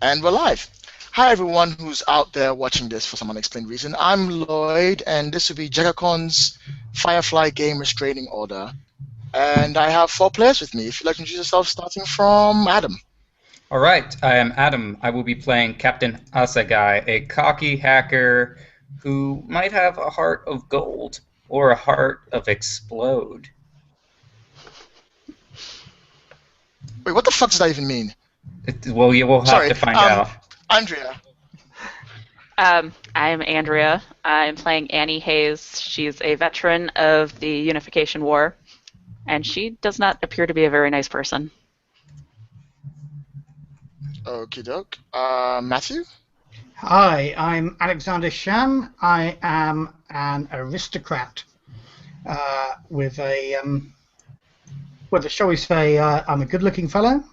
And we're live. Hi, everyone who's out there watching this for some unexplained reason. I'm Lloyd, and this will be Jackercon's Firefly game Restraining Order. And I have 4 players with me. If you'd like to introduce yourself, starting from Adam. All right, I am Adam. I will be playing Captain Asagai, a cocky hacker who might have a heart of gold or a heart of explode. Wait, what the fuck does that even mean? Well, you will have to find out. Andrea. I'm Andrea. I'm playing Annie Hayes. She's a veteran of the Unification War, and she does not appear to be a very nice person. Okie doke. Matthew? Hi, I'm Alexander Sham. I am an aristocrat with a, shall we say, I'm a good-looking fellow.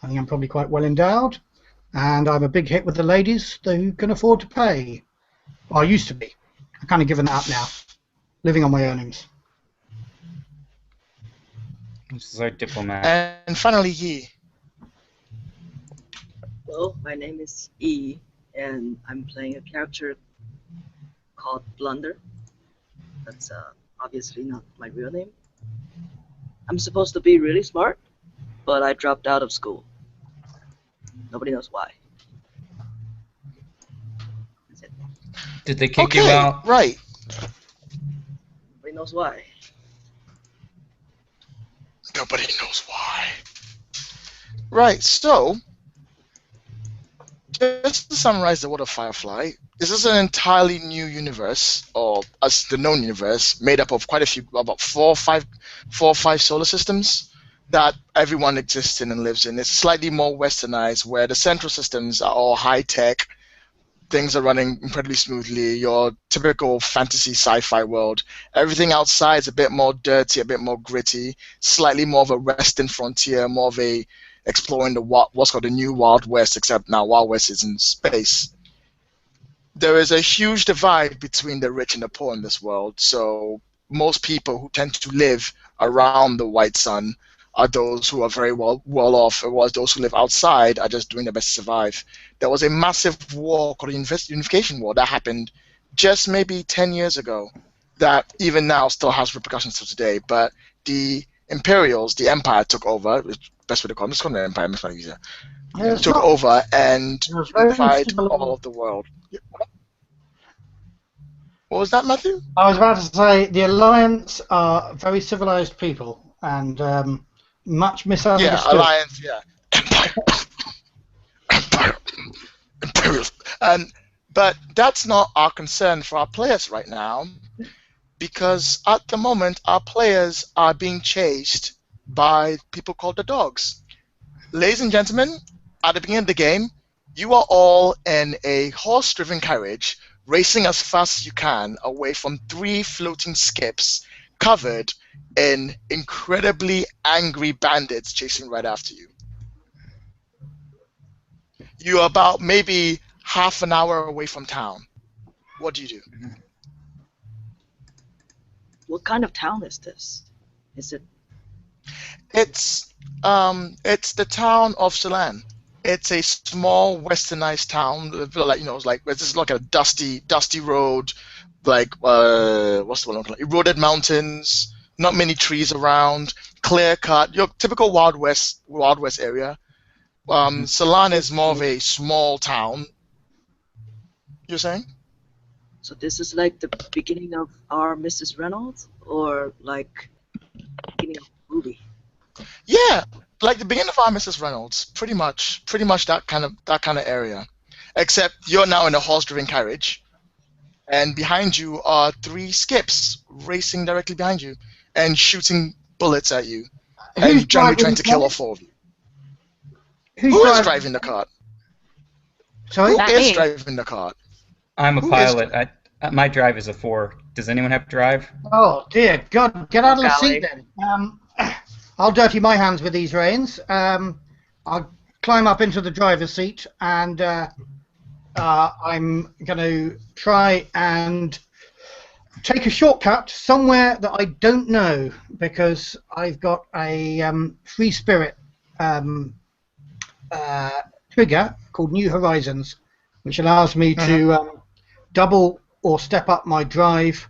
I think I'm probably quite well endowed, and I'm a big hit with the ladies who can afford to pay. Well, I used to be. I've kind of given that up now, living on my earnings. This is our diplomat. And finally, Yi. Hello, my name is E, and I'm playing a character called Blunder. That's obviously not my real name. I'm supposed to be really smart, but I dropped out of school. Nobody knows why. That's it. Did they kick you out? Right. Nobody knows why. Nobody knows why. Right, so just to summarize the world of Firefly, this is an entirely new universe, or as the known universe, made up of quite a few, about four or five solar systems that everyone exists in and lives in. It's slightly more westernized, where the central systems are all high-tech, things are running incredibly smoothly, your typical fantasy sci-fi world. Everything outside is a bit more dirty, a bit more gritty, slightly more of a western frontier, more of a exploring the what's called the new Wild West, except now Wild West is in space. There is a huge divide between the rich and the poor in this world, so most people who tend to live around the white sun are those who are very well off, whereas those who live outside are just doing their best to survive. There was a massive war called the Unification War that happened just maybe 10 years ago that even now still has repercussions to today, but the Imperials, the Empire, took over. Best way to call them, let's call them the Empire, it's not easier. Took over and unified all of the world. What was that, Matthew? I was about to say the Alliance are very civilized people and much misunderstood. Yeah, Alliance, yeah. Imperials. But that's not our concern for our players right now, because at the moment our players are being chased by people called the Dogs. Ladies and gentlemen, at the beginning of the game, you are all in a horse-driven carriage racing as fast as you can away from 3 floating skips covered in incredibly angry bandits chasing right after you. You're about maybe half an hour away from town. What do you do? What kind of town is this? Is it? It's the town of Saloon. It's a small westernized town. Like, it's like it's just like a dusty road, like what's the one? Like eroded mountains, not many trees around, clear cut. Your typical Wild West area. Saloon is more of a small town. You're saying? So this is like the beginning of our Mrs. Reynolds, or like beginning of the movie? Yeah, like the beginning of our Mrs. Reynolds, pretty much that kind of area. Except you're now in a horse-driven carriage, and behind you are 3 skips racing directly behind you and shooting bullets at you, and generally trying to kill all 4 of you. Who is driving the cart? Sorry? Who is driving the cart? I'm a pilot. My drive is a 4. Does anyone have drive? Oh dear God! Get out of the seat then. I'll dirty my hands with these reins. I'll climb up into the driver's seat, and I'm going to try and take a shortcut somewhere that I don't know, because I've got a free spirit trigger called New Horizons, which allows me to double or step up my drive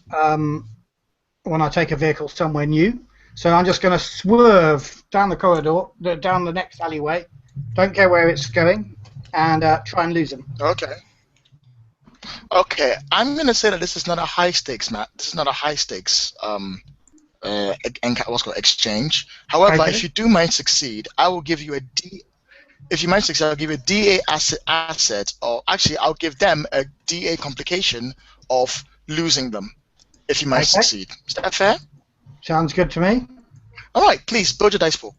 when I take a vehicle somewhere new. So I'm just going to swerve down the corridor, down the next alleyway, don't care where it's going, and try and lose them. Okay. Okay, I'm gonna say that this is not a high stakes match. This is not a high stakes what's called exchange. However, Okay. if you do mind succeed, I will give you a D. If you might succeed, I'll give you a DA asset, or actually, I'll give them a DA complication of losing them. If you might Okay. succeed, is that fair? Sounds good to me. All right, please build your dice pool.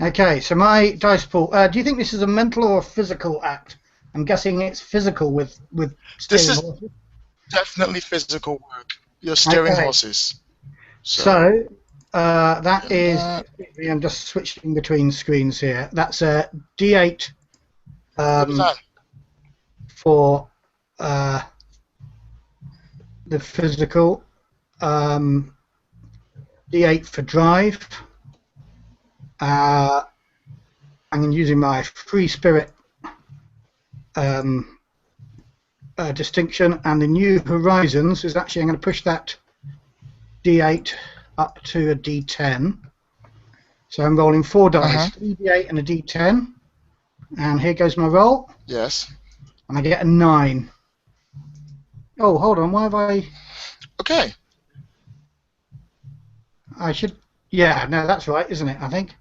Okay, so my dice pool. Do you think this is a mental or a physical act? I'm guessing it's physical with This steering is horses. definitely physical work. You're steering Okay. horses. So that is. Uh, I'm just switching between screens here. That's a D8 what is that? for the physical. D8 for drive. I'm using my free spirit distinction, and the New Horizons is actually, I'm going to push that D8 up to a D10. So I'm rolling 4 dice, 3 D8 and a D10. And here goes my roll, Yes. and I get a 9. Oh, hold on, why have Okay. I should... Yeah, no, that's right, isn't it, I think?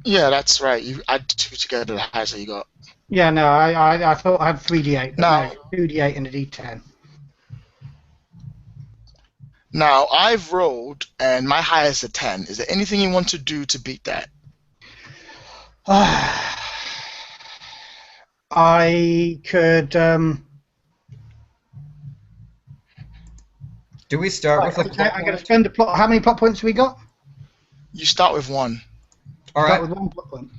Yeah, that's right. You add 2 together, the highest that you got. Yeah, no, I thought I had 3 D8, but No. no, 2 D8 and a D10. Now, I've rolled, and my highest is a 10. Is there anything you want to do to beat that? I could... Do we start with a okay, plot I'm going to point? spend a plot... How many plot points have we got? You start with 1. All Start right. with 1 plot point.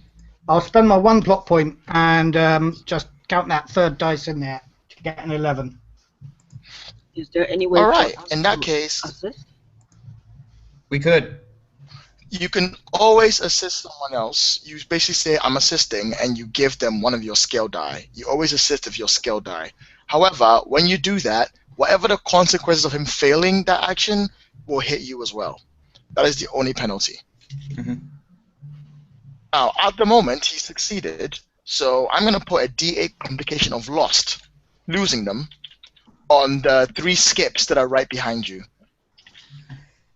I'll spend my 1 plot point and just count that third dice in there to get an 11. Is there any way All for right. us In that to case, assist? We could. you can always assist someone else. You basically say, I'm assisting, and you give them one of your skill die. You always assist with your skill die. However, when you do that, whatever the consequences of him failing that action will hit you as well. That is the only penalty. Mhm. Now, at the moment, he succeeded, so I'm going to put a D8 complication of lost, losing them, on the 3 skips that are right behind you.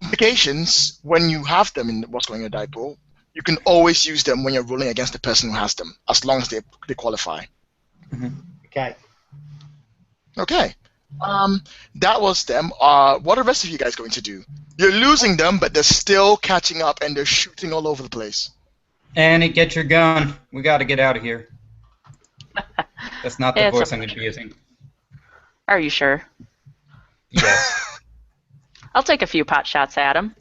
Complications, when you have them in what's going on in your die pool, you can always use them when you're rolling against the person who has them, as long as they qualify. Okay. Okay. That was them. What are the rest of you guys going to do? You're losing them, but they're still catching up, and they're shooting all over the place. Annie, get your gun. We got to get out of here. That's not the It's voice a- I'm going to be using. Are you sure? Yes. I'll take a few pot shots at him.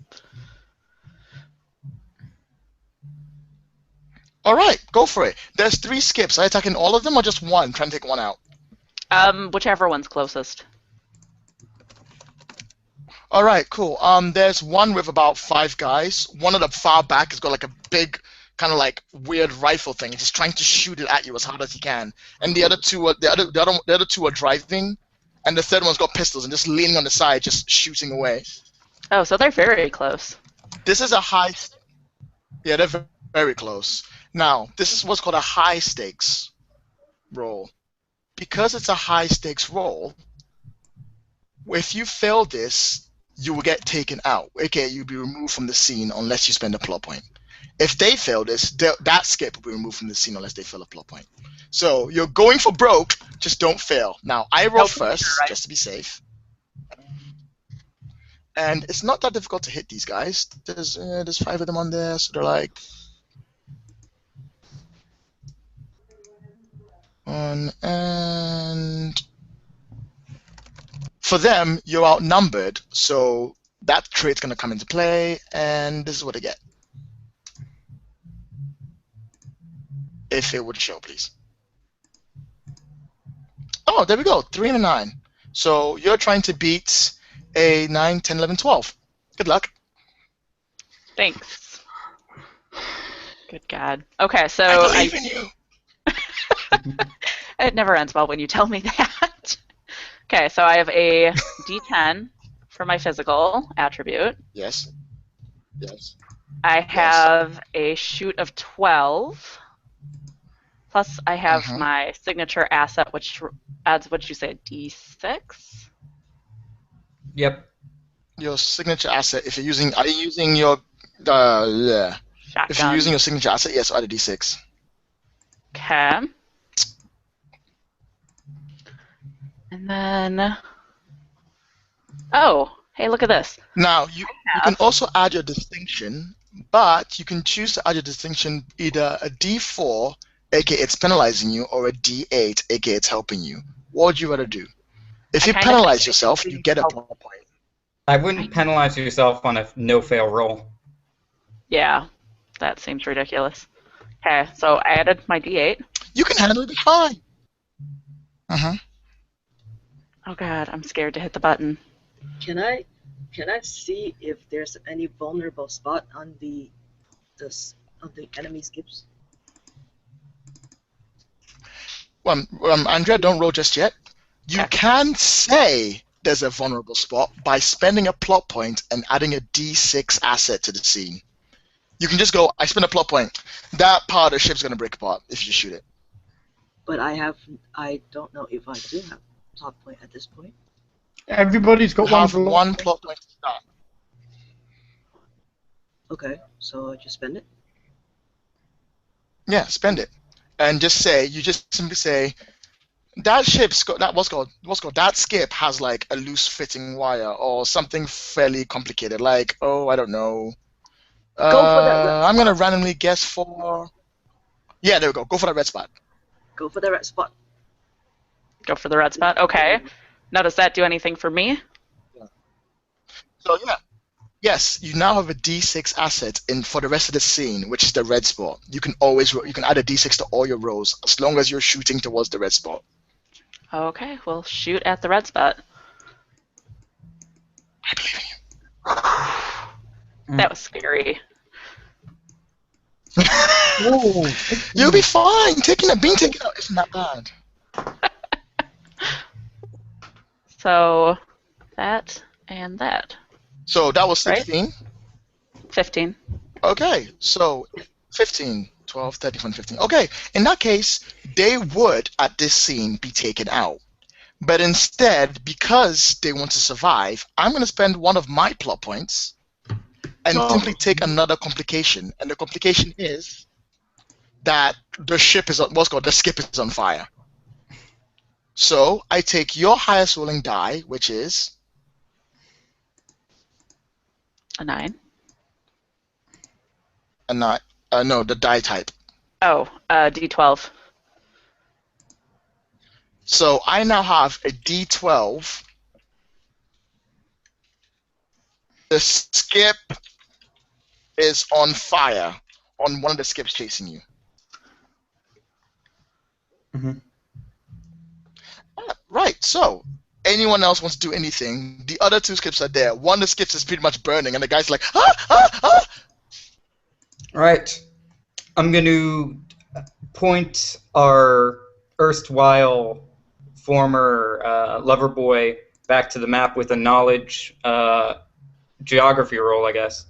All right, go for it. There's 3 skips. Are you attacking all of them, or just one? Trying to take one out. Whichever one's closest. All right, cool. There's one with about 5 guys. One of the far back has got like a big, kind of like weird rifle thing. He's just trying to shoot it at you as hard as he can. And the other two are driving, and the third one's got pistols and just leaning on the side, just shooting away. Oh, so they're very close. This is a high. Yeah, they're very close. Now, this is what's called a high stakes roll. Because it's a high stakes roll, if you fail this, you will get taken out. Okay, you'll be removed from the scene unless you spend a plot point. If they fail this, that skip will be removed from the scene unless they fail a plot point. So you're going for broke, just don't fail. Now, I roll Nope, first, you're right. just to be safe. And it's not that difficult to hit these guys. There's 5 of them on there, so they're like... 1 and... For them, you're outnumbered, so that trait's going to come into play, and this is what I get. If it would show, please. Oh, there we go, 3 and a 9. So you're trying to beat a 9, 10, 11, 12. Good luck. Thanks. Good God. Okay, so I believe in you. it never ends well when you tell me that. Okay, so I have a D10 for my physical attribute. Yes. Yes. I Yes. have a shoot of 12. Plus, I have Mhm. my signature asset, which adds, what did you say, D6? Yep. Your signature asset. If you're using, are you using your? Yeah. If you're using Shotgun. your signature asset, yes, add a D6. Okay. And then, oh, hey, look at this. Now you can Have also add your distinction, but you can choose to add your distinction either a D4, aka it's penalizing you, or a D8, aka it's helping you. What would you rather do? If I you kind of think penalize it yourself, should you be get a help. plot point. I wouldn't penalize yourself on a no-fail roll. Yeah, that seems ridiculous. Okay, so I added my D8. You can handle it fine. Uh-huh. Oh God, I'm scared to hit the button. Can I see if there's any vulnerable spot on the enemy skips? Andrea, don't roll just yet. You Okay. can say there's a vulnerable spot by spending a plot point and adding a D6 asset to the scene. You can just go, I spend a plot point. That part of the ship's going to break apart if you shoot it. But I don't know if I do have plot point at this point. Everybody's got You have one. one plot point to start. Okay, so I just spend it. Yeah, spend it. And just say, you just simply say, that ship's got, that skip has like a loose fitting wire or something fairly complicated, like, oh, I don't know. Go for that red I'm going to spot. randomly guess for, yeah, there we go. Go for that red spot. Go for the red spot. Go for the red spot. Okay. Now, does that do anything for me? So yeah, yes, you now have a D6 asset in for the rest of the scene, which is the red spot. You can always you can add a D6 to all your rolls as long as you're shooting towards the red spot. Okay, we'll shoot at the red spot. I believe in you. That was scary. You'll be fine. Being taken out isn't that bad. So, that and that. So that was Right? 16. 15. Okay, so 15, 12, 13, 15. Okay, in that case, they would, at this scene, be taken out. But instead, because they want to survive, I'm going to spend one of my plot points and simply take another complication. And the complication is that the ship is the skip is on fire. So I take your highest rolling die, which is A 9. no, the die type. Oh, D12. So I now have a D12. The skip is on fire on one of the skips chasing you. Mm-hmm. Right, so anyone else wants to do anything, the other two skips are there. One of the skips is pretty much burning, and the guy's like, ah, ah, ah! Right. I'm going to point our erstwhile former lover boy back to the map with a knowledge geography roll, I guess.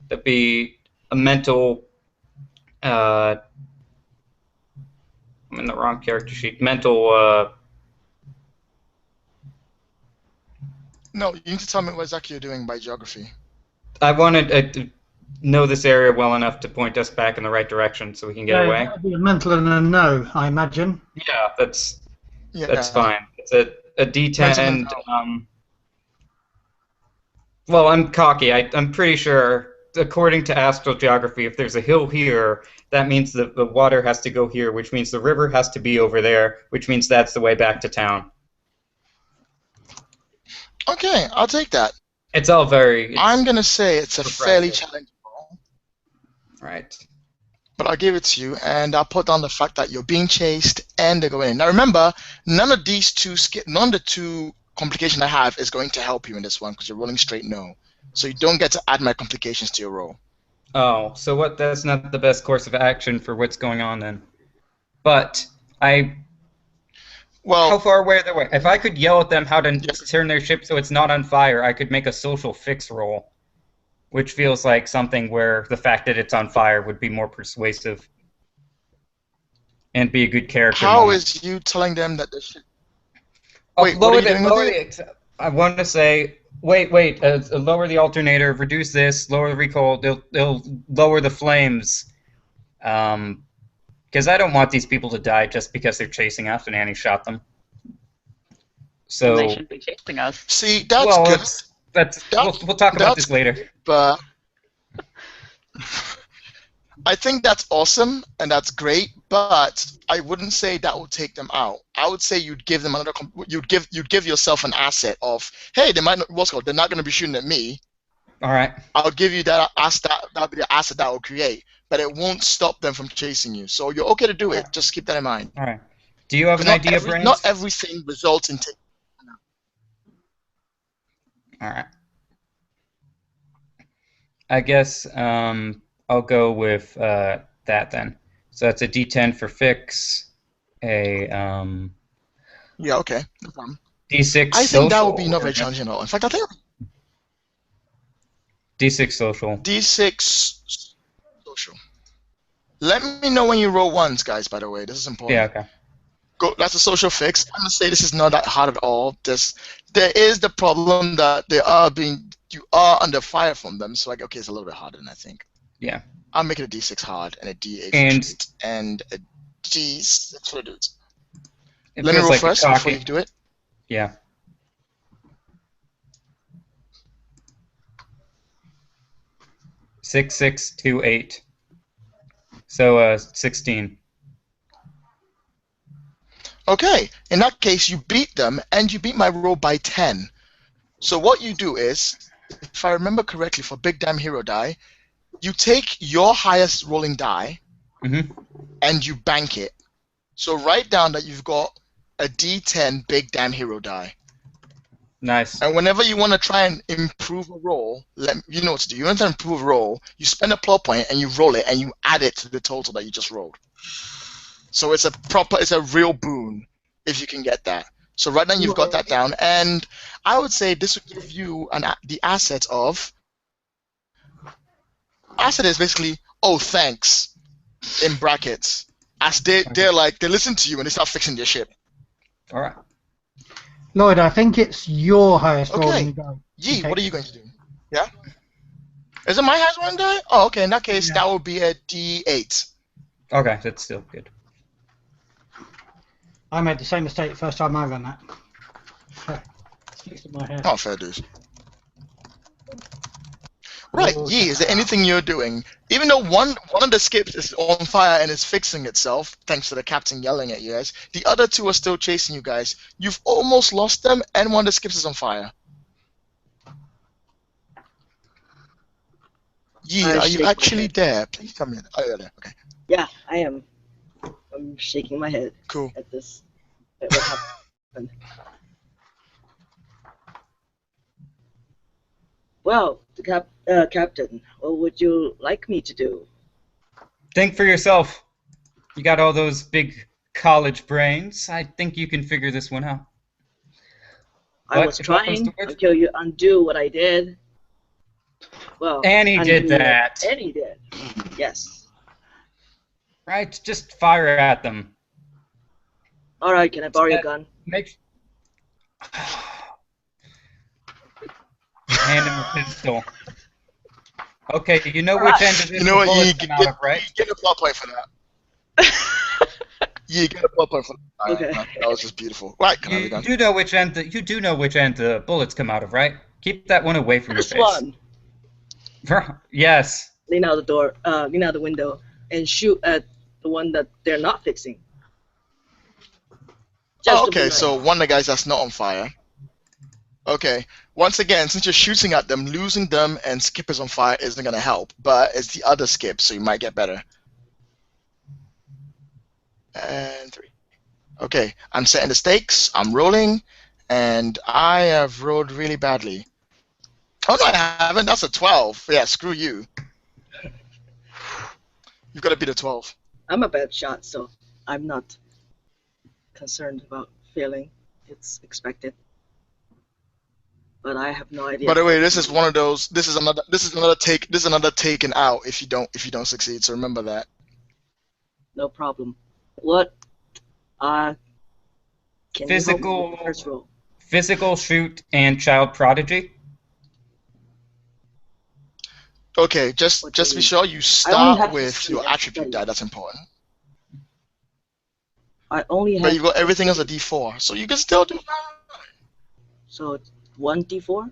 That'd be a mental... I'm in the wrong character sheet. Mental... No, you need to tell me what exactly you're doing by geography. I wanted to know this area well enough to point us back in the right direction so we can get away. That'd be a mental and a no, I imagine. Yeah, that's Yeah. fine. It's a D10. Mental Well, I'm cocky. I'm pretty sure, according to astral geography, if there's a hill here, that means the water has to go here, which means the river has to be over there, which means that's the way back to town. Okay, I'll take that. It's all very... I'm going to say it's a fairly challenging role, Right. but I'll give it to you, and I'll put down the fact that you're being chased and they're going in. Now remember, none of the two complications I have is going to help you in this one because you're rolling straight no. So you don't get to add my complications to your roll. Oh, so what? That's not the best course of action for what's going on then. But how Well, far away are they? If I could yell at them how to yes. turn their ship so it's not on fire, I could make a social fix roll, which feels like something where the fact that it's on fire would be more persuasive and be a good character How moment. is you telling them that they should? Oh, Wait, what are you doing with it? I want to say, wait, lower the alternator, reduce this, lower the recoil, they'll lower the flames. Because I don't want these people to die just because they're chasing after Annie shot them. So, They shouldn't be chasing us. See, that's well, good. we'll talk about this later. But I think that's awesome and that's great, but I wouldn't say that would take them out. I would say you'd give them you'd give yourself an asset of, hey, they might not, they're not going to be shooting at me. All right. I'll give you that asset. That'll be the asset that will create, but it won't stop them from chasing you. So you're okay to do it. Just keep that in mind. All right. Do you have an idea, Brains? Not everything results in taking. All right. I guess I'll go with that then. So that's a D10 for fix, a Yeah, okay, no problem. D6 I think social. that would be not very challenging at all. In fact, I think D6 social. D6 social. Let me know when you roll ones, guys. By the way, this is important. Yeah. Okay. That's a social fix. I'm gonna say this is not that hard at all. There is the problem that you are under fire from them. So okay, it's a little bit harder than I think. Yeah. I'll make it a D6 hard and a D8 and a D6 for the dudes. Let me roll like first before you do it. Yeah. Six, 6, 2, 8. So 16. Okay, in that case, you beat them, and you beat my roll by 10. So what you do is, if I remember correctly, for Big Damn Hero die, you take your highest rolling die, and you bank it. So write down that you've got a D10 Big Damn Hero die. Nice. And whenever you want to try and improve a roll, you know what to do. You want to improve a roll, you spend a plot point, and you roll it, and you add it to the total that you just rolled. So it's a real boon if you can get that. So right now you've got that down, and I would say this would give you the asset of. Asset is basically, oh, thanks, in brackets. As they listen to you and they start fixing their ship. All right. Lloyd, I think it's your highest rolling die. Yee, what are you going to do? Yeah? Is it my highest rolling die? Oh, okay. In that case, that would be a D8. Okay, that's still good. I made the same mistake the first time I ran that. Sticks in my head. Oh, fair dues. Right, Yee, is there anything you're doing? Even though one of the skips is on fire and is fixing itself, thanks to the captain yelling at you guys, the other two are still chasing you guys. You've almost lost them, and one of the skips is on fire. Yee, are you actually there? Please tell me. Oh, you're there. Okay. Yeah, I am. I'm shaking my head. Cool. At this. At what happened. Well, Captain, what would you like me to do? Think for yourself. You got all those big college brains. I think you can figure this one out. I was trying until you undo what I did. Well, Annie did that. Annie did. Yes. Right, just fire at them. All right, can I borrow your gun? Hand him a pistol. Okay, you know which end of this you know what, bullet come out of, right? Get a plot point for that. Yeah, get a plot point for that. Okay. That was just beautiful. Right, you do know which end the bullets come out of, right? Keep that one away from your face. One. Yes. Lean out the door. Lean out the window and shoot at the one that they're not fixing. Okay, so one of the guys that's not on fire. Okay. Once again, since you're shooting at them, losing them and skippers on fire isn't going to help, but it's the other skip, so you might get better. And 3. Okay, I'm setting the stakes, I'm rolling, and I have rolled really badly. Oh, no, I haven't. That's a 12. Yeah, screw you. You've got to beat a 12. I'm a bad shot, so I'm not concerned about failing. It's expected. But I have no idea. By the way, this is one of those. This is another take. This is another taken out if you don't succeed. So remember that. No problem. What? Can you help me with Physical, the first roll? physical shoot, and child prodigy. Okay, just What be do you- sure you I only start have with history your and attribute study. die. That's important. I only have. But you've got everything else a D4, so you can still do that. So it's 1d4.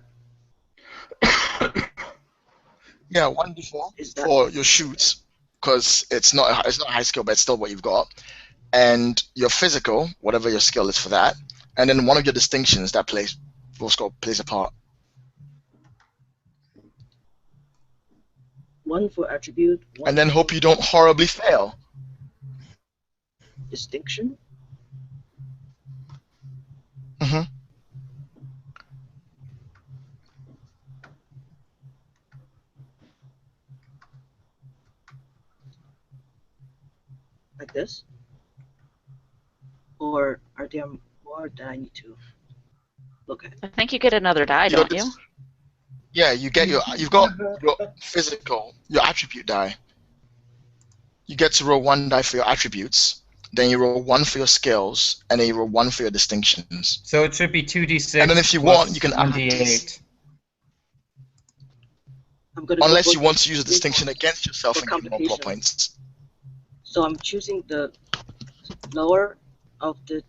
Yeah, 1D4 Is that for your shoots, because it's not high skill, but it's still what you've got. And your physical, whatever your skill is for that, and then one of your distinctions that plays a part. one for attribute? One And then for hope you don't horribly fail. distinction. hmm Like this? Or are there more that I need to look at? I think you get another die, You know, don't you? Yeah, you've got your physical, your attribute die. You get to roll 1 die for your attributes, then you roll 1 for your skills, and then you roll 1 for your distinctions. So it should be 2d6. And then if you plus want, you can add 1d8. I'm gonna go Unless for you want to use a the distinction default. against yourself For and get more plot complication. points. So I'm choosing the lower of the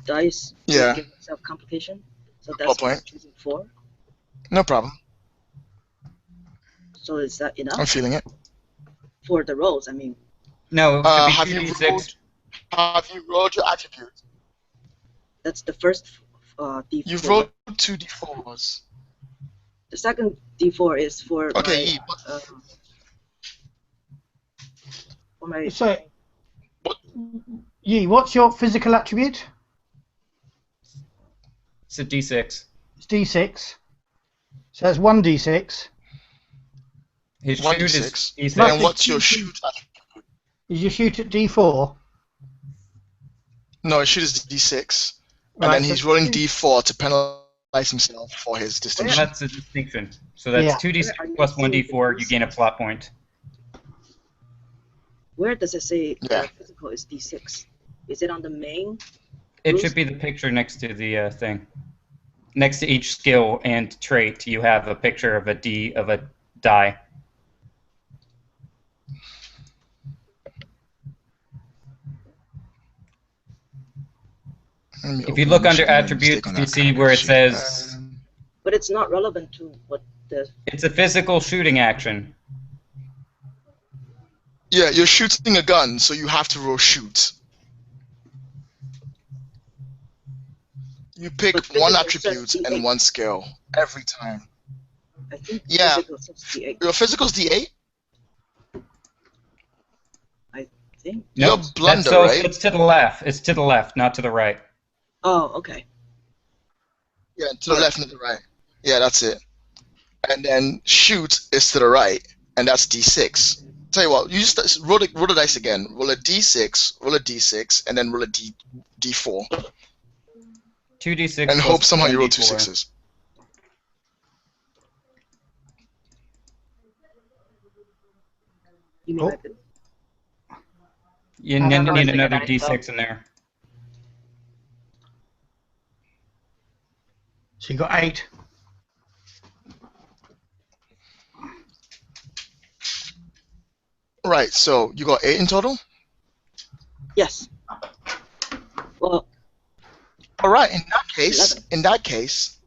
dice Yeah. to give myself complication. So Plot that's why I'm point. choosing 4. No problem. So is that enough I'm feeling it. for the rolls? I mean, No, it Have should you be 2d6. rolled your attribute? that's the first D4. You've rolled 2 d4s. The second D4 is for Okay, my, Yi, for my So, What? Yi, what's your physical attribute? It's a d6. It's D6. So that's 1D6. His 1 shoot is d6. d6. And what's your shoot attribute? Is your shoot at D4? No, his shoot is d6. And Right, then so- he's rolling d4 to penalize himself for his And distinction. that's a distinction. So that's Yeah. 2d6 Where are you plus seeing 1d4, you this? gain a plot point. Where does it say Yeah. physical is D6? Is it on the main? It Bruce? should be the picture next to the thing. Next to each skill and trait, you have a picture of a die. Let me If you open look the under sheet. I made a attributes, mistake on you that. see where it Shit. says But it's not relevant to what the. it's a physical shooting action. Yeah, you're shooting a gun, so you have to roll shoot. You pick But one physical attribute says and D8. one skill every time. I think Yeah. physical says D8. Your physical's D8? I think. You're Nope. blunder, so right? it's to the left. It's to the left, not to the right. Oh, okay. Yeah, to the left, not the right. Yeah, that's it. And then shoot is to the right, and that's D6. Tell you what, you just roll the dice again. Roll a D6, and then roll a D4. 2d6 And plus hope somehow you roll 2 1d4. sixes. You mean Oh. like this? You I don't know need if I another got it, d6 in there. So you got 8. Right, so you got 8 in total? Yes. Well, Alright, in 11. that case,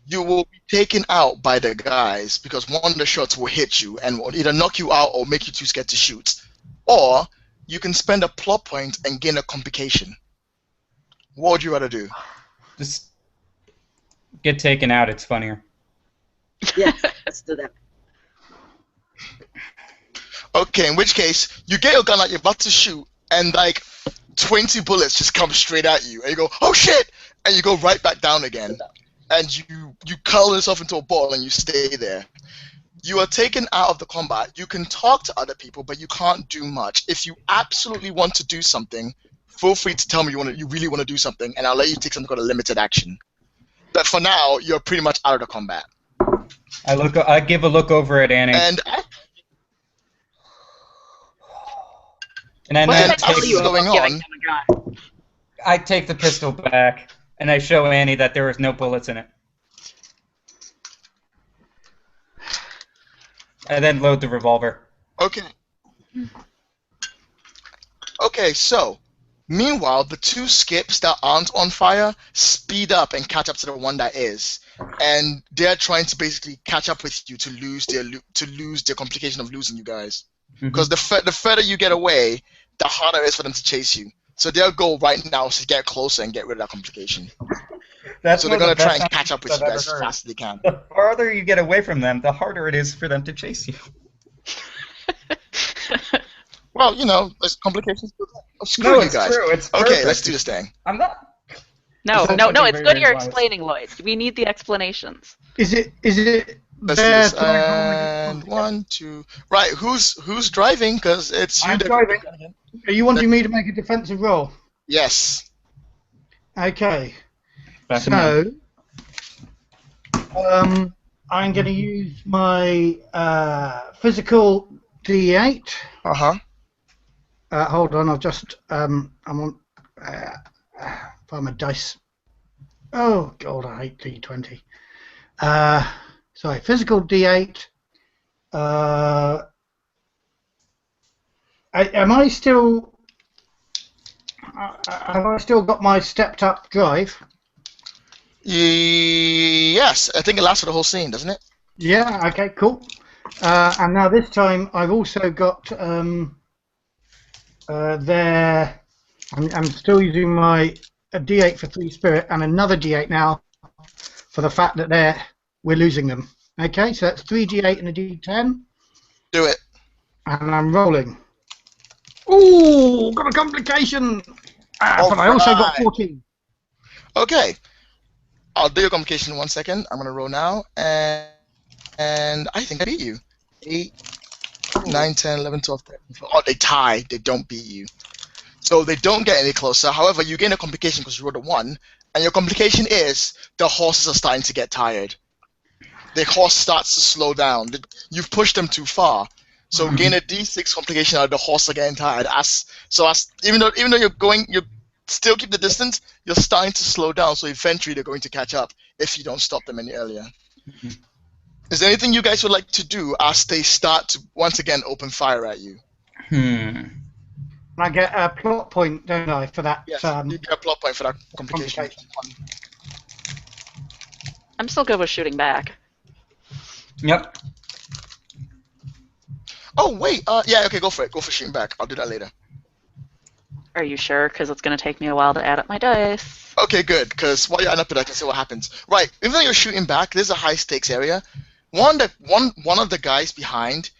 you will be taken out by the guys because one of the shots will hit you and will either knock you out or make you too scared to shoot. Or you can spend a plot point and gain a complication. What would you rather do? Just get taken out. It's funnier. yeah, let's do that. Okay, in which case, you get your gun out, you're about to shoot, and like 20 bullets just come straight at you, and you go, oh shit! And you go right back down again. And you curl yourself into a ball and you stay there. you are taken out of the combat. You can talk to other people, but you can't do much. If you absolutely want to do something, feel free to tell me you really want to do something, and I'll let you take something called a limited action. But for now, you're pretty much out of the combat. I give a look over at Annie. And then What did I as tell this you is about going giving on, him a gun? I take the pistol back, and I show Annie that there was no bullets in it. And then load the revolver. okay. Okay, so meanwhile, the two skips that aren't on fire speed up and catch up to the one that is, and they're trying to basically catch up with you to lose their complication of losing you guys. Because the further you get away, the harder it is for them to chase you. So their goal right now is to get closer and get rid of that complication. That's So one they're of gonna the try best and catch up with sounds you I've guys ever as heard. fast as they can. The farther you get away from them, the harder it is for them to chase you. Well, there's complications. Oh, screw No, you it's guys. true. It's Okay, perfect. let's do this thing. I'm not. No, That's no, something it's very, good you're very wise. explaining, Lloyd. We need the explanations. Is it Let's do there this. to my home And 1, 2. Right, who's driving? Because it's you. I'm that- driving. Are you wanting me to make a defensive roll? Yes. Okay. Back in mind. So, I'm going to use my physical D8. Uh huh. Hold on, I'll just I'm on find my dice. Oh God, I hate D20. Sorry, physical D8. Am I still? Have I still got my stepped up drive? Yes, I think it lasts for the whole scene, doesn't it? Yeah. Okay. Cool. And now this time I've also got there. I'm still using my D8 for 3 spirit and another D8 now for the fact that we're losing them. Okay, so that's 3 D8 and a D10, Do it. and I'm rolling. Ooh, got a complication. But I also got 14. Okay. I'll do your complication in 1 second. I'm gonna roll now, and I think I beat you. 8, 9, 10, 11, 12, 13. Oh, they tie. They don't beat you. So they don't get any closer. However, you gain a complication because you rolled a 1, and your complication is the horses are starting to get tired. The horse starts to slow down. You've pushed them too far. So gain a D6 complication out of the horse are getting tired. Even though you still keep the distance, you're starting to slow down. So eventually they're going to catch up if you don't stop them any earlier. Is there anything you guys would like to do as they start to once again open fire at you? I get a plot point, don't I, for that? Yes, you get a plot point for that complication. I'm still good with shooting back. Yep. Oh wait, yeah, okay, go for it. Go for shooting back. I'll do that later. Are you sure? Because it's going to take me a while to add up my dice. Okay, good. Because while you're adding up it, I can see what happens. Right, even though you're shooting back, there's a high stakes area. One of the guys behind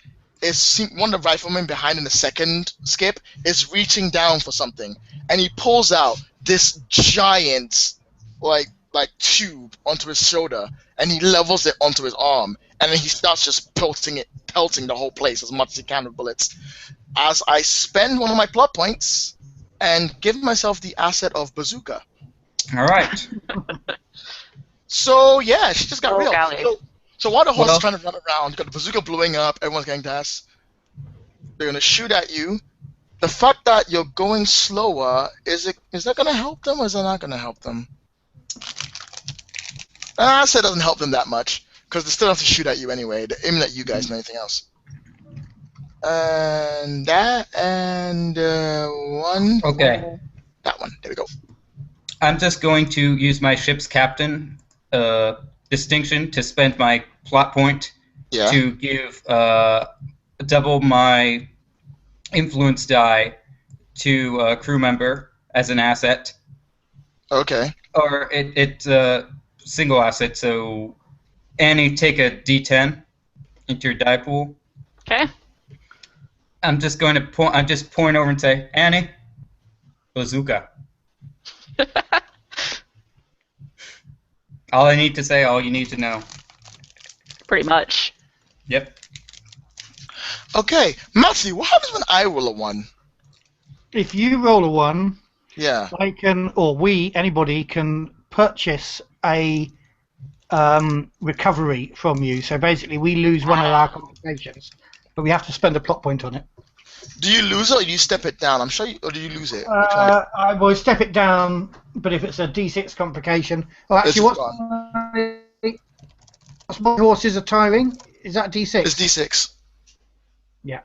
one of the riflemen behind in the second skip is reaching down for something, and he pulls out this giant like tube onto his shoulder, and he levels it onto his arm, and then he starts just pelting the whole place as much as he can with bullets. As I spend one of my plot points and give myself the asset of bazooka. All right. So yeah, she just got real. Golly. So while the horse Well- is trying to run around, you got the bazooka blowing up, everyone's getting gas. They're gonna shoot at you. The fact that you're going slower, is that gonna help them or is that not gonna help them? I say it doesn't help them that much, because they still have to shoot at you anyway. They're aiming at you guys and anything else. And that and one. Okay. That one. There we go. I'm just going to use my ship's captain distinction to spend my plot point Yeah. to give double my influence die to a crew member as an asset. Okay. Or it's a single asset, so Annie, take a D10 into your die pool. Okay. I'm just going to point over and say, Annie, bazooka. All I need to say, all you need to know. Pretty much. Yep. Okay, Matthew, what happens when I roll a 1? If you roll a 1, Yeah. I can, or anybody can purchase a recovery from you. So basically, we lose one of our complications, but we have to spend a plot point on it. Do you lose it or do you step it down? I'm sure or do you lose it? Which one? I will step it down, but if it's a D6 complication... Oh, actually, It's what's my horses are tiring? Is that D6? It's D6. Yeah.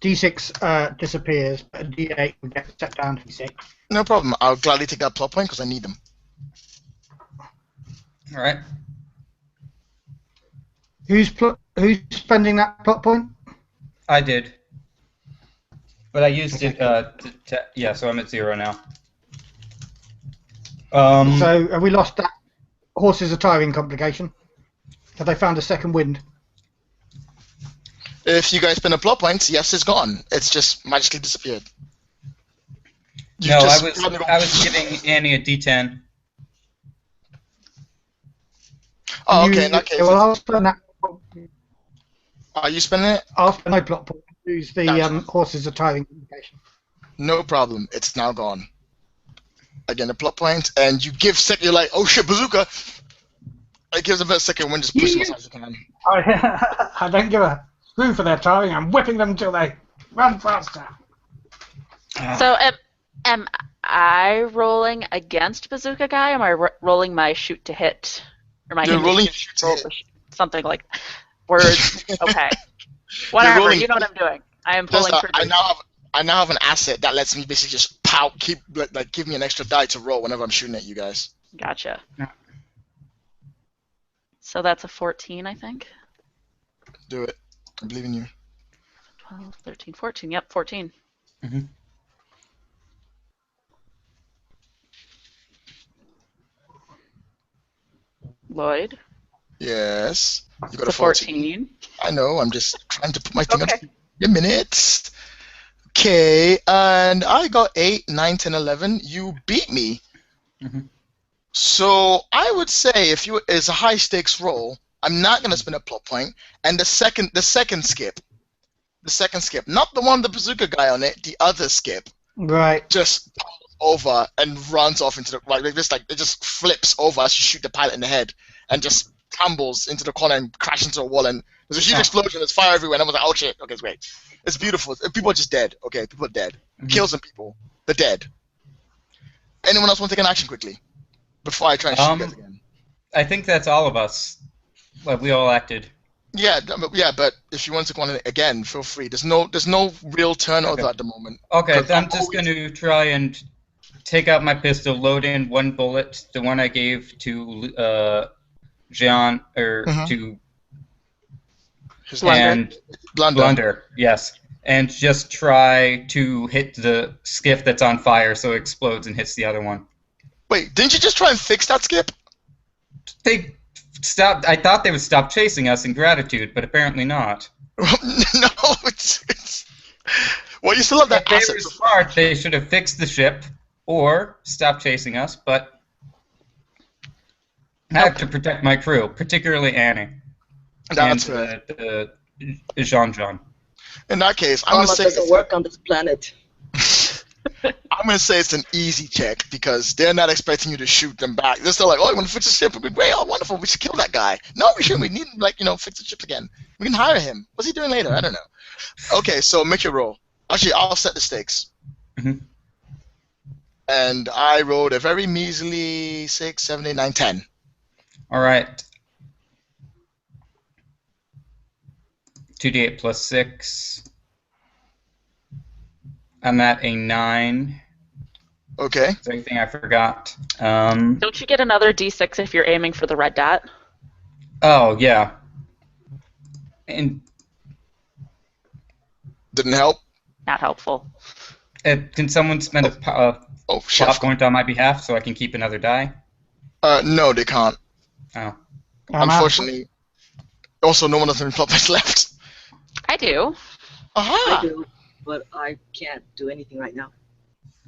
D6 disappears, but a D8 will get stepped down to D6. No problem. I'll gladly take that plot point because I need them. All right. Who's spending that plot point? I did. But I used it yeah, so I'm at 0 now. So have we lost that horses are tiring complication? Have they found a second wind? If you guys spend a plot point, yes, it's gone. It's just magically disappeared. No, I was giving Annie a D10. Oh, okay, in that case. Well, I'll spend that. Are you spending it? I'll spend my plot point to use the Gotcha. horses are tiring complication. No problem. It's now gone. Again, a plot point, and you give second. You're like, oh shit, bazooka! It gives them a second wind, just push them as hard as you can. I don't give a screw for their tiring. I'm whipping them until they run faster. So am I rolling against Bazooka Guy? Or am I rolling my shoot to hit? Or my You're hit rolling to your shoot to roll hit. to something like words. Okay. Whatever. rolling- You know what I'm doing. I am pulling Just, triggers. I now have an asset that lets me basically just give me an extra die to roll whenever I'm shooting at you guys. Gotcha. Yeah. So that's a 14, I think. Do it. I believe in you. 12, 13, 14. Yep, 14. Mhm. Lloyd. Yes. You got It's a a 14. 14. I know. I'm just trying to put my thing Okay. up. A minute. Okay, and I got 8, 9, 10, 11. You beat me. Mhm. So I would say if it's a high stakes roll, I'm not gonna spend a plot point. And the second skip, not the one with the bazooka guy on it, the other skip, Right. just tumbles over and runs off into the it just flips over as you shoot the pilot in the head and just tumbles into the corner and crashes into a wall and there's a huge explosion. There's fire everywhere. And I was like, oh shit. Okay, it's great. It's beautiful. People are just dead. Okay, people are dead. Kill some people. They're dead. Anyone else want to take an action quickly before I try and shoot you guys again? I think that's all of us. Like, we all acted. Yeah, but if you want to go on again, feel free. There's no real turnover at the moment. Okay, 'Cause I'm just going to try and take out my pistol, load in one bullet, the one I gave to Jean, or to His and Blunder. Blunder, yes, and just try to hit the skiff that's on fire so it explodes and hits the other one. Wait, didn't you just try and fix that skip? They stopped. I thought they would stop chasing us in gratitude, but apparently not. No, it's well, you still have that If they asset. were smart, they should have fixed the ship or stopped chasing us, but I have to protect my crew, particularly Annie. That's and right. Jean. In that case, I'm Armor gonna say doesn't work on this planet. I'm gonna say it's an easy check because they're not expecting you to shoot them back. They're still like, oh, you want to fix the ship? We'd be great. Oh, wonderful. We should kill that guy. No, we shouldn't. We need fix the ship again. We can hire him. What's he doing later? I don't know. Okay, so make your roll. Actually, I'll set the stakes. Mhm. And I rolled a very measly 6, 7, 8, 9, 10. All right. 2d8 plus 6. I'm at a 9. Okay. Is there anything I forgot? Don't you get another d6 if you're aiming for the red dot? Oh, yeah. And Didn't help. Not helpful. can someone spend a Oh, shit. plot point on my behalf so I can keep another die? No, they can't. Oh. Unfortunately. Also, no one has any plot points left. I do. Aha! I do, but I can't do anything right now.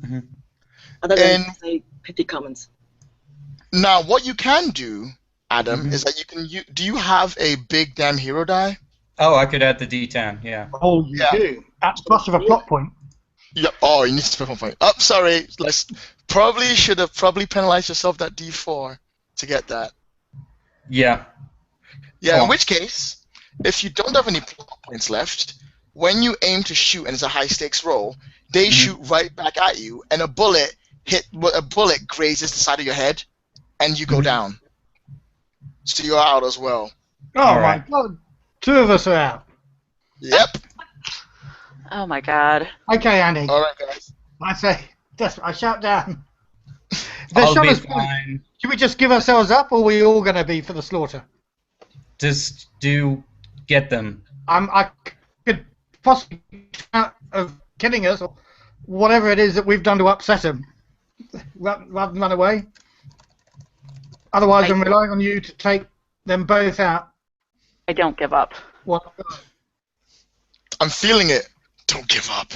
Mhm. Other than And- say pithy comments. Now, what you can do, Adam, is that you can. Do you have a big damn hero die? Oh, I could add the D10. Yeah. Oh, you Yeah. do. At the cost of a plot point. Yep. Oh, you need to spend 1 point. Oh, sorry. Let's should have penalized yourself that D4 to get that. Yeah. Yeah. Oh. In which case, if you don't have any plot points left, when you aim to shoot and it's a high stakes roll, they shoot right back at you, and a bullet grazes the side of your head, and you go down. So you're out as well. Oh, All my right. God. 2 of us are out. Yep. Oh my god. Okay, Andy. All right, guys. I say, I shout down. I'll be Should fine. we just give ourselves up, or are we all going to be for the slaughter? Just get them. I could possibly out of killing us, or whatever it is that we've done to upset them, rather than run away. Otherwise, I'm relying on you to take them both out. I don't give up. What? I'm feeling it. Don't give up.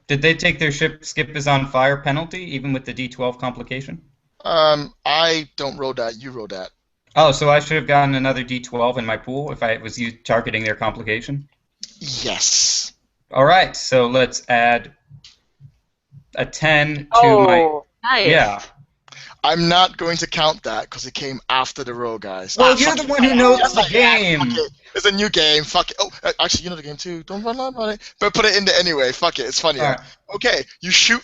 Did they take their skip is on fire penalty, even with the D12 complication? I don't roll that. You roll that. Oh, so I should have gotten another D12 in my pool if I was targeting their complication? Yes. All right, so let's add a 10 to my... Nice. Yeah. I'm not going to count that because it came after the roll, guys. Well, you're fuck the it. one who knows Yes, the I am. game. Fuck it. It's a new game. Fuck it. Oh, actually, you know the game too. Don't run on about it. But put it in there anyway. Fuck it. It's funnier. All right. Okay, so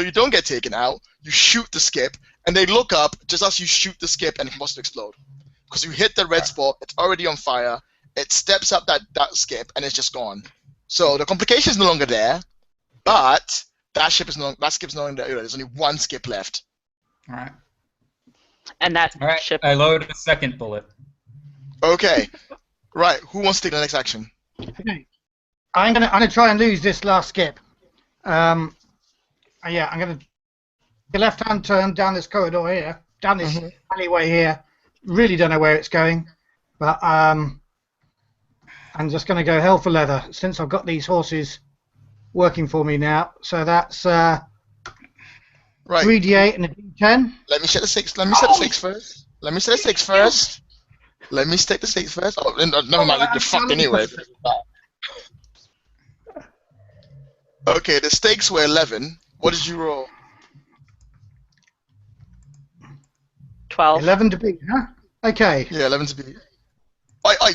you don't get taken out. You shoot the skip, and they look up just as you shoot the skip, and it must explode. Because you hit the red spot, it's already on fire. It steps up that skip, and it's just gone. So the complication is no longer there, but that skip's no longer there. There's only 1 skip left. All right. And that All right. ship. I load a second bullet. Okay. Right. Who wants to take the next action? Okay. I'm gonna try and lose this last skip. Yeah, I'm gonna the left-hand turn down this corridor here, down this alleyway here. Really don't know where it's going, but I'm just gonna go hell for leather since I've got these horses working for me now. So that's Right. 3d8 and a d10. Let me set the stakes. Let me set the stakes first. Let me set the stakes first. Let me state the stakes first. Oh, never mind. You're fucked anyway. Okay, the stakes were 11. What did you roll? 12. 11 to beat, huh? Okay. Yeah, 11 to be.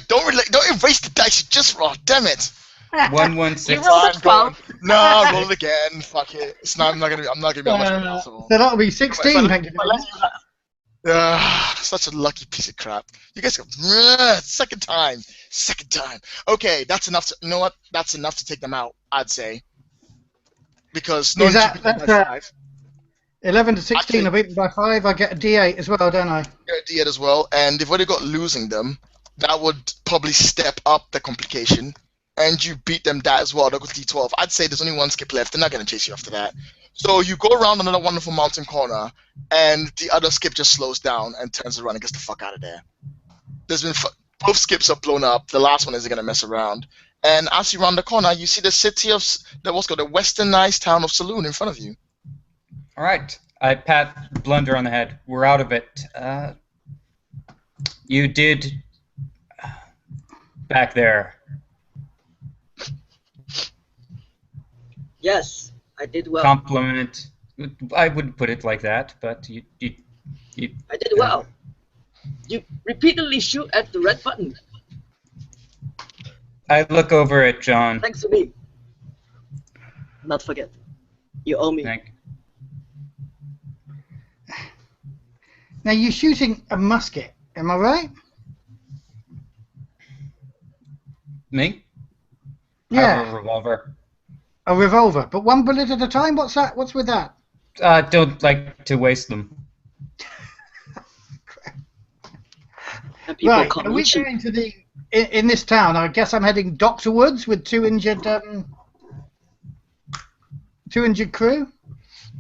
Don't erase the dice. You just roll. Damn it. 116. You rolled a I'm going. 12. No, I'll roll it again. Fuck it. I'm not gonna be that much of an asshole. So that'll be 16. Thank you. Such a lucky piece of crap. You guys go, second time. Okay, that's enough to, you know what? That's enough to take them out, I'd say. Because no Is one that- beat them by that's, 5. 11 to 16. I beat them by 5. I get a d8 as well, don't I? You're at D8 as well, and if we got losing them, that would probably step up the complication, and you beat them that as well. That goes D12. I'd say there's only 1 skip left. They're not going to chase you after that. So you go around another wonderful mountain corner, and the other skip just slows down and turns around and gets the fuck out of there. There's been both skips are blown up. The last one isn't going to mess around. And as you round the corner, you see the city of the westernized town of Saloon in front of you. All right. I pat Blunder on the head. We're out of it. You did back there. Yes, I did well. Compliment. I wouldn't put it like that, but you I did well. You repeatedly shoot at the red button. I look over at John. Thanks to me. Not forget. You owe me. Thank. Now you're shooting a musket, am I right? Me? I Yeah, have a revolver. a revolver, but 1 bullet at a time. What's that? What's with that? Don't like to waste them. And people Right. call Are me we cheap. going to the in this town? I guess I'm heading Doctor Woods with 2 injured crew.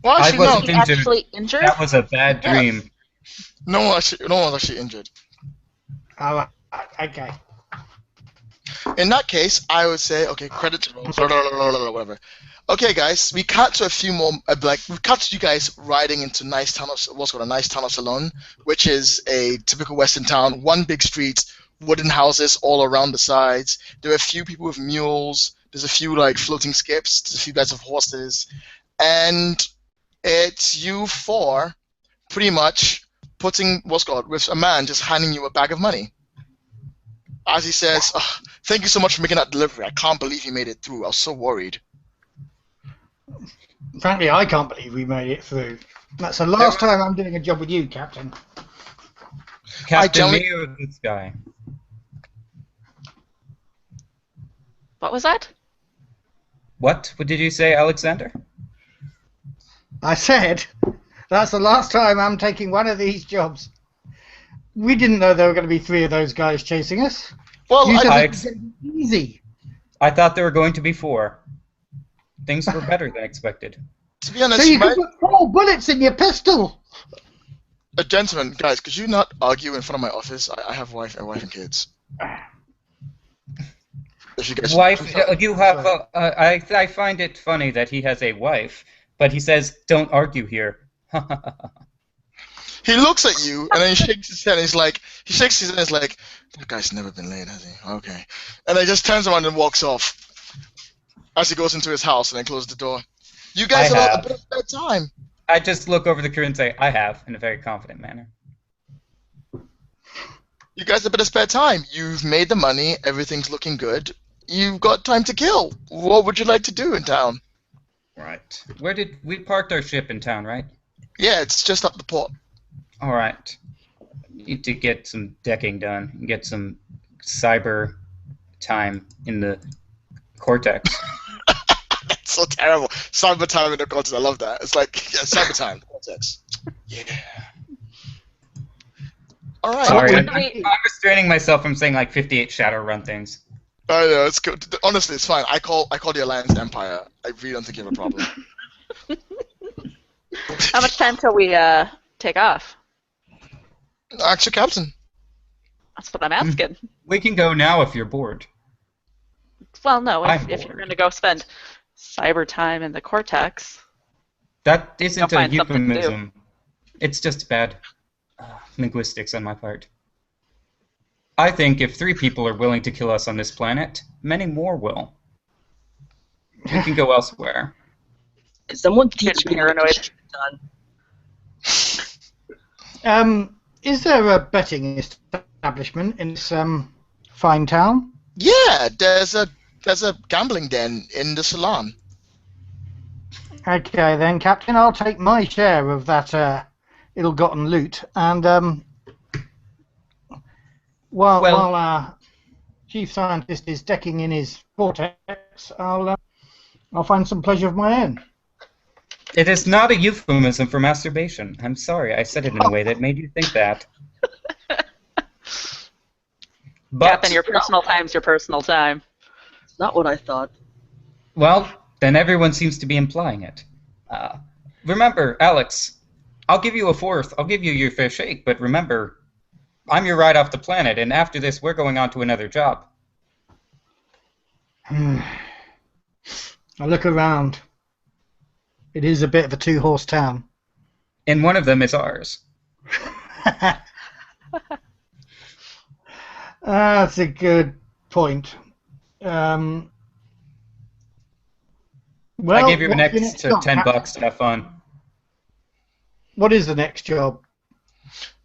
Well, I actually, wasn't no. injured. Actually injured? That was a bad dream. No one's actually injured. All right. Okay. In that case, I would say, okay, credit to whatever. Okay, guys, we cut to a few more. We cut to you guys riding into what's called a nice town of Saloon, which is a typical Western town. 1 big street, wooden houses all around the sides. There are a few people with mules. There's a few like floating skips. There's a few guys with horses, and it's you four pretty much putting with a man just handing you a bag of money. As he says, "Oh, thank you so much for making that delivery. I can't believe you made it through. I was so worried." Frankly, I can't believe we made it through. That's the last time I'm doing a job with you, Captain. Captain, me or this guy? What was that? What did you say, Alexander? I said, that's the last time I'm taking one of these jobs. We didn't know there were going to be 3 of those guys chasing us. Well, You said it was going to be easy. I thought there were going to be 4. Things were better than expected. to be honest, So you can put 4 bullets in your pistol. gentlemen, guys, could you not argue in front of my office? I have a wife and kids. If you guys, Wife, you have. I find it funny that he has a wife, but he says, "Don't argue here." He looks at you and then he shakes his head. And he's like, that guy's never been late, has he? Okay. And then he just turns around and walks off as he goes into his house and then closes the door. You guys have a bit of spare time. I just look over the crew and say, "I have," in a very confident manner. You guys have a bit of spare time. You've made the money. Everything's looking good. You've got time to kill. What would you like to do in town? Right. Where did we parked our ship in town, right? Yeah, it's just up the port. All right. Need to get some decking done and get some cyber time in the cortex. That's so terrible. Cyber time in the cortex. I love that. It's like, yeah, cyber time, cortex. Yeah. All right. Sorry, I'm restraining myself from saying like 58 Shadowrun things. I know, it's good. Honestly, it's fine. I call the Alliance Empire. I really don't think you have a problem. How much time till we take off? Actually, Captain. That's what I'm asking. We can go now if you're bored. Well, no, I'm if you're bored. going to go spend cyber time in the cortex. That isn't You'll a find something to do. euphemism. It's just bad linguistics on my part. I think if 3 people are willing to kill us on this planet, many more will. We can go elsewhere. Can someone teach me Paranoid. how to get it done? Is there a betting establishment in this fine town? Yeah, there's a gambling den in the Saloon. Okay then, Captain, I'll take my share of that ill-gotten loot, and while our chief scientist is decking in his vortex, I'll find some pleasure of my own. It is not a euphemism for masturbation. I'm sorry, I said it in a way that made you think that. But, Captain, your personal time's your personal time. It's not what I thought. well, then everyone seems to be implying it. Remember, Alex, I'll give you a 4th. I'll give you your fair shake, but remember, I'm your ride off the planet, and after this, we're going on to another job. I look around. It is a bit of a 2-horse town. And one of them is ours. That's a good point. Well, I gave you an what's your extra job, $10 Captain? to have fun. What is the next job?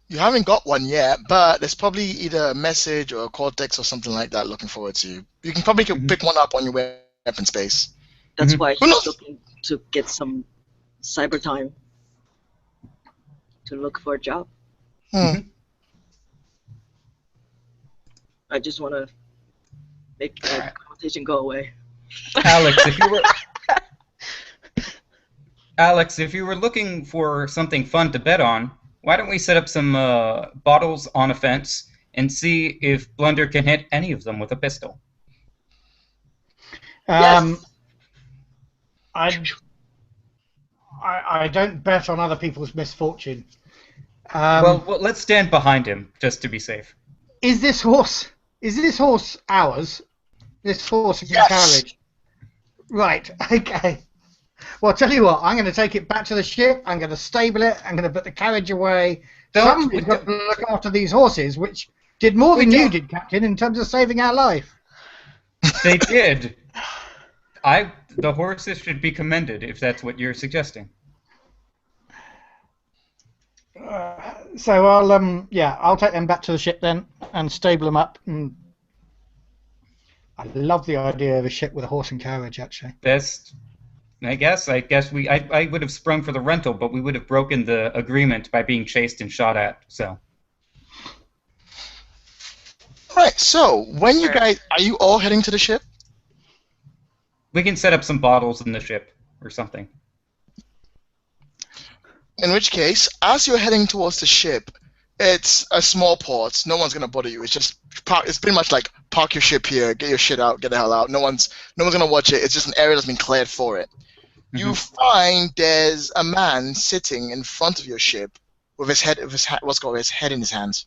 You haven't got one yet, but there's probably either a message or a cortex or something like that looking forward to you. You can probably pick one up on your weapon space. That's Mhm. why Who knows? he's looking to get some cyber time to look for a job. I just want to make the conversation go away. Alex, if you were looking for something fun to bet on, why don't we set up some bottles on a fence and see if Blunder can hit any of them with a pistol? Yes. I don't bet on other people's misfortune. Well, let's stand behind him just to be safe. Is this horse ours? This horse in Yes. carriage? Right. Okay. Well, I'll tell you what. I'm going to take it back to the ship. I'm going to stable it. I'm going to put the carriage away. Don't- Somebody's got to look after these horses, which did more than you did, Captain, in terms of saving our life. They did. The horses should be commended, if that's what you're suggesting. So I'll take them back to the ship then and stable them up. And I love the idea of a ship with a horse and carriage, actually. I guess I would have sprung for the rental, but we would have broken the agreement by being chased and shot at. So. Right. So when you guys are you all heading to the ship? We can set up some bottles in the ship or something. In which case, as you're heading towards the ship, it's a small port. No one's gonna bother you. It's just it's pretty much like park your ship here, get your shit out, get the hell out. No one's gonna watch it. It's just an area that's been cleared for it. Mm-hmm. You find there's a man sitting in front of your ship with his head in his hands.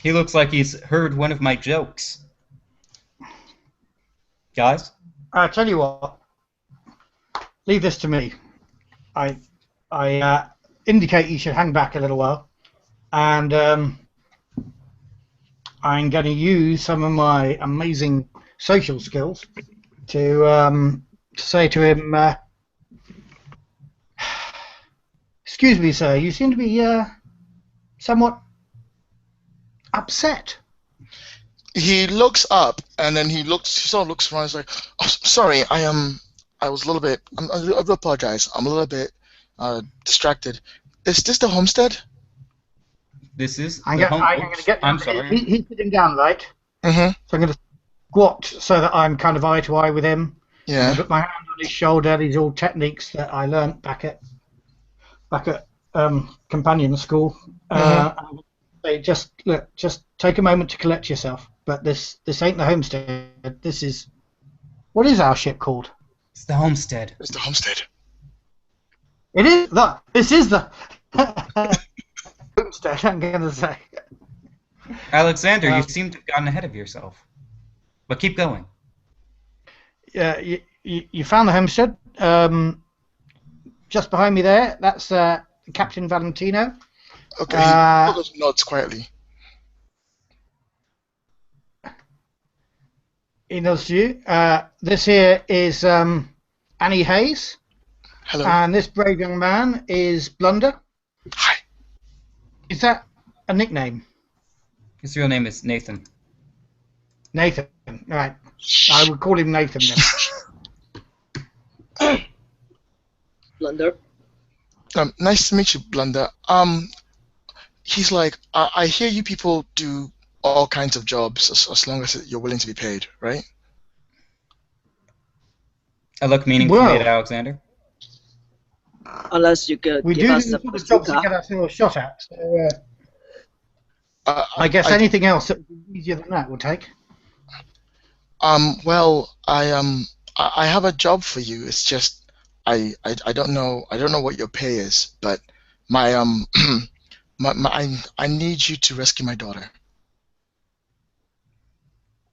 He looks like he's heard one of my jokes. Guys? I tell you what. Leave this to me. I indicate you should hang back a little while, and I'm going to use some of my amazing social skills to say to him, "Excuse me, sir. You seem to be somewhat upset." He looks up and then he sort of looks around. He's like, "Oh, sorry, I was a little bit. I apologize. I'm a little bit distracted. Is this the homestead?" This is. I'm going to get. I'm sorry. He's sitting down, right? Mm-hmm. So I'm going to squat so that I'm kind of eye to eye with him. Yeah. I put my hand on his shoulder. These are all techniques that I learnt back at companion school. Mm-hmm. They just take a moment to collect yourself. But this ain't the homestead. This is, what is our ship called? It's the homestead. It's the homestead. It is the. This is the homestead. I'm gonna say. Alexander, you seem to have gotten ahead of yourself. But keep going. Yeah, you found the homestead. Just behind me there. That's Captain Valentino. Okay. He nods quietly. He knows to you. This here is Annie Hayes. Hello. And this brave young man is Blunder. Hi. Is that a nickname? His real name is Nathan. Nathan. Right. I would call him Nathan then. Blunder. Nice to meet you, Blunder. He's like, I hear you people do all kinds of jobs as long as you're willing to be paid, right? I look meaningfully at Alexander. Unless you could We give do us the a sort of jobs to bazooka. get ourselves shot at. So, I guess anything else that would be easier than that would take. Well, I have a job for you. It's just I don't know what your pay is, but my I need you to rescue my daughter.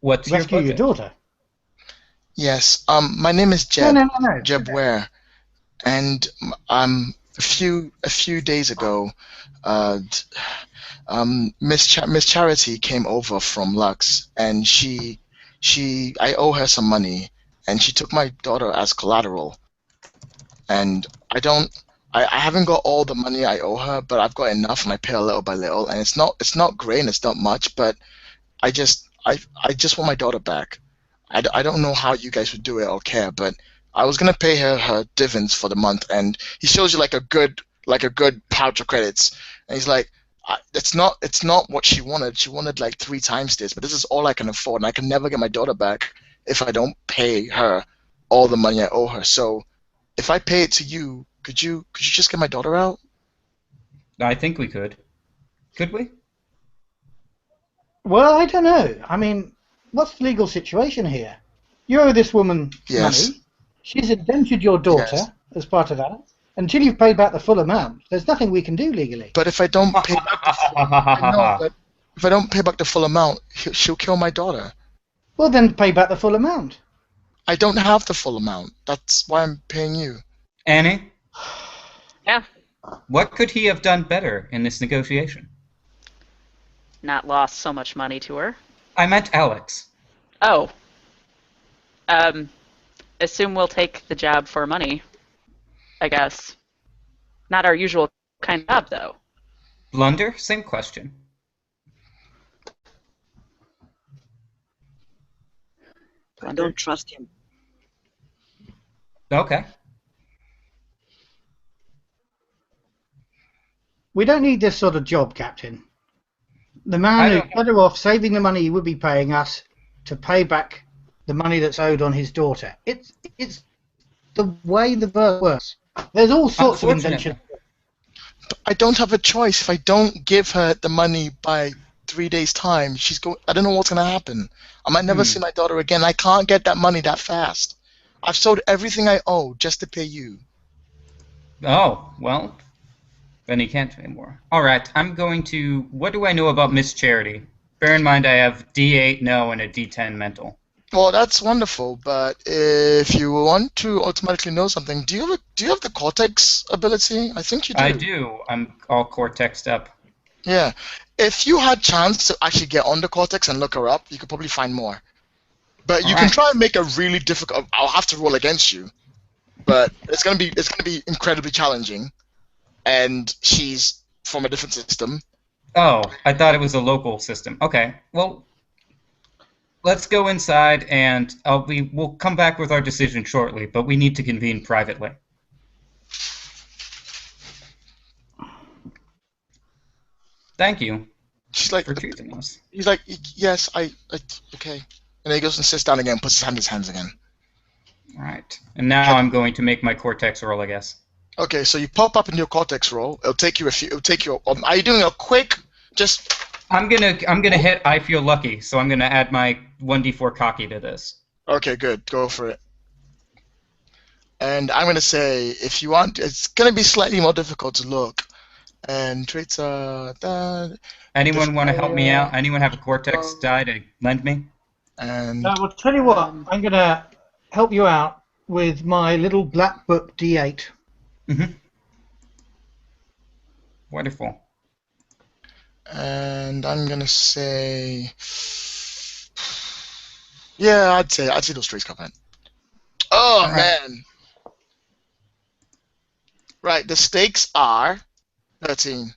What's Rescue your your daughter? Yes. My name is Jeb. No. Jeb Ware, and a few days ago, Miss Charity came over from Lux, and I owe her some money, and she took my daughter as collateral, and I haven't got all the money I owe her, but I've got enough, and I pay her little by little, and it's not great and it's not much, but I just want my daughter back. I don't know how you guys would do it or care, but I was gonna pay her dividends for the month, and he shows you like a good pouch of credits, and he's like, it's not what she wanted. She wanted like 3 times this, but this is all I can afford, and I can never get my daughter back if I don't pay her all the money I owe her. So if I pay it to you, could you just get my daughter out? I think we could. Could we? Well, I don't know. I mean, what's the legal situation here? You owe this woman money. She's indentured your daughter as part of that. Until you've paid back the full amount, there's nothing we can do legally. But if I don't pay back the full amount, if I don't pay back the full amount, she'll kill my daughter. Well, then pay back the full amount. I don't have the full amount. That's why I'm paying you. Annie? Yeah. What could he have done better in this negotiation? not lost so much money to her. I meant Alex. Oh. Assume we'll take the job for money, I guess. Not our usual kind of job, though. Blunder? Same question. I don't trust him. Okay. We don't need this sort of job, Captain. The man who's better off saving the money he would be paying us to pay back the money that's owed on his daughter. It's the way the verse works. There's all sorts of inventions. I don't have a choice. If I don't give her the money by 3 days' time, I don't know what's going to happen. I might never see my daughter again. I can't get that money that fast. I've sold everything I owe just to pay you. Oh, well, then he can't anymore. All right, I'm going to... What do I know about Miss Charity? Bear in mind I have D8 no and a D10 mental. Well, that's wonderful, but if you want to automatically know something, do you have the Cortex ability? I think you do. I do. I'm all Cortexed up. Yeah. If you had chance to actually get on the Cortex and look her up, you could probably find more. But you can try and make a really difficult. I'll have to roll against you, but it's gonna be incredibly challenging, and she's from a different system. Oh, I thought it was a local system. Okay, well, let's go inside, and we'll come back with our decision shortly. But we need to convene privately. Thank you. She's like, for choosing us. He's like, yes, okay. And then he goes and sits down again, puts his hand in his hands again. All right. And now I'm going to make my Cortex roll, I guess. Okay, so you pop up in your Cortex roll. It'll take you a few. It'll take you. Are you doing a quick? Just. I'm gonna hit. I feel lucky, so I'm gonna add my 1d4 cocky to this. Okay, good. Go for it. And I'm gonna say, if you want, it's gonna be slightly more difficult to look. And traits are that. Anyone want to help me out? Anyone have a Cortex die to lend me? And Well, tell you what, I'm going to help you out with my little black book D8. Mm-hmm. Wonderful. And I'm gonna say, yeah, I'd say those traits come in. Oh man! Right, the stakes are 13.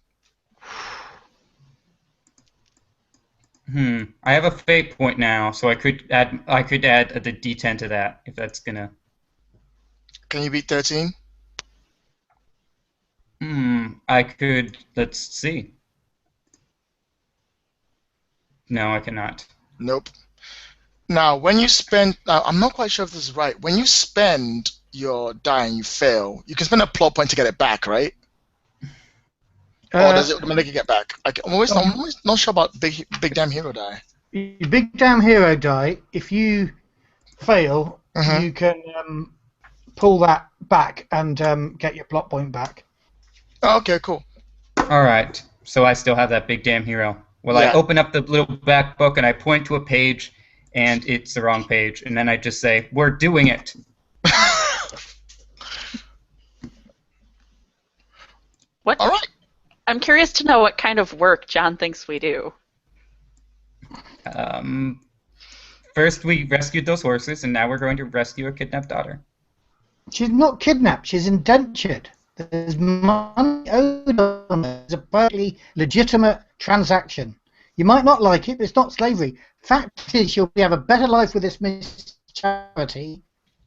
I have a fate point now, so I could add the D10 to that if that's gonna. Can you beat 13? I could. Let's see. No, I cannot. Nope. Now, when you spend, I'm not quite sure if this is right. When you spend your die and you fail, you can spend a plot point to get it back, right? Or does it automatically get back? I'm always not sure about big damn hero die. Big damn hero die. If you fail, you can pull that back and get your plot point back. Oh, okay, cool. All right. So I still have that big damn hero. Well, yeah. I open up the little back book and I point to a page, and it's the wrong page, and then I just say, "We're doing it." What? All right. I'm curious to know what kind of work John thinks we do. First we rescued those horses, and now we're going to rescue a kidnapped daughter. She's not kidnapped. She's indentured. There's money owed on her. It's a perfectly legitimate transaction. You might not like it, but it's not slavery. Fact is, she'll have a better life with this Miss Charity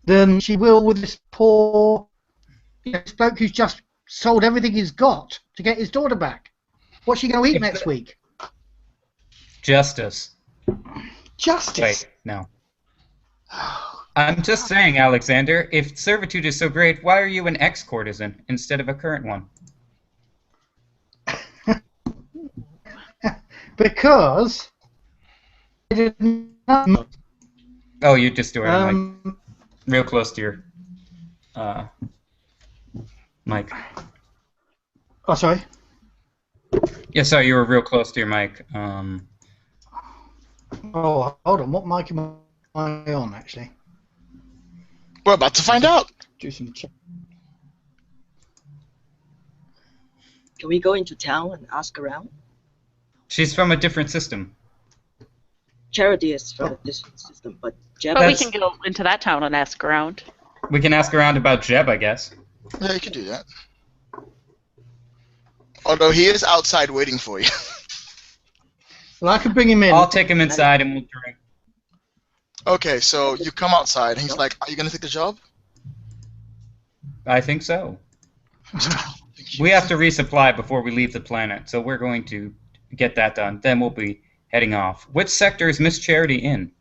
than she will with this poor this bloke who's just sold everything he's got to get his daughter back. What's she going to eat next week? Justice. Justice? Wait, no. I'm just saying, Alexander, if servitude is so great, why are you an ex-courtesan instead of a current one? Because I didn't know. Oh, you just do it like real close to your mic. Oh, sorry. Yeah, sorry, you were real close to your mic. Oh, hold on. What mic am I on, actually? We're about to find out. Do some check. Can we go into town and ask around? She's from a different system. Charity is from this system, but Jeb. But we That's- can go into that town and ask around. We can ask around about Jeb, I guess. Yeah, you could do that. Although he is outside waiting for you. Well, I could bring him in. I'll take him inside and we'll drink. Okay, so you come outside, and he's like, "Are you gonna take the job?" I think so. We have to resupply before we leave the planet, so we're going to get that done. Then we'll be heading off. Which sector is Miss Charity in?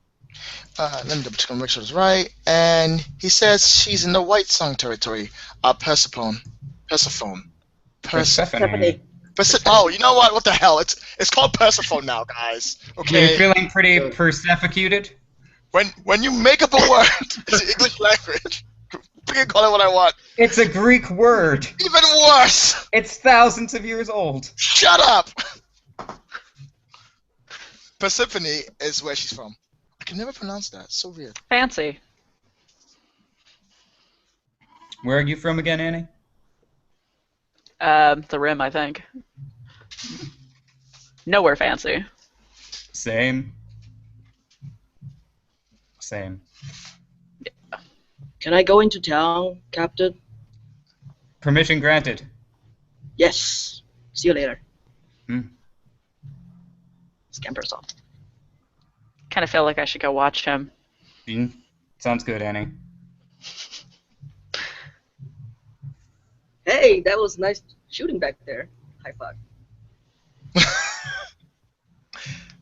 Let me double check and make sure it's right. And he says she's in the White Song territory. Persephone. Persephone. Oh, you know what? What the hell? It's called Persephone now, guys. Okay. You're feeling pretty persephicated? When you make up a word, it's the English language. You can call it what I want. It's a Greek word. Even worse. It's thousands of years old. Shut up. Persephone is where she's from. I can never pronounce that. It's so weird. Fancy. Where are you from again, Annie? The Rim, I think. Nowhere fancy. Same. Same. Can I go into town, Captain? Permission granted. Yes. See you later. Hmm. Scampers off. Kind of feel like I should go watch him. Sounds good, Annie. Hey, that was nice shooting back there. High five.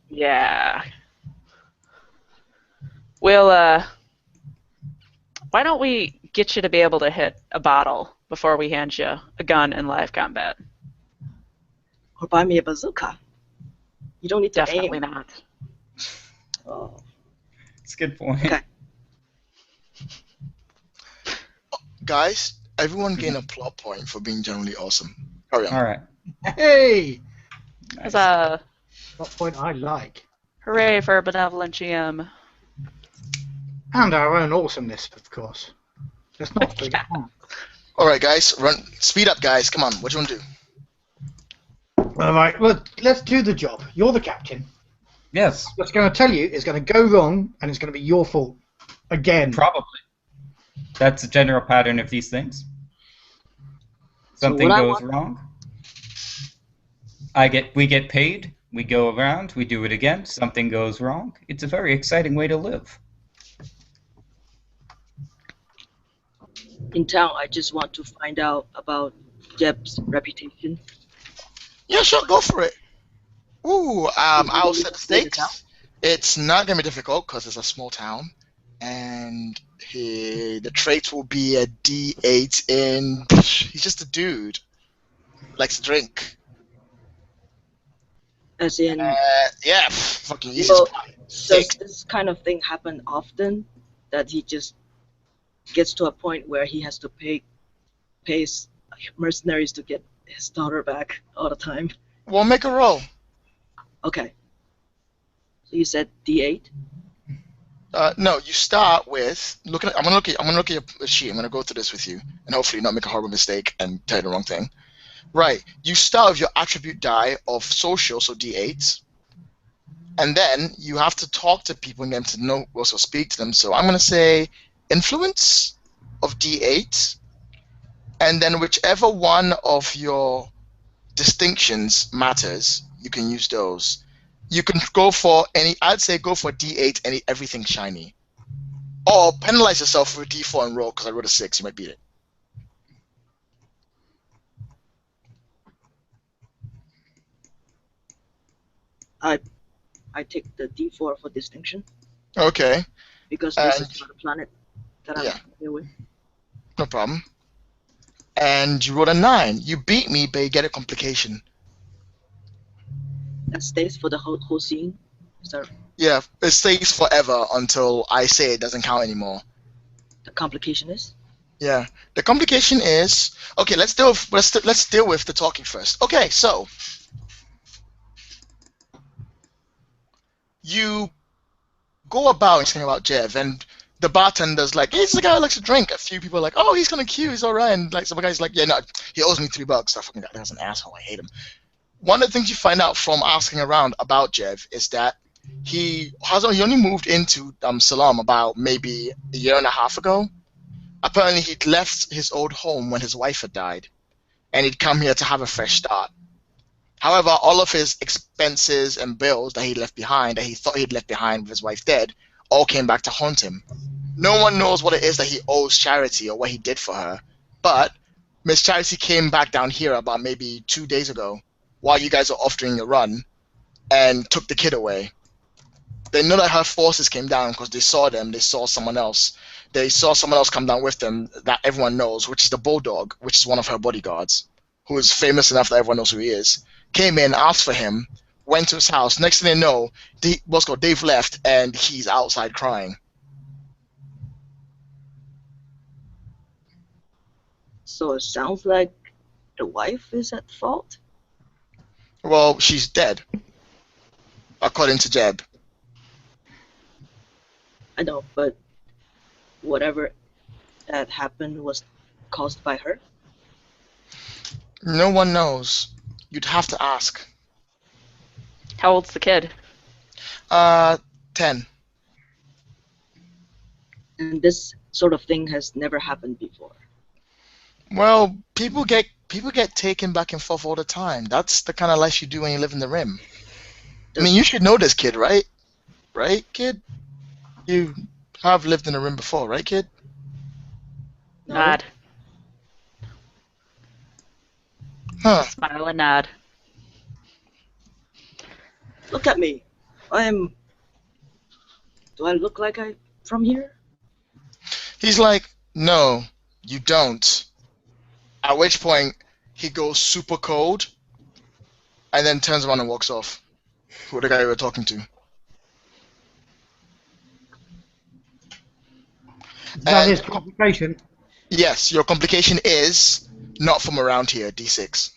Yeah. We'll, why don't we get you to be able to hit a bottle before we hand you a gun in live combat? Or buy me a bazooka. You don't need to Definitely aim. not. Oh. It's a good point. Okay. Guys, everyone gain a plot point for being generally awesome. Carry on. All right. Hey! As a What point I like. hooray for a benevolent GM. And our own awesomeness, of course. Let's not forget that. All right, guys, run. Speed up, guys. Come on. What do you want to do? All right, well, let's do the job. You're the captain. Yes, What's going to tell you is going to go wrong, and it's going to be your fault. Again. probably. That's a general pattern of these things. Something what I goes want- wrong. We get paid. We go around. We do it again. Something goes wrong. It's a very exciting way to live. In town, I just want to find out about Jeb's reputation. Yeah, sure. Go for it. Ooh, I'll want set the to play the town? stakes. It's not going to be difficult because it's a small town. And the trait will be a D8 in... He's just a dude. Likes to drink. As in, Yeah, fucking easy. Well, does Six. this kind of thing happen often? That he just gets to a point where he has to pay mercenaries to get his daughter back all the time? We'll make a roll. Okay. So you said D8? No, you start with looking. I'm gonna look at your sheet. I'm gonna go through this with you, and hopefully not make a horrible mistake and tell you the wrong thing. Right. You start with your attribute die of social, so D8, and then you have to talk to people and get them to know, also speak to them. So I'm gonna say influence of D8, and then whichever one of your distinctions matters, you can use those. You can go for any. I'd say go for D8, everything shiny, or penalize yourself with D4 and roll because I rolled a 6. You might beat it. I take the D4 for distinction Okay, because this And- is not a planet that I'm yeah. familiar with. no problem. And you rolled a 9. You beat me, but you get a complication. That stays for the whole scene. Is that Yeah, it stays forever until I say it doesn't count anymore. the complication is? Yeah, the complication is okay. Let's deal with the talking first. Okay, so you go about saying about Jeff, and the bartender's like, hey, he's the guy who likes to drink. A few people are like, oh, he's kind of cute, he's all right. And like some guy's like, yeah, no, he owes me $3. That fucking guy, that's an asshole. I hate him. one of the things you find out from asking around about Jev is that he only moved into Salam about maybe a year and a half ago. Apparently, he'd left his old home when his wife had died, and he'd come here to have a fresh start. However, all of his expenses and bills that he left behind, that he thought he'd left behind with his wife dead, all came back to haunt him. No one knows what it is that he owes Charity or what he did for her, but Miss Charity came back down here about maybe 2 days ago while you guys were off doing your run and took the kid away. They know that her forces came down because they saw them. They saw someone else. They saw someone else come down with them that everyone knows, which is the Bulldog, which is one of her bodyguards, who is famous enough that everyone knows who he is. Came in, asked for him, went to his house. Next thing they know, they've left, and he's outside crying. So it sounds like the wife is at fault? Well, she's dead, according to Jeb. I know, but whatever that happened was caused by her? No one knows. You'd have to ask. How old's the kid? 10. And this sort of thing has never happened before. Well, people get taken back and forth all the time. That's the kind of life you do when you live in the Rim. I mean, you should know this, kid, right? Right, kid? You have lived in the Rim before, right, kid? No. Nod. Huh. Smile and nod. Look at me. Do I look like I'm from here? He's like, no, you don't. At which point, he goes super cold, and then turns around and walks off. Who the guy we were talking to. That And- is complication. Yes, your complication is not from around here, D6.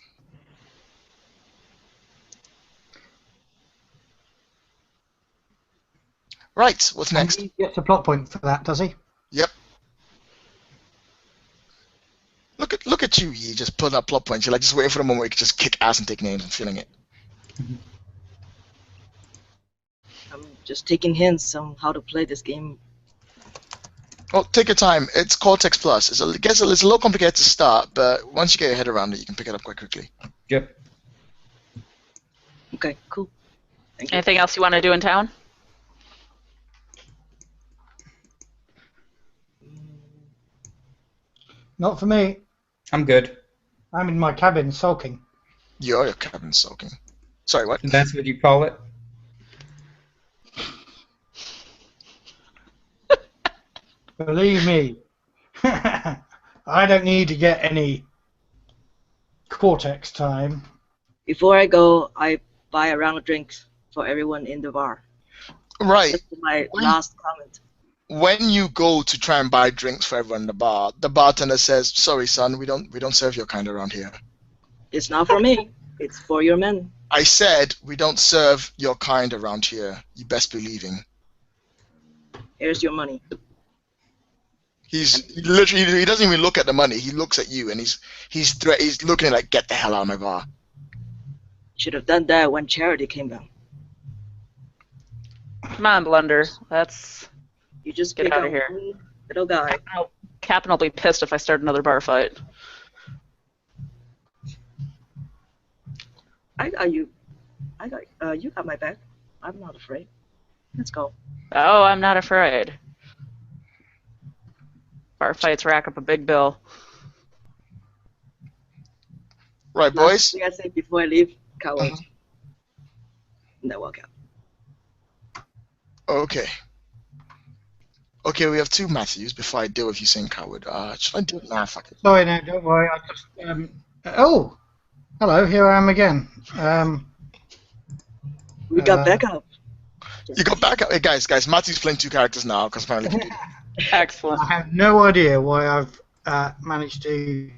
Right, what's And next? he gets a plot point for that, does he? Yep. Look at you, Yi, just pulling up plot points. You're like just waiting for the moment where you can just kick ass and take names and feeling it. I'm just taking hints on how to play this game. Well, take your time. It's Cortex Plus. It's a little complicated to start, but once you get your head around it, you can pick it up quite quickly. Yep. Okay, cool. Thank you. Anything else you want to do in town? Not for me. I'm good. I'm in my cabin sulking. You're your cabin soaking. Sorry, what? That's what you call it? Believe me, I don't need to get any Cortex time. Before I go, I buy a round of drinks for everyone in the bar. Right. That's my When- last comment. When you go to try and buy drinks for everyone in the bartender says, "Sorry, son, we don't serve your kind around here." It's not for me. It's for your men. I said we don't serve your kind around here. You best be leaving. Here's your money. He doesn't even look at the money. He looks at you and he's looking like, "Get the hell out of my bar." Should have done that when Charity came down. Come on, Blunder. Let's. You just Get pick outta out here. one little guy. Captain will be pissed if I start another bar fight. You got my back. I'm not afraid. Let's go. Oh, I'm not afraid. Bar fights rack up a big bill. Right, Last boys? thing I say before I leave, cowards. And I walk out. Okay. Okay, we have two Matthews before I deal with you saying coward. Should I do it? Nah, fuck it. Sorry, no, don't worry. I just oh, hello, here I am again. We got back up. You got back up. Hey, guys, Matthew's playing two characters now because apparently he can do Excellent. I have no idea why I've managed to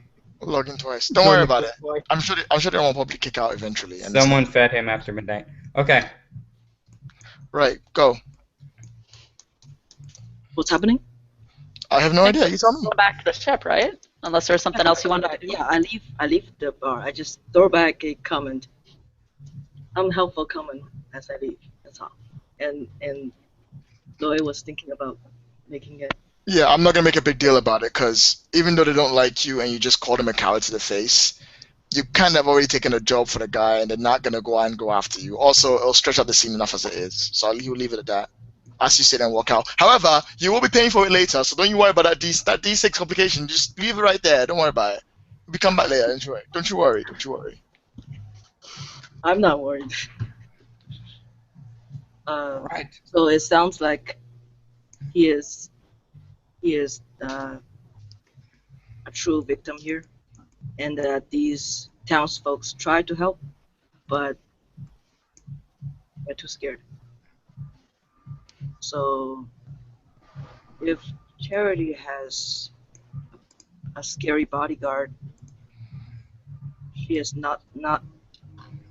log in twice. Don't worry about it. Way. I'm sure they will probably kick out eventually. And Someone fed him after midnight. Okay. right, go. What's happening? I have no idea. You tell me. Go back to the ship, right? Unless there's something else you wanted to do. Yeah, I leave the bar. I just throw back a comment. I'm helpful coming as I leave. That's all. And Loy was thinking about making it. Yeah, I'm not gonna make a big deal about it because even though they don't like you and you just call them a coward to the face, you kind of already taken a job for the guy and they're not gonna go out and go after you. Also, it'll stretch out the scene enough as it is, so you'll leave it at that. As you sit and walk out. However, you will be paying for it later, so don't you worry about that D6 complication. Just leave it right there. Don't worry about it. We'll come back later. Don't you worry. Don't you worry. Don't you worry. I'm not worried. Right. So it sounds like he is a true victim here, and that these townsfolk try to help, but they're too scared. So if Charity has a scary bodyguard, she is not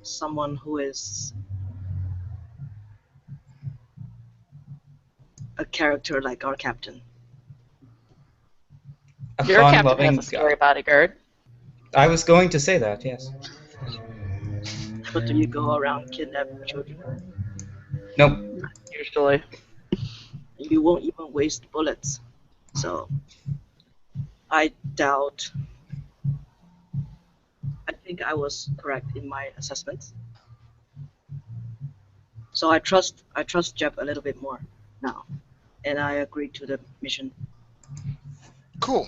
someone who is a character like our captain. A Your captain fun-loving has a scary guy. bodyguard. I was going to say that, yes. But do you go around kidnapping children? Nope. Usually. You won't even waste bullets. So I doubt. I think I was correct in my assessments. So I trust Jeb a little bit more now, and I agree to the mission. Cool.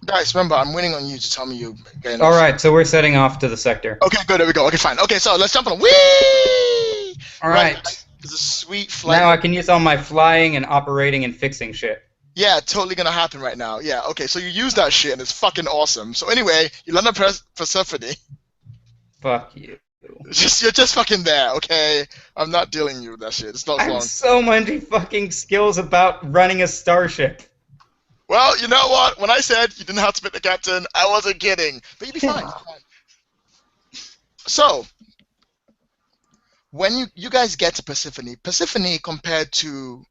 Guys, remember, I'm waiting on you to tell me you're getting All right, so we're setting off to the sector. Okay, good. There we go. Okay, fine. Okay, so let's jump on. Whee! All right. There's a sweet flight. Now I can use all my flying and operating and fixing shit. Yeah, totally gonna happen right now. Yeah, okay, so you use that shit and it's fucking awesome. So anyway, you land on Persephone. Fuck you. You're just fucking there, okay? I'm not dealing you with that shit. It's not I have long. so many fucking skills about running a starship. Well, you know what? When I said you didn't have to pick the captain, I wasn't kidding. But you'll be fine. So, when you guys get to Persephone compared to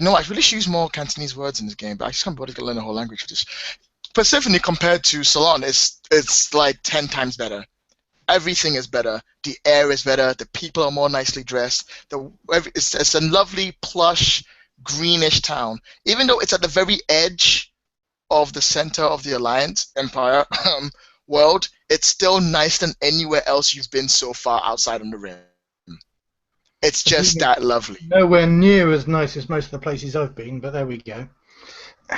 no, I really should use more Cantonese words in this game, but I just can't bother to learn the whole language for this. Persephone compared to Saloon it's like 10 times better. Everything is better. The air is better. The people are more nicely dressed. It's a lovely, plush, greenish town. Even though it's at the very edge of the center of the Alliance Empire world, it's still nicer than anywhere else you've been so far outside on the rim. It's just that lovely. Nowhere near as nice as most of the places I've been, but there we go.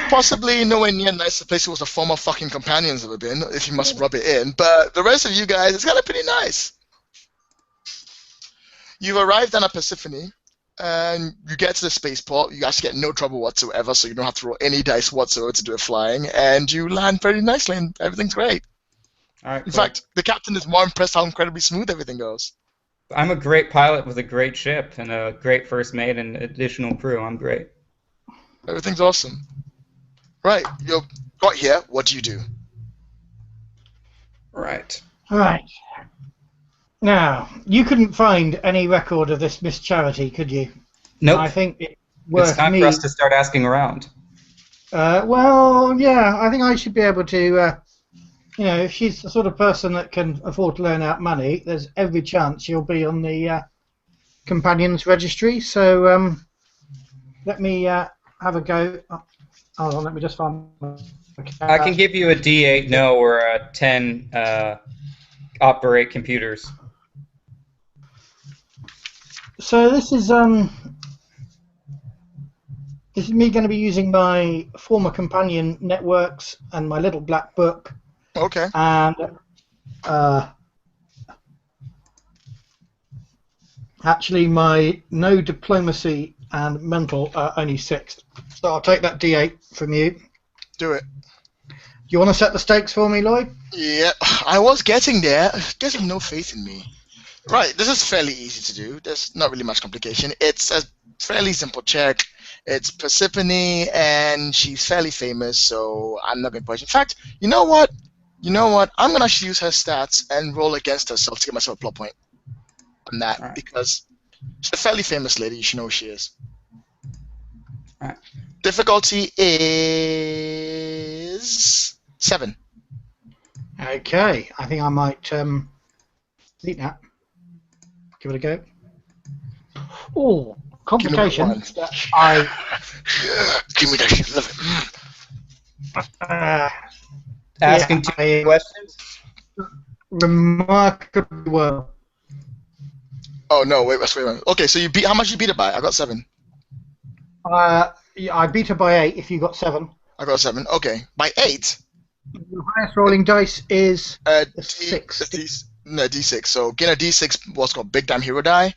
Possibly nowhere near nice the place it was the former fucking companions have been, if you must rub it in, but the rest of you guys, it's kind of pretty nice. You've arrived on a Persephone, and you get to the spaceport. You actually get no trouble whatsoever, so you don't have to roll any dice whatsoever to do it flying, and you land very nicely, and everything's great. All right, In cool. fact, the captain is more impressed how incredibly smooth everything goes. I'm a great pilot with a great ship and a great first mate and additional crew. I'm great. Everything's awesome. Right, you got here. What do you do? Right. All right. Now, you couldn't find any record of this Miss Charity, could you? Nope. I think it's worth It's time me. for us to start asking around. Well, yeah, I think I should be able to. If she's the sort of person that can afford to loan out money, there's every chance she'll be on the companions registry. So let me have a go. Hold on, let me just find. I can give you a D8 no or a 10 operate computers. So this is me going to be using my former companion networks and my little black book. Okay. And actually, my no diplomacy and mental are only 6. So I'll take that D8 from you. Do Do it. you want to set the stakes for me, Lloyd? Yeah, I was getting there. Getting no faith in me. Right, this is fairly easy to do. There's not really much complication. It's a fairly simple check. It's Persephone, and she's fairly famous, so I'm not going to push. In fact, you know what? I'm going to actually use her stats and roll against herself to get myself a plot point on that, Alright. because she's a fairly famous lady. You should know who she is. Alright. Difficulty is 7. Okay, I think I might Beat that. Give it a go. Oh, Give me that complication. one. I Yeah, give me that shit. Love it. Asking yeah, too many questions. remarkably well. Oh no! Wait. Okay, so you beat. How much you beat it by? I got 7. Yeah, I beat her by 8. If you got 7, I got 7. Okay, by 8. the highest rolling dice is a D, 6. no, D6. So gain a D6. What's called big damn hero die.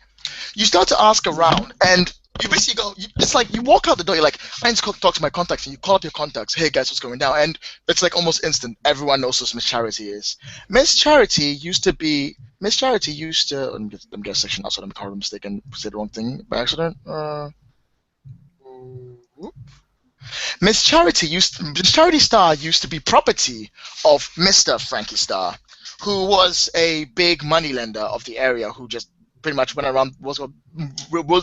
You start to ask around, and you basically go. It's like you walk out the door. You're like, I need to talk to my contacts, and you call up your contacts. Hey guys, what's going down? And it's like almost instant. Everyone knows who Miss Charity is. Miss Charity used to be. Miss Charity used to. Let me get a section out so I'm not mistaken. Say the wrong thing by accident. Miss Charity Star used to be property of Mr. Frankie Star, who was a big moneylender of the area, who just pretty much went around, wasn't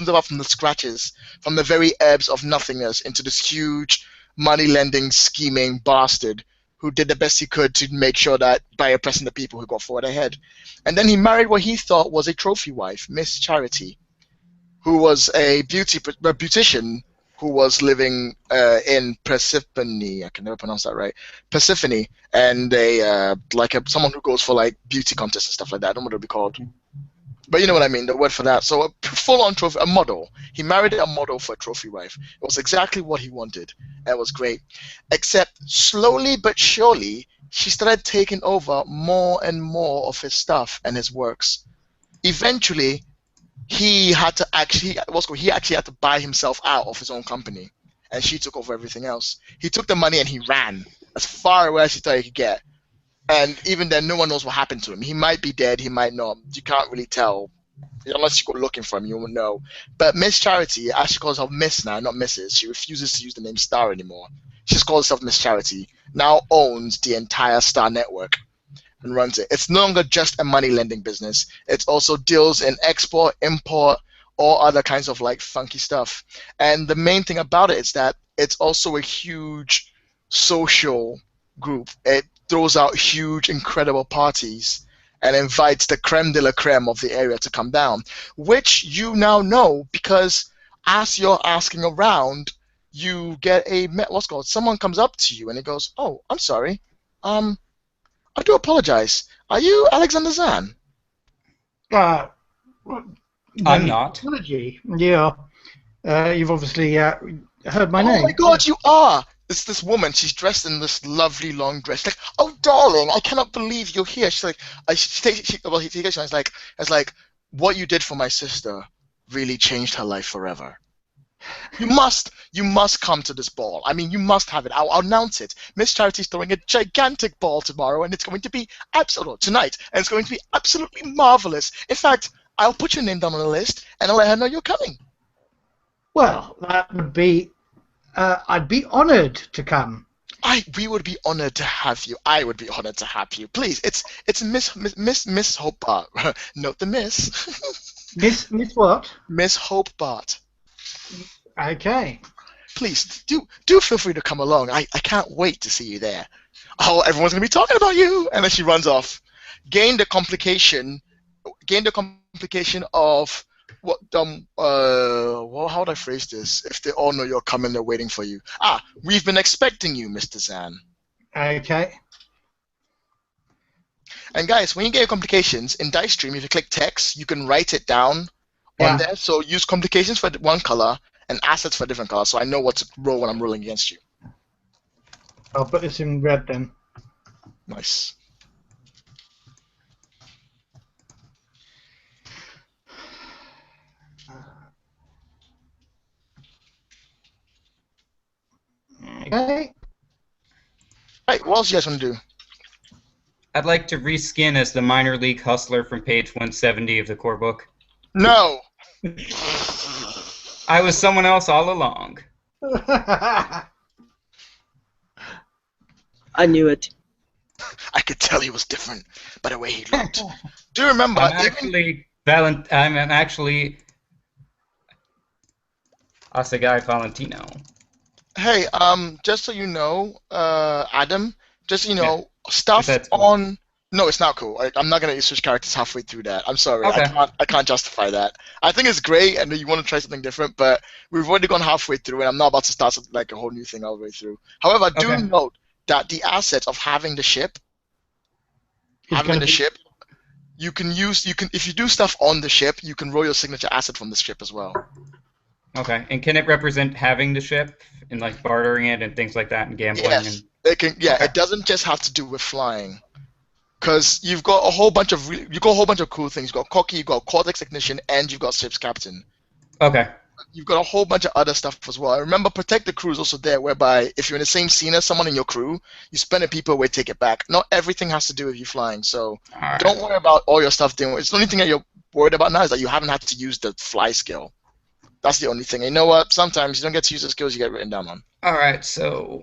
about from the scratches, from the very ebbs of nothingness into this huge money-lending, scheming bastard who did the best he could to make sure that by oppressing the people who got forward ahead. And then he married what he thought was a trophy wife, Miss Charity, who was a beautician who was living in Persephone. I can never pronounce that right. Persephone, and someone who goes for like beauty contests and stuff like that. I don't know what it would be called, but you know what I mean. The word for that. So a full-on trophy, a model. He married a model for a trophy wife. It was exactly what he wanted. And it was great, except slowly but surely she started taking over more and more of his stuff and his works. Eventually, he actually had to buy himself out of his own company, and she took over everything else. He took the money and he ran as far away as he thought he could get, and even then, no one knows what happened to him. He might be dead, he might not. You can't really tell unless you go looking for him. You won't know. But Miss Charity, as she calls herself Miss now, not Mrs. She refuses to use the name Star anymore. She just calls herself Miss Charity. Now owns the entire Star network and runs it. It's no longer just a money lending business. It also deals in export, import, all other kinds of like funky stuff. And the main thing about it is that it's also a huge social group. It throws out huge, incredible parties and invites the creme de la creme of the area to come down, which you now know because as you're asking around, you get someone comes up to you and it goes, "Oh, I'm sorry. I do apologize. Are you Alexander Zan?" I'm not. Apology. Yeah. You've obviously heard my name. Oh my God, you are! It's this woman. She's dressed in this lovely long dress. She's like, "Oh, darling, I cannot believe you're here." She's like, it's like, "What you did for my sister really changed her life forever. You must come to this ball. I mean, you must have it. I'll announce it. Miss Charity's throwing a gigantic ball tomorrow, and it's going to be tonight, and it's going to be absolutely marvelous. In fact, I'll put your name down on the list, and I'll let her know you're coming." Well, that would be. I'd be honoured to come. We would be honored to have you. I would be honored to have you. Please, it's Miss Hope Bart. Note the Miss. Miss what? Miss Hope Bart. Okay. Please do feel free to come along. I can't wait to see you there. Oh, everyone's gonna be talking about you. And then she runs off. Gain the complication of what well, how would I phrase this? If they all know you're coming, they're waiting for you. We've been expecting you, Mr. Zan. Okay. And guys, when you get your complications in Dice Stream, if you click text, you can write it down on there. So use complications for one color and assets for a different color, so I know what to roll when I'm rolling against you. I'll put this in red then. Nice. Okay. Right, what else do you guys want to do? I'd like to reskin as the minor league hustler from page 170 of the core book. No! I was someone else all along. I knew it. I could tell he was different by the way he looked. Do you remember? I'm actually Asagai Valentino. Hey, just so you know, Adam, just so you know, stuff That's on No, it's not cool. I'm not gonna switch characters halfway through that. I'm sorry. Okay. I can't justify that. I think it's great, and you want to try something different, but we've already gone halfway through, and I'm not about to start like a whole new thing all the way through. However, I do Okay. note that the asset of having the ship, It's having gonna the be- ship, you can if you do stuff on the ship, you can roll your signature asset from the ship as well. Okay. And can it represent having the ship and like bartering it and things like that and gambling? Yes, it can. Yeah, Okay. it doesn't just have to do with flying. Because you've got a whole bunch of cool things. You've got cocky, you've got cortex technician, and you've got ship's captain. Okay. You've got a whole bunch of other stuff as well. I remember protect the crew is also there, whereby if you're in the same scene as someone in your crew, you spend a people away, take it back. Not everything has to do with you flying, so All right. don't worry about all your stuff doing. It's the only thing that you're worried about now is that you haven't had to use the fly skill. That's the only thing. And you know what? Sometimes you don't get to use the skills you get written down on. All right. So,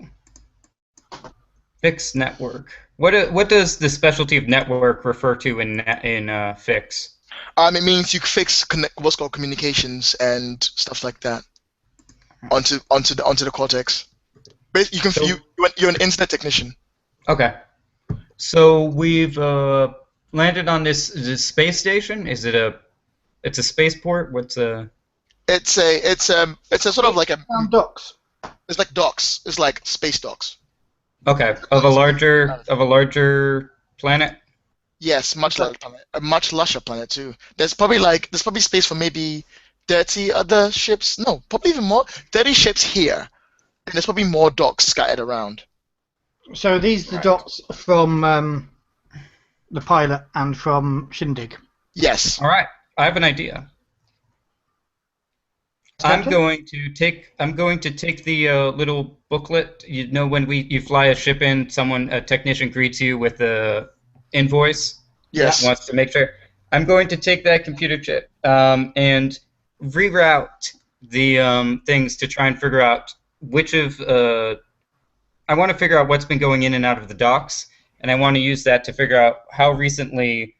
Fix network. What does the specialty of network refer to in Fix? It means you can fix what's called communications and stuff like that onto the cortex. You can So- you're an internet technician. Okay. So we've landed on this space station. Is it it's a spaceport? What's a? It's a sort of like Down docks. it's like docks. It's like space docks. Okay, of a larger planet. Yes, much larger planet, a much lusher planet too. There's probably space for maybe 30 other ships. No, probably even more. 30 ships here, and there's probably more docks scattered around. So are these the Right. dots from the pilot and from Shindig? Yes. All right, I have an idea. I'm going to take the little booklet. You know, when you fly a ship in, a technician greets you with the invoice. Yes. Wants to make sure. I'm going to take that computer chip and reroute the things to try and figure out which of. I want to figure out what's been going in and out of the docks, and I want to use that to figure out how recently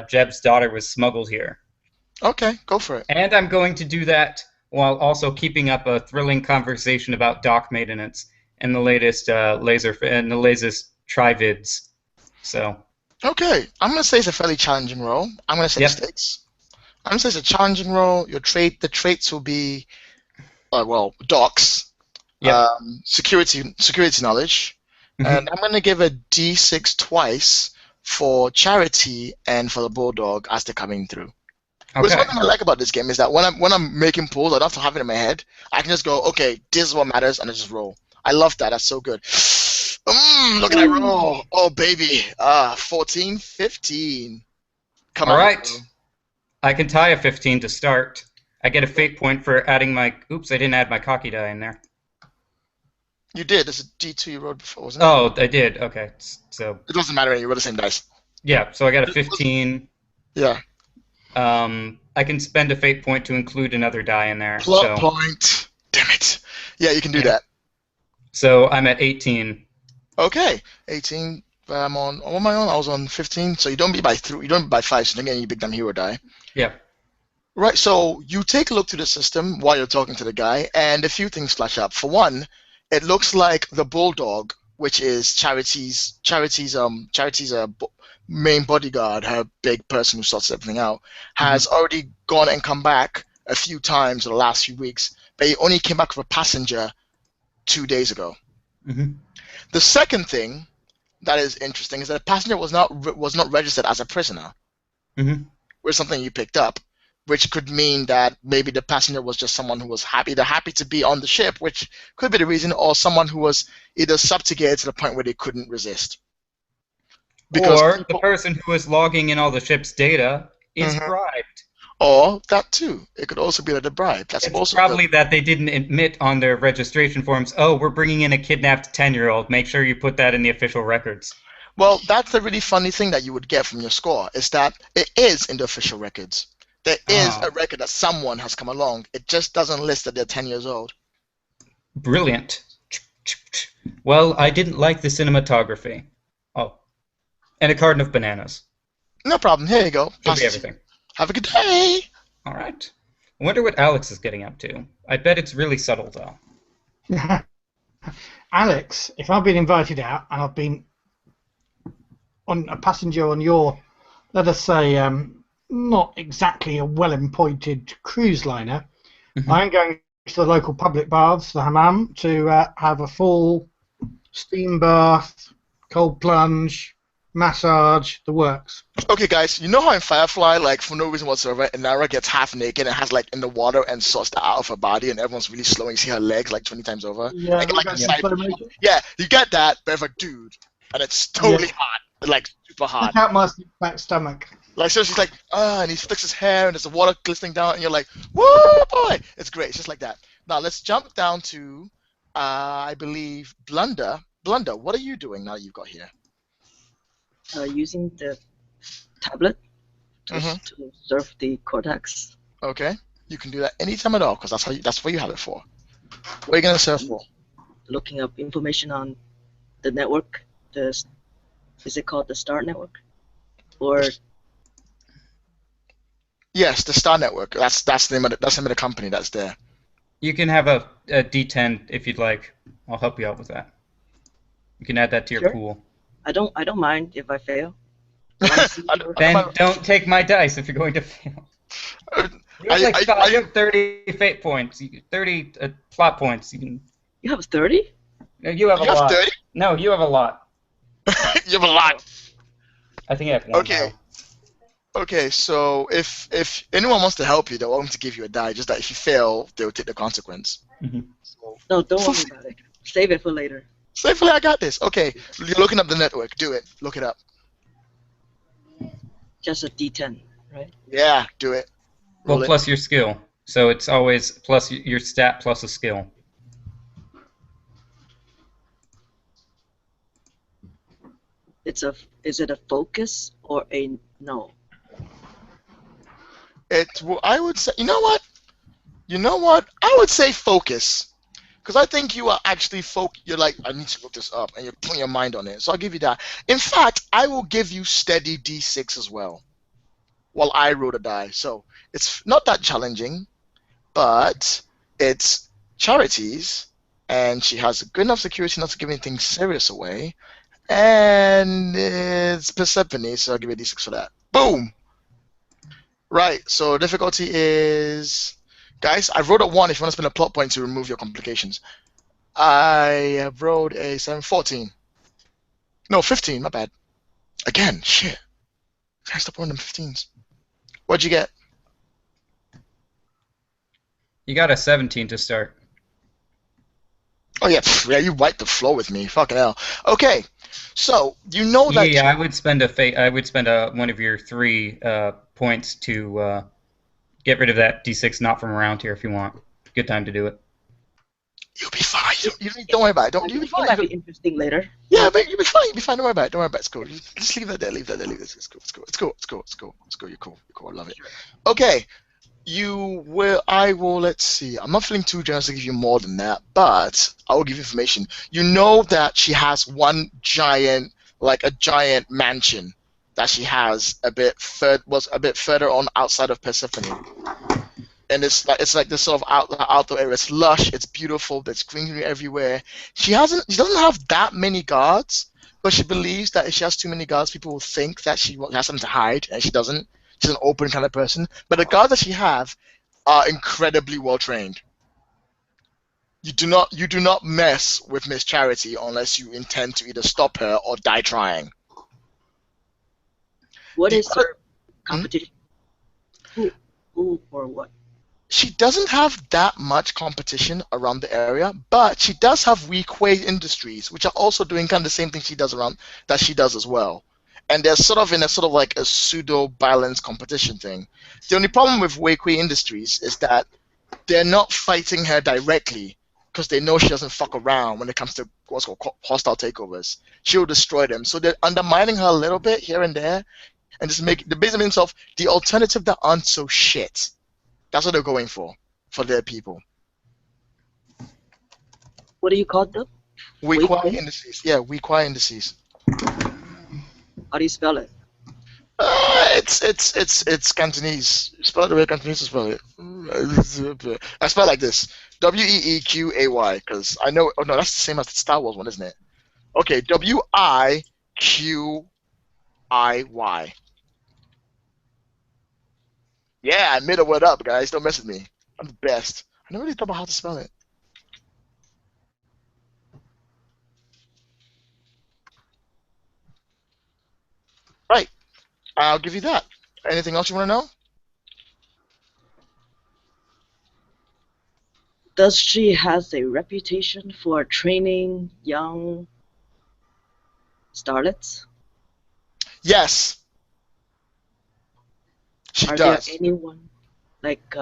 Jeb's daughter was smuggled here. Okay, go for it. And I'm going to do that while also keeping up a thrilling conversation about dock maintenance and the latest latest trivids. So. Okay, I'm gonna say it's a fairly challenging role. I'm gonna say Yep. the stakes. I'm gonna say it's a challenging role. The traits will be, docs, Yep. security knowledge, Mhm. and I'm gonna give a D6 twice for charity and for the bulldog as they're coming through. Which Okay. one thing I like about this game is that when I'm making pulls, I don't have to have it in my head. I can just go, okay, this is what matters, and I just roll. I love that. That's so good. Look at that roll. Oh baby. 14, 15. Come All on. right. bro. I can tie a 15 to start. I get a fate point for adding my. Oops, I didn't add my cocky die in there. You did. There's a D2 you rolled before, wasn't it? Oh, I did. Okay. So It doesn't matter. You roll the same dice. yeah. So I got a 15. Yeah. I can spend a fate point to include another die in there. Plot So point. Damn it. Yeah, you can do Yeah. that. so I'm at 18. Okay. 18. I'm on. What am I on? I was on 15. So you don't beat by 3. You don't beat by 5. So you don't get any big damn hero die. Yeah. Right, so you take a look through the system while you're talking to the guy, and a few things flash up. For one, it looks like the bulldog, which is Charity's main bodyguard, her big person who sorts everything out, has already gone and come back a few times in the last few weeks, but he only came back with a passenger 2 days ago. hmm The second thing that is interesting is that the passenger was not registered as a prisoner, hmm which is something you picked up, which could mean that maybe the passenger was just someone who was happy to be on the ship, which could be the reason, or someone who was either subjugated to the point where they couldn't resist. Or the person who is logging in all the ship's data is Mhm. bribed. Or that too. It could also be that they're bribed. That's It's also probably that they didn't admit on their registration forms, oh, we're bringing in a kidnapped 10-year-old. Make sure you put that in the official records. Well, that's the really funny thing that you would get from your score, is that it is in the official records. There is Oh. a record that someone has come along. It just doesn't list that they're 10 years old. Brilliant. Well, I didn't like the cinematography. Oh. And a carton of bananas. No problem. Here you go. Should Pass be it to you. everything. Have a good day. All right. I wonder what Alex is getting up to. I bet it's really subtle, though. Alex, if I've been invited out and I've been on a passenger on your, let us say, not exactly a well-appointed cruise liner, Mhm. I'm going to the local public baths, the hammam, to have a full steam bath, cold plunge, massage, the works. Okay, guys, you know how in Firefly, like for no reason whatsoever, Inara gets half naked and has like in the water and sorts that out of her body, and everyone's really slow. And you see her legs like 20 times over. Yeah, Like, we like got a some side slow view. motion. Yeah, you get that, but if a dude, and it's totally Yeah. hot, like super hot. Check out my back stomach. Like so, she's like, and he flicks his hair, and there's the water glistening down, and you're like, whoa, boy! It's great. It's just like that. Now let's jump down to, I believe, Blunder. Blunder, what are you doing now that you've got here? Using the tablet to, Mhm. to serve the cortex. Okay, you can do that anytime at all, because that's what you have it for. What are you gonna serve for? Looking up information on the network. Is it called the Star Network? Or Yes, the Star Network. That's the name of the company that's there. You can have a D10 if you'd like. I'll help you out with that. You can add that to your Sure. pool. I don't mind if I fail. Then don't take my dice if you're going to fail. You have, you have 30 fate points, 30 plot points. You You have 30? have a You have lot. 30? No, you have a lot. You have a lot. I think I have one. Okay. now. Okay, so if anyone wants to help you, they're willing to give you a die. Just that if you fail, they'll take the consequence. Mhm. So, No, don't worry about it. Save it for later. safely, I got this. Okay, you're looking up the network. Do it. Look it up. Just a D10, right? Yeah, do it. Well, Roll it. plus your skill. So it's always plus your stat plus a skill. Is it a focus or a no? I would say. You know what? You know what? I would say focus. Because I think you are actually you're like, I need to look this up, and you're putting your mind on it. So I'll give you that. In fact, I will give you steady D6 as well, while I roll a die. So it's not that challenging, but it's charities, and she has good enough security not to give anything serious away, and it's Persephone, so I'll give you a D6 for that. Boom! Right, so difficulty is... Guys, I rolled a 1 if you want to spend a plot point to remove your complications. I have rolled a 14. No, 15, my bad. Again, shit. I stop rolling them 15s. What'd you get? You got a 17 to start. Oh, yeah, yeah, you wiped the floor with me. Fucking hell. Okay, so you know that... Yeah, I would spend one of your 3 points to get rid of that D6 not from around here if you want. Good time to do it. You'll be fine. Don't worry about it. You'll be It fine. might be interesting later. Yeah, but you'll be fine. You'll be fine. Don't worry about it. Don't worry about it. It's cool. Just leave that there. Leave that there. Leave this. It's cool. It's cool. It's cool. It's cool. It's cool. It's cool. You're cool. You're cool. I love it. Okay. I will, let's see. I'm not feeling too generous to give you more than that, but I will give you information. You know that she has one giant, like a giant mansion that she has was a bit further on outside of Persephone. And it's like this sort of outdoor area. It's lush, it's beautiful, there's greenery everywhere. She doesn't have that many guards, but she believes that if she has too many guards, people will think that she has something to hide, and she doesn't. She's an open kind of person. But the guards that she have are incredibly well trained. You do not mess with Miss Charity unless you intend to either stop her or die trying. What The is other- her competition? Who or what? She doesn't have that much competition around the area, but she does have Weequay Industries, which are also doing kind of the same thing she does as well. And they're sort of in a sort of like a pseudo balanced competition thing. The only problem with Weequay Industries is that they're not fighting her directly because they know she doesn't fuck around when it comes to what's called hostile takeovers. She'll destroy them. So they're undermining her a little bit here and there, and just make the business themselves the alternative that aren't so shit. That's what they're going for their people. What do you call them? Weequay Indices. Yeah, Weequay Indices. How do you spell it? It's Cantonese. Spell it the way Cantonese spell it. I spell it like this: Weeqay. Because I know. Oh no, that's the same as the Star Wars one, isn't it? Okay, Wiqay. Yeah, I made a word up, guys. Don't mess with me. I'm the best. I never really thought about how to spell it. Right. I'll give you that. Anything else you want to know? Does she has a reputation for training young starlets? Yes, she Are there does. anyone like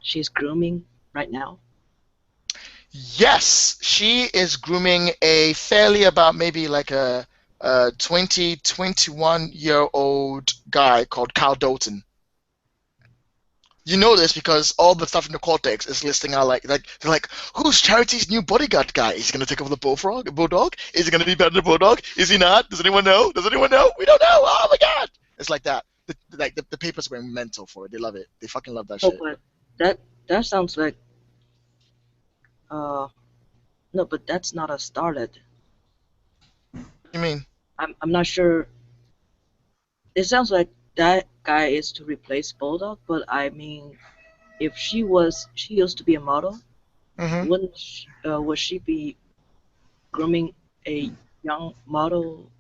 she's grooming right now? Yes, she is grooming a fairly about maybe like a 20, 21-year-old guy called Kyle Dalton. You know this because all the stuff in the Cortex is listing out they're like, who's Charity's new bodyguard guy? Is he gonna take over the bulldog? Is he gonna be better than the bulldog? Is he not? Does anyone know? Does anyone know? We don't know. Oh my god! It's like that. The papers are going mental for it. They love it. They fucking love that Oh, shit. but that sounds like no, but that's not a starlet. You mean? I'm not sure. It sounds like that guy is to replace Bulldog, but I mean, if she used to be a model, Mm-hmm. would she be grooming a young model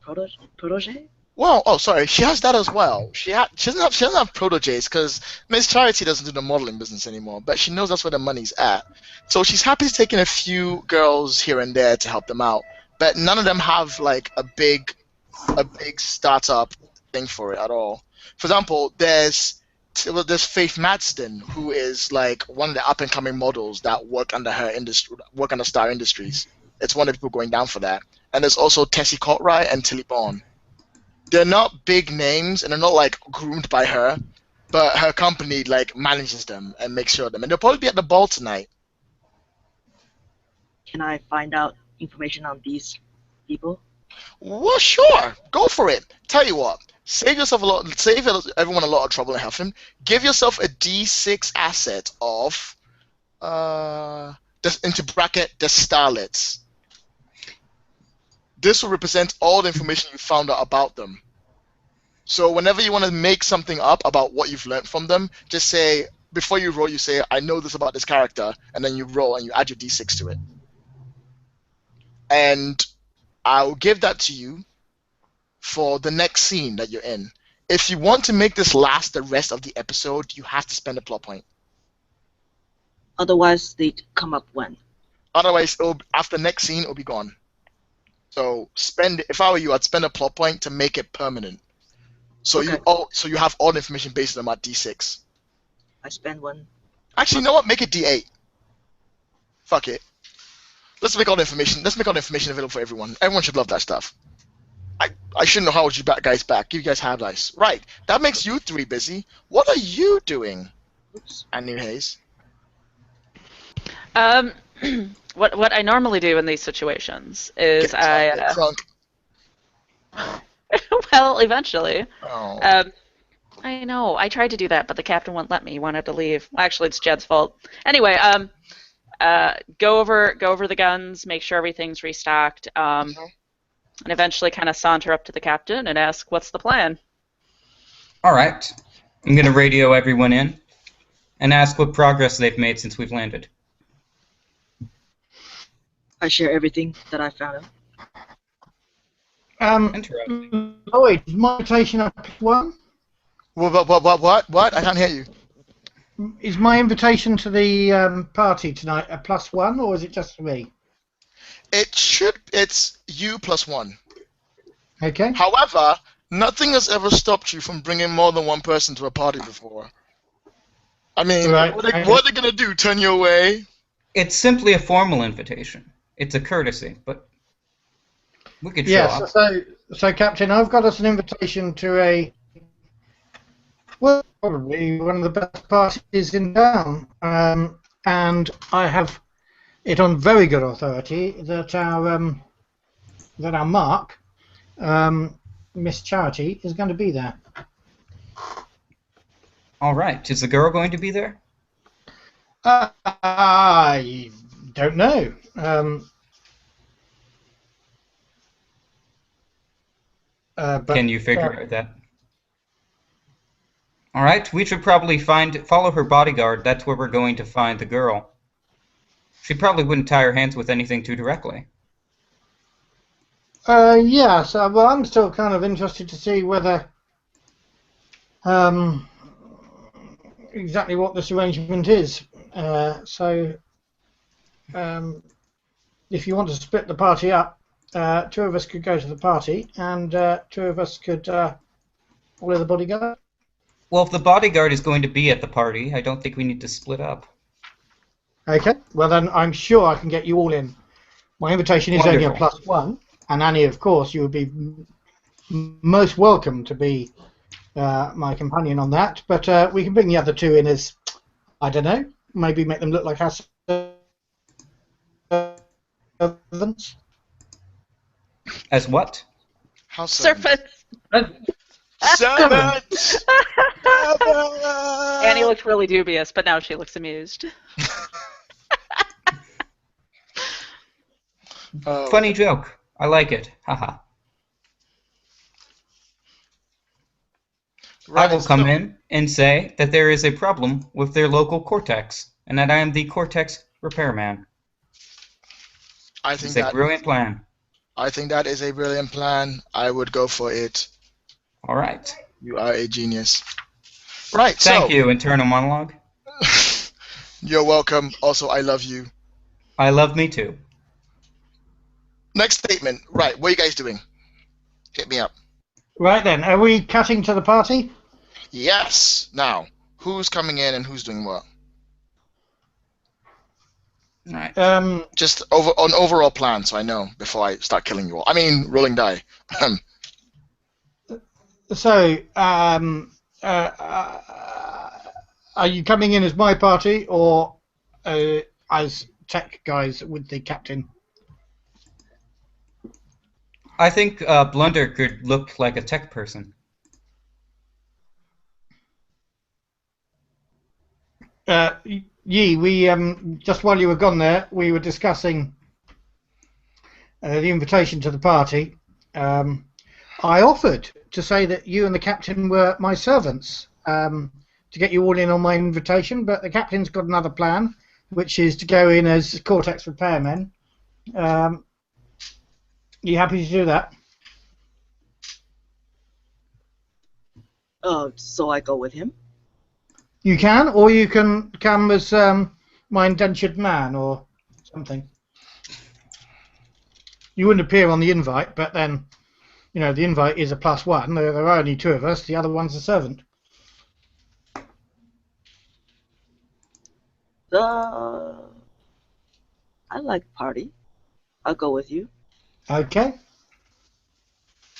protege? Well, oh, sorry. She has that as well. She doesn't have proteges because Miss Charity doesn't do the modeling business anymore. But she knows that's where the money's at. So she's happy taking a few girls here and there to help them out. But none of them have like a big startup thing for it at all. For example, there's Faith Madston, who is like one of the up and coming models that work under her industry, work under Star Industries. It's one of the people going down for that. And there's also Tessie Cartwright and Tilly Bond. They're not big names and they're not like groomed by her, but her company like manages them and makes sure of them. And they'll probably be at the ball tonight. Can I find out information on these people? Well, sure, go for it. Tell you what, save everyone a lot of trouble and help. Give yourself a D6 asset of into bracket the starlets. This will represent all the information you found out about them. So whenever you want to make something up about what you've learned from them, just say, before you roll, you say, I know this about this character, and then you roll and you add your D6 to it. And I'll give that to you for the next scene that you're in. If you want to make this last the rest of the episode, you have to spend a plot point. Otherwise, they'd come up when? Otherwise, after next scene, it'll be gone. So if I were you, I'd spend a plot point to make it permanent. So Okay. you have all the information based on about D6. I spend one. Actually, you know what? Make it D8. Fuck it. Let's make all the information available for everyone. Everyone should love that stuff. I shouldn't know how you guys back. Give you guys hard dice. Right. That makes you three busy. What are you doing, Oops. Annie Hayes? What I normally do in these situations is Get drunk. well, eventually. Oh. I know. I tried to do that, but the captain wouldn't let me. He wanted to leave. Well, actually, it's Jed's fault. Anyway, go over the guns, make sure everything's restocked, and eventually kind of saunter up to the captain and ask, "What's the plan?" All right. I'm going to radio everyone in and ask what progress they've made since we've landed. I share everything that I found out. Interesting. Lloyd, is my invitation a +1? What? I can't hear you. Is my invitation to the party tonight a +1, or is it just for me? It's you +1. Okay. However, nothing has ever stopped you from bringing more than one person to a party before. I mean, Right. what are they gonna do? Turn you away? It's simply a formal invitation. It's a courtesy, but we could show up. So Captain, I've got us an invitation to probably one of the best parties in town, and I have it on very good authority that our Mark, Miss Charity, is going to be there. All right. Is the girl going to be there? I don't know. But, Can you figure out that? All right, we should probably follow her bodyguard. That's where we're going to find the girl. She probably wouldn't tie her hands with anything too directly. yeah, so well, I'm still kind of interested to see whether exactly what this arrangement is. If you want to split the party up, two of us could go to the party, and two of us could follow the bodyguard. Well, if the bodyguard is going to be at the party, I don't think we need to split up. Okay, well then I'm sure I can get you all in. My invitation is only a +1, and Annie, of course, you would be most welcome to be my companion on that, but we can bring the other two in as, I don't know, maybe make them look like our servants. As what? House Serpents. Servants! Annie looked really dubious, but now she looks amused. Funny joke. I like it. Haha. I will come in and say that there is a problem with their local cortex, and that I am the cortex repairman. It's a brilliant plan. I think that is a brilliant plan. I would go for it. All right. You are a genius. Right, Thank you, internal monologue. You're welcome. Also, I love you. I love me too. Next statement. Right, what are you guys doing? Hit me up. Right then, are we cutting to the party? Yes. Now, who's coming in and who's doing what? Right. Just on overall plan, so I know before I start killing you all. I mean, rolling die. So, are you coming in as my party or as tech guys with the captain? I think Blunder could look like a tech person. Yi, we just while you were gone there, we were discussing the invitation to the party. I offered to say that you and the captain were my servants to get you all in on my invitation, but the captain's got another plan, which is to go in as Cortex repairmen. You happy to do that? So I go with him? You can, or you can come as my indentured man or something. You wouldn't appear on the invite, but then, you know, the invite is a +1. There are only two of us. The other one's a servant. I like party. I'll go with you. Okay.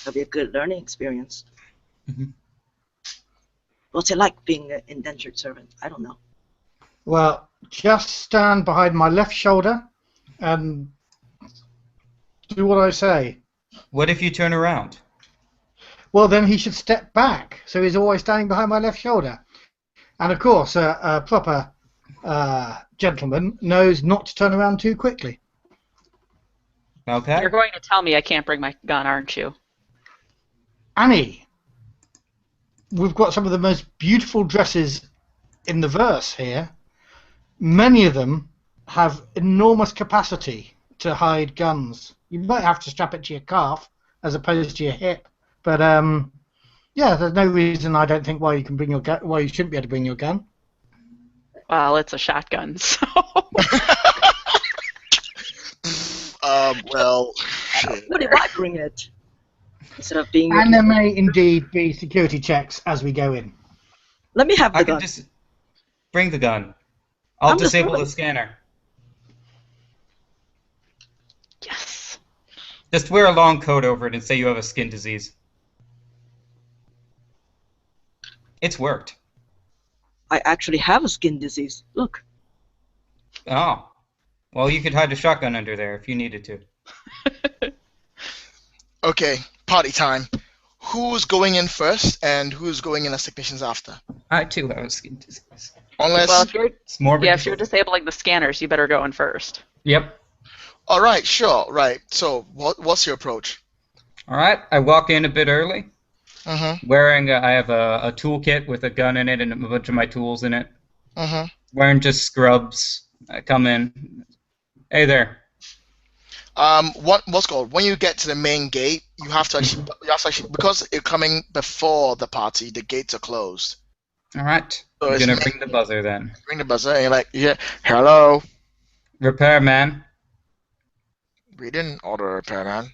It'll be a good learning experience. Mm-hmm. What's it like being an indentured servant? I don't know. Well, just stand behind my left shoulder and do what I say. What if you turn around? Well, then he should step back, so he's always standing behind my left shoulder. And of course, a proper gentleman knows not to turn around too quickly. Okay. You're going to tell me I can't bring my gun, aren't you? Annie, we've got some of the most beautiful dresses in the verse here. Many of them have enormous capacity to hide guns. You might have to strap it to your calf as opposed to your hip, but yeah, there's no reason I don't think why you can bring your gun. Why you shouldn't be able to bring your gun. Well, it's a shotgun, so. Well. What if I bring it? Instead of being. And there may indeed be security checks as we go in. Let me have the I gun. can just bring the gun. I'll I'm disable just- the scanner. Yes. Just wear a long coat over it and say you have a skin disease. It's worked. I actually have a skin disease. Look. Oh. Well, you could hide a shotgun under there if you needed to. Okay, party time. Who's going in first and who's going in as technicians after? I too have a skin disease. Unless. Well, if you're, It's morbid. if you're disabling the scanners, you better go in first. Yep. All right, sure, right. So, what's your approach? All right. I walk in a bit early, Mm-hmm. wearing I have a toolkit with a gun in it and a bunch of my tools in it. Mm-hmm. Wearing just scrubs. I come in. Hey there. What's called when you get to the main gate, you have to actually because you're coming before the party, the gates are closed. All right. So I'm it's gonna ring the buzzer then. ring the buzzer and you're like, yeah, hello. Repairman. We didn't order a repairman.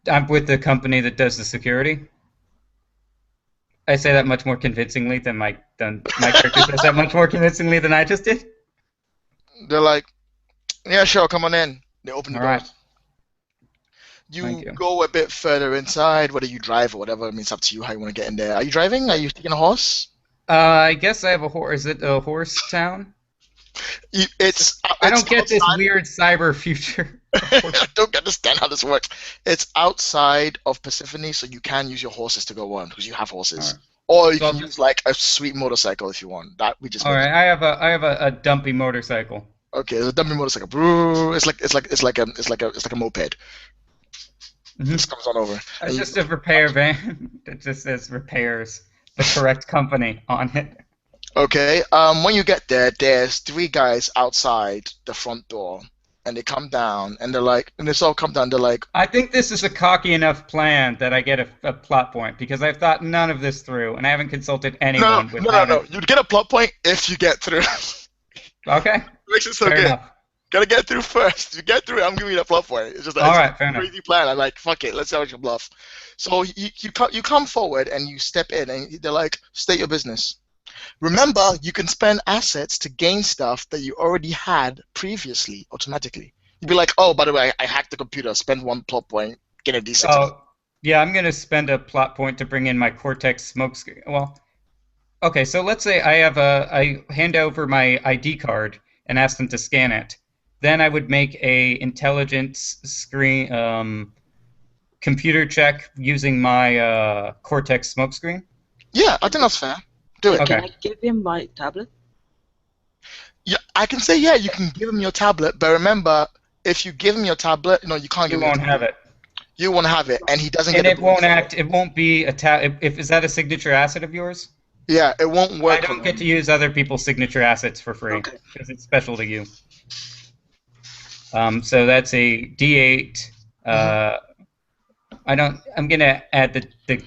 I'm with the company that does the security. I say that much more convincingly than my character says that much more convincingly than I just did. They're like, yeah, sure, come on in. They open the All door. right. You Thank you. go a bit further inside, whether you drive or whatever. I mean, it's up to you how you want to get in there. Are you driving? Are you taking a horse? I guess I have a horse. Is it a horse town? I don't get this weird cyber future. I don't understand how this works. It's outside of Persephone, so you can use your horses to go on because you have horses. Right. Or you So can use like a sweet motorcycle if you want. That we just All right. I have a dumpy motorcycle. Okay, it's a dummy motorcycle. Brrr, it's like a moped. Mhm. Just comes on over. It's just a repair van that just says repairs the correct company on it. Okay. When you get there, there's 3 guys outside the front door, and they come down, and they're like, and they all come down. They're like, I think this is a cocky enough plan that I get a plot point because I've thought none of this through and I haven't consulted anyone. no. You'd get a plot point if you get through. Okay. Makes it so Fair good. enough. Gotta get through first. If you get through it, I'm giving you that plot point. It's just like, All it's right, fair a enough. crazy plan. I'm like, fuck it, let's see how you bluff. So you come forward and you step in, and they're like, state your business. Remember, you can spend assets to gain stuff that you already had previously automatically. You'd be like, oh, by the way, I hacked the computer, spend 1 plot point, get a D6. Oh, yeah, I'm gonna spend a plot point to bring in my Cortex smokescreen. Well, okay, so let's say I hand over my ID card and ask them to scan it. Then I would make a intelligence screen computer check using my Cortex smokescreen. Yeah, I think that's fair. Do it. Okay. Can I give him my tablet? Yeah, I can say, yeah, you can give him your tablet, but remember, if you give him your tablet, no, you can't You give him won't your have tablet. it, You won't have it, and he doesn't and get it won't act. It won't be a tab. Is that a signature asset of yours? Yeah, it won't work. I don't get to use other people's signature assets for free Okay. because it's special to you. So that's a D8. I'm gonna add the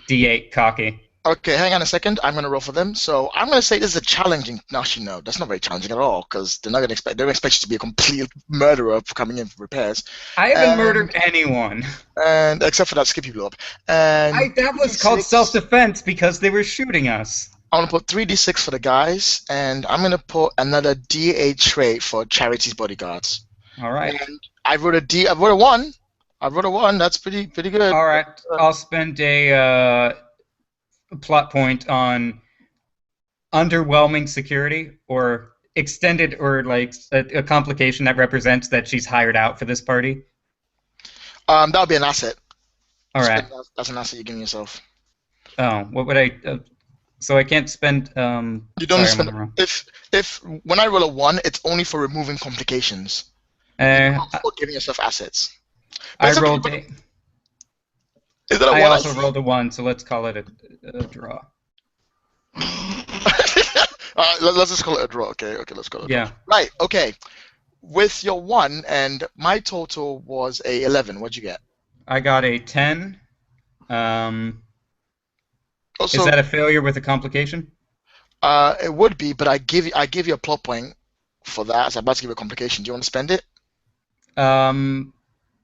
D8 cocky. Okay, hang on a second. I'm gonna roll for them. So I'm gonna say this is a challenging. Actually, no, that's not very challenging at all because they're not gonna expect. They're gonna expect you to be a complete murderer for coming in for repairs. I haven't murdered anyone. And except for that skip you blew up. And That was called 3d6 self-defense because they were shooting us. I'm gonna put 3d6 for the guys, and I'm gonna put another D8 trait for Charity's bodyguards. All right. And I wrote a 1. I wrote a 1. That's pretty good. All right. I'll spend a plot point on underwhelming security or extended or like a complication that represents that she's hired out for this party. That would be an asset. All right. That's an asset you're giving yourself. Oh, what would I? So I can't spend. You don't sorry, spend. If when I roll a 1, it's only for removing complications. Not for giving yourself assets. But I it's okay, rolled. but- A, Is that a 1? I also rolled a 1, so let's call it a draw. Let's just call it a draw. Okay, let's call it a draw. Yeah. Right, okay. With your 1, and my total was a 11. What'd you get? I got a 10. Also, Is that a failure with a complication? it would be, but I give you a plot point for that. So I'm about to give you a complication. Do you want to spend it?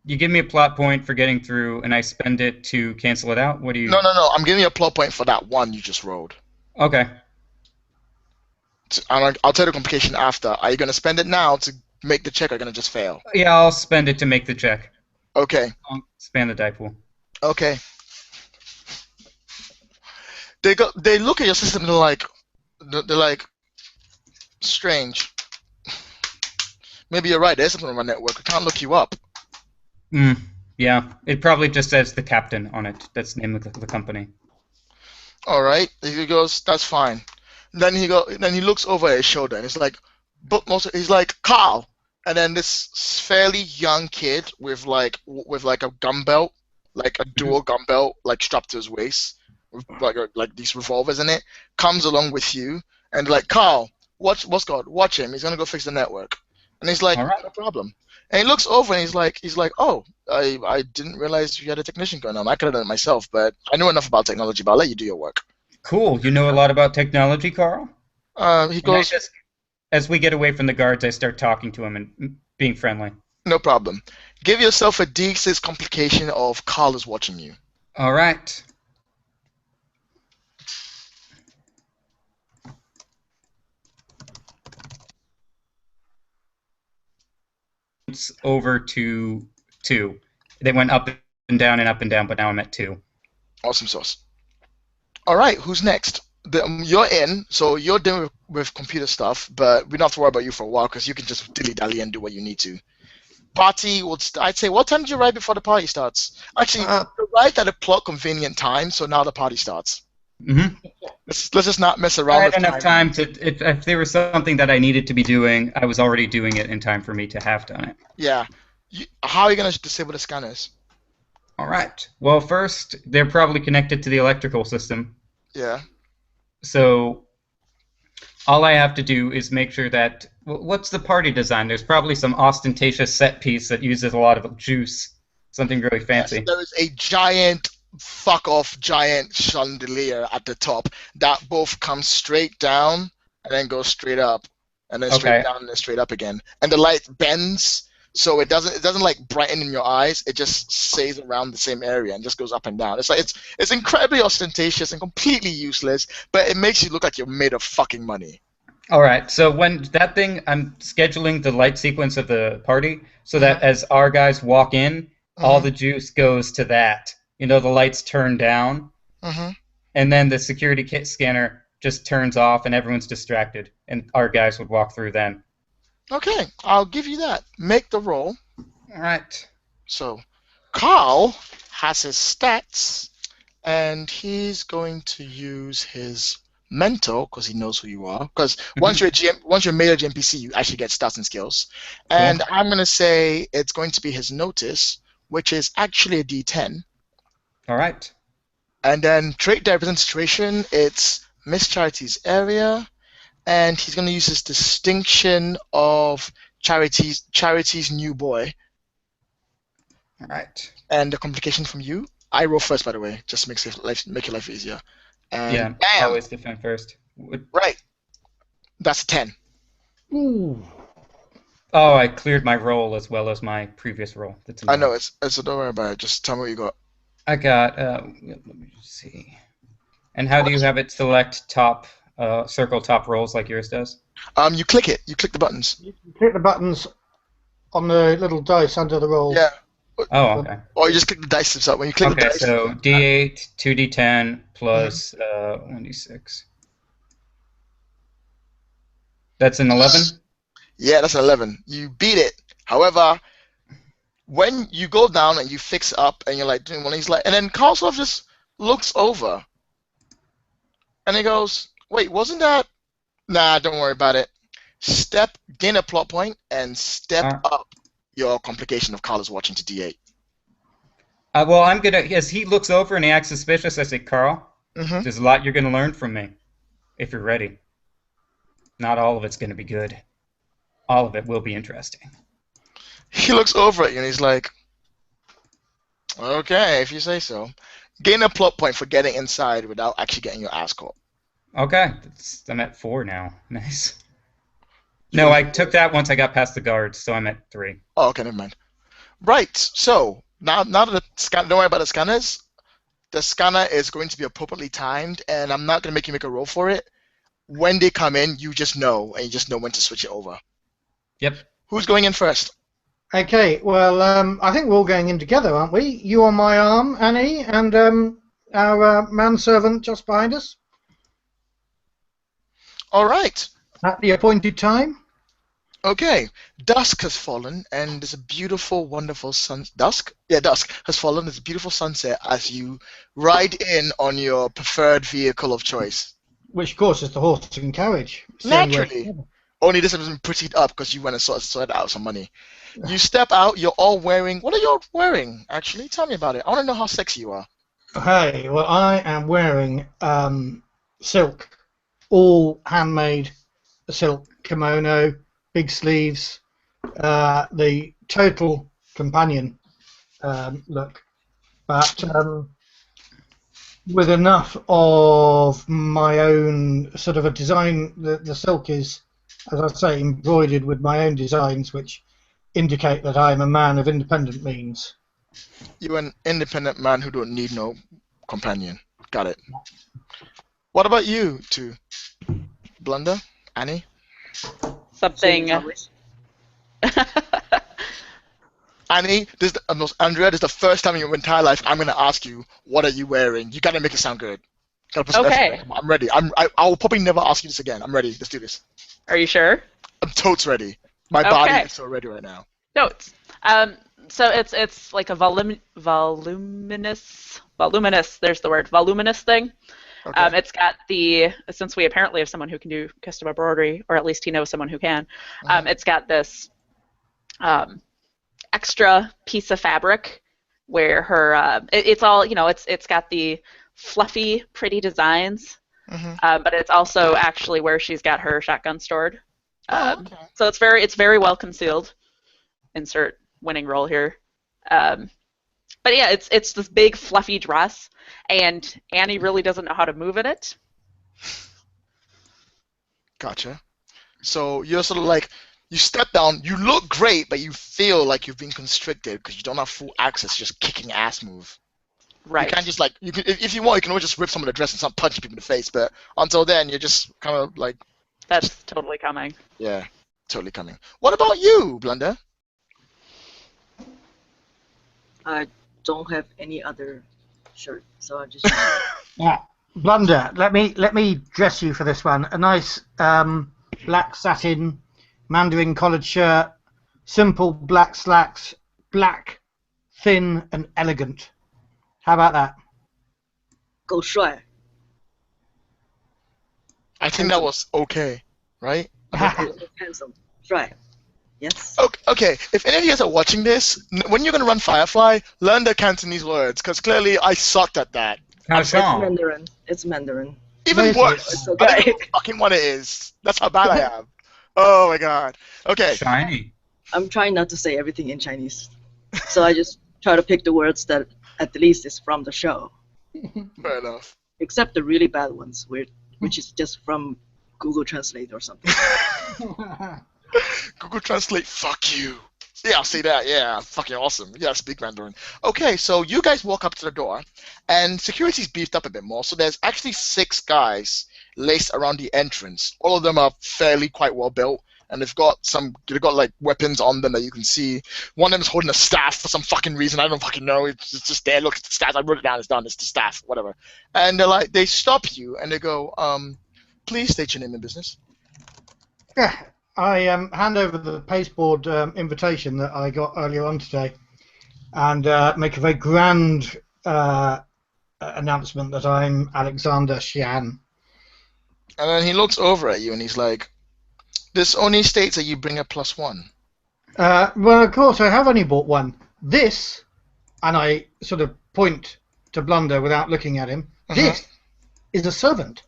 You give me a plot point for getting through, and I spend it to cancel it out. What do you? No. I'm giving you a plot point for that 1 you just rolled. Okay. I'll tell you the complication after. Are you going to spend it now to make the check, or are you going to just fail? Yeah, I'll spend it to make the check. Okay. I'll expand the die pool. Okay. They look at your system and they're like, strange. Maybe you're right. There's something on my network. I can't look you up. Yeah, it probably just says the captain on it. That's the name of the company. All right. He goes, that's fine. Then he looks over his shoulder and he's like, he's like, Carl. And then this fairly young kid with like a gun belt, like a dual gun belt, like strapped to his waist, with like these revolvers in it, comes along with you, and like, Carl, watch him. He's gonna go fix the network. And he's like, All right. no problem. And he looks over and he's like, oh, I didn't realize you had a technician going on. I could have done it myself, but I know enough about technology, but I'll let you do your work. Cool. You know a lot about technology, Carl? He And I goes, just, as we get away from the guards, I start talking to him and being friendly. no problem. Give yourself a D6 complication of Carl is watching you. All right. It's over to 2. They went up and down and up and down, but now I'm at 2. Awesome sauce. All right, who's next? You're in, so you're dealing with computer stuff, but we don't have to worry about you for a while because you can just dilly-dally and do what you need to. Party I'd say, what time did you arrive before the party starts? Actually, you arrived at a plot convenient time, so now the party starts. Mm-hmm. Let's just not mess around I had with enough time to, if there was something that I needed to be doing, I was already doing it in time for me to have done it. Yeah. How are you going to disable the scanners? All right. Well, first, they're probably connected to the electrical system. Yeah. So all I have to do is make sure that, what's the party design? There's probably some ostentatious set piece that uses a lot of juice, something really fancy. Yes, there is a giant chandelier at the top that both comes straight down and then goes straight up and then straight down and then straight up again. And the light bends, so it doesn't like brighten in your eyes. It just stays around the same area and just goes up and down. It's like it's incredibly ostentatious and completely useless, but it makes you look like you're made of fucking money. All right. So when that thing, I'm scheduling the light sequence of the party so that as our guys walk in, all the juice goes to that. You know, the lights turn down, and then the security scanner just turns off, and everyone's distracted, and our guys would walk through then. Okay, I'll give you that. Make the roll. All right. So, Carl has his stats, and he's going to use his mentor because he knows who you are. Because once you're made a GMPC, you actually get stats and skills. And I'm going to say it's going to be his notice, which is actually a D10. All right. And then trait that represents situation, it's Miss Charity's area, and he's going to use his distinction of Charity's new boy. All right. And the complication from you, I roll first, by the way, just to make your life easier. And yeah, bam! always defend first. Right. That's a 10. Ooh. Oh, I cleared my roll as well as my previous roll. That's I know, it's don't worry about it. Just tell me what you got. I got, let me just see. And how do you have it select top, circle top rolls like yours does? You click it. You click the buttons. You click the buttons on the little dice under the roll. Yeah. Oh, okay. Or you just click the dice themselves. When you click the dice. So D8, 2D10 plus 1D6. That's an 11? Yeah, that's an 11. You beat it. However, when you go down and you fix up and you're like doing one, he's like, and then Carl sort of just looks over and he goes, wait, wasn't that? Nah, don't worry about it. Gain a plot point and step up your complication of Carl is watching to D8. Well, I'm gonna. As he looks over and he acts suspicious, I say, Carl, there's a lot you're gonna learn from me, if you're ready. Not all of it's gonna be good. All of it will be interesting. He looks over at you and he's like, okay, if you say so. Gain a plot point for getting inside without actually getting your ass caught. Okay, I'm at 4 now. Nice. No, I took that once I got past the guards, so I'm at 3. Oh, okay, never mind. Right, so now that the scan, don't worry about the scanners. The scanner is going to be appropriately timed, and I'm not going to make you make a roll for it. When they come in, you just know, and you just know when to switch it over. Yep. Who's going in first? Okay, well, I think we're all going in together, aren't we? You on my arm, Annie, and our manservant just behind us. All right. At the appointed time. Okay. Dusk has fallen, and there's a beautiful, wonderful dusk has fallen. There's a beautiful sunset as you ride in on your preferred vehicle of choice. Which, of course, is the horse and carriage. Naturally. Only this has been prettied up because you went and sorted out some money. You step out. You're all wearing. What are you all wearing? Actually, tell me about it. I want to know how sexy you are. Hey, well, I am wearing silk, all handmade silk kimono, big sleeves, the total companion look, but with enough of my own sort of a design. The silk is, as I say, embroidered with my own designs, which indicate that I'm a man of independent means. You're an independent man who don't need no companion. Got it. What about you two? Blunder? Annie? Something. Annie, Andrea, this is the first time in your entire life I'm going to ask you, what are you wearing? You got to make it sound good. Gotta put some effort Okay. in. I'm ready. I'll probably never ask you this again. I'm ready. Let's do this. Are you sure? I'm totes ready. My body is so ready right now. Notes. So it's like a voluminous. There's the word voluminous thing. Okay. It's got since we apparently have someone who can do custom embroidery, or at least he knows someone who can. It's got this extra piece of fabric where her it's all it's got the fluffy, pretty designs, but it's also actually where she's got her shotgun stored. Okay. So it's very well concealed. Insert winning roll here. But yeah, it's this big fluffy dress, and Annie really doesn't know how to move in it. Gotcha. So you're sort of like, you step down, you look great, but you feel like you've been constricted because you don't have full access, just kicking ass move. Right. You can't just like, you can, if you want, you can always just rip some of the dress and start punching people in the face, but until then, you're just kind of like... That's totally coming. Yeah, totally coming. What about you, Blunder? I don't have any other shirt, so I just. Yeah, Blunder. Let me dress you for this one. A nice black satin Mandarin collared shirt, simple black slacks, black, thin and elegant. How about that? 够帅. I think that was okay, right? Handsome. 帅. Yes. Okay, if any of you guys are watching this, when you're going to run Firefly, learn the Cantonese words, because clearly I sucked at that. It's Mandarin. It's Mandarin. Even worse. It's I don't okay. know fucking what it is. That's how bad I am. Oh my god. Okay. Shiny. I'm trying not to say everything in Chinese, so I just try to pick the words that at least is from the show. Fair enough. Except the really bad ones, which is just from Google Translate or something. Google Translate, fuck you. Yeah, I'll see that. Yeah, fucking awesome. Yeah, speak Mandarin. Okay, so you guys walk up to the door, and security's beefed up a bit more. So there's actually 6 guys laced around the entrance. All of them are fairly quite well built, and they've got like weapons on them that you can see. One of them is holding a staff for some fucking reason. I don't fucking know. It's just there. Look, it's the staff. I wrote it down. It's done. It's the staff. Whatever. And they stop you and they go, please state your name and business. Yeah, I hand over the pasteboard invitation that I got earlier on today, and make a very grand announcement that I'm Alexander Xian. And then he looks over at you and he's like, this only states that you bring a +1. Well, of course, I have only bought one. This, and I sort of point to Blunder without looking at him, this is a servant.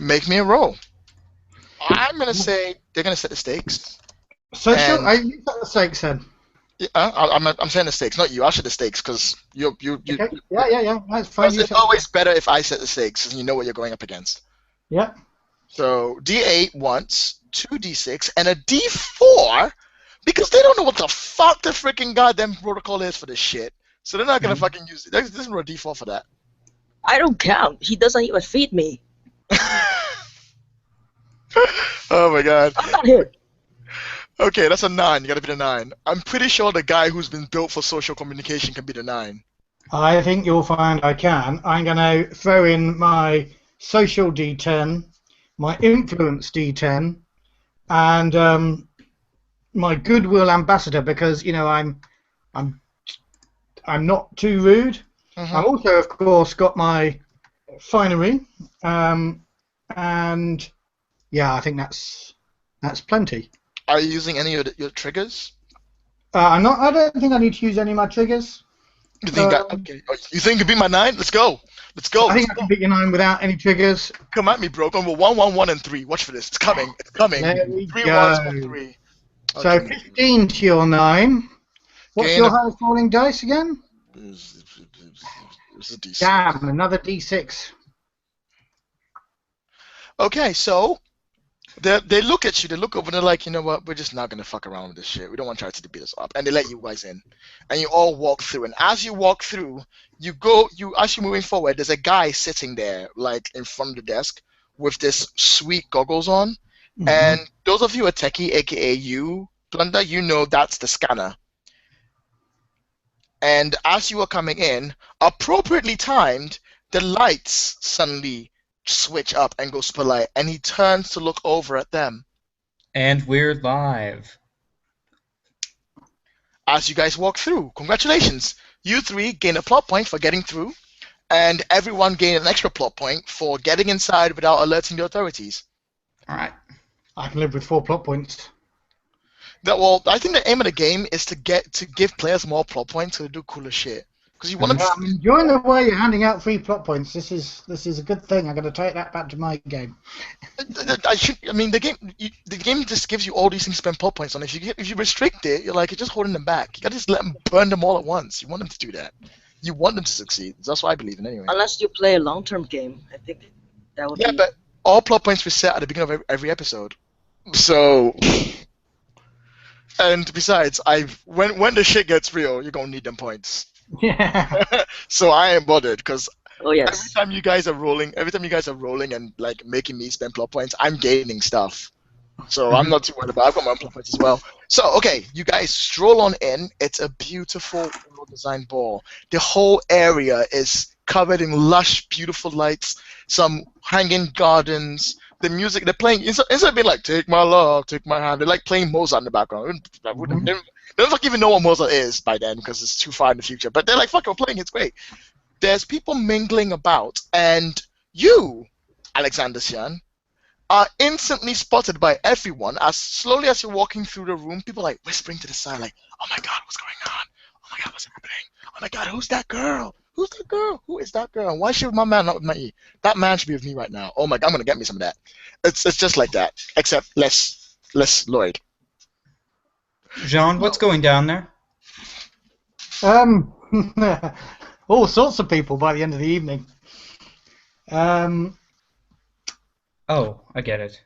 Make me a roll. I'm going to say they're going to set the stakes. So sure, you set the stakes then. Yeah, I'm saying the stakes, not you. I'll set the stakes because you. Okay. Yeah. That's fine. It's always better if I set the stakes and you know what you're going up against. Yeah. So D8 once, 2D6, and a D4 because they don't know what the fuck the freaking goddamn protocol is for this shit. So they're not going to fucking use it. There's no D4 for that. I don't count. He doesn't even feed me. Oh my god. I'm not here. Okay, that's a 9. You gotta be the 9. I'm pretty sure the guy who's been built for social communication can be the 9. I think you'll find I can. I'm going to throw in my social D10, my influence D10, and my goodwill ambassador because I'm not too rude. I've also, of course, got my finery, and yeah, I think that's plenty. Are you using any of your triggers? I'm not. I don't think I need to use any of my triggers. You think okay? You think you can beat my 9? Let's go. Let's go. I think Let's I can beat your 9 without any triggers. Come at me, bro. Going with 1, 1, 1, and 3. Watch for this. It's coming. It's coming. There we 3 go. 1s, 1 3. So Okay. 15 to your 9. What's Gain your a- highest rolling dice again? It's a D6. Damn, another D6. Okay, so they look at you, they look over, and they're like, you know what? We're just not gonna fuck around with this shit. We don't want Charity to beat us up, and they let you guys in, and you all walk through. And as you walk through, as you're moving forward, there's a guy sitting there, like in front of the desk, with this sweet goggles on. Mhm. And those of you a techie, aka you, Blunder, you know that's the scanner. And as you are coming in, appropriately timed, the lights suddenly switch up and go spotlight, and he turns to look over at them. And we're live. As you guys walk through, congratulations! You 3 gain a plot point for getting through, and everyone gain an extra plot point for getting inside without alerting the authorities. All right. I can live with 4 plot points. Well, I think the aim of the game is to give players more plot points so they do cooler shit. Because you want them I'm enjoying the way you're handing out free plot points. This is a good thing. I'm going to take that back to my game. the game just gives you all these things to spend plot points on. If you restrict it, you're just holding them back. You gotta just let them burn them all at once. You want them to do that. You want them to succeed. That's what I believe in anyway. Unless you play a long-term game, I think that would be... But all plot points reset at the beginning of every episode. So, and besides, when the shit gets real, you're gonna need them points. Yeah. So I ain't bothered because Oh every yes. time you guys are rolling and like making me spend plot points, I'm gaining stuff. So I'm not too worried about it. I've got my own plot points as well. So okay, you guys stroll on in. It's a beautiful, well-designed ball. The whole area is covered in lush, beautiful lights, some hanging gardens. The music they're playing instead of being like "Take my love, take my hand," they're like playing Mozart in the background. They don't even know what Mozart is by then because it's too far in the future. But they're like, "Fuck, we're playing. It's great." There's people mingling about, and you, Alexander Sian, are instantly spotted by everyone as slowly as you're walking through the room. People are like whispering to the side, like, "Oh my God, what's going on? Oh my God, what's happening? Oh my God, who's that girl? Who's that girl? Who is that girl? Why should my man not with me? That man should be with me right now. Oh my God, I'm gonna get me some of that." It's just like that, except less Lloyd. Jean, what's going down there? All sorts of people by the end of the evening. Oh, I get it.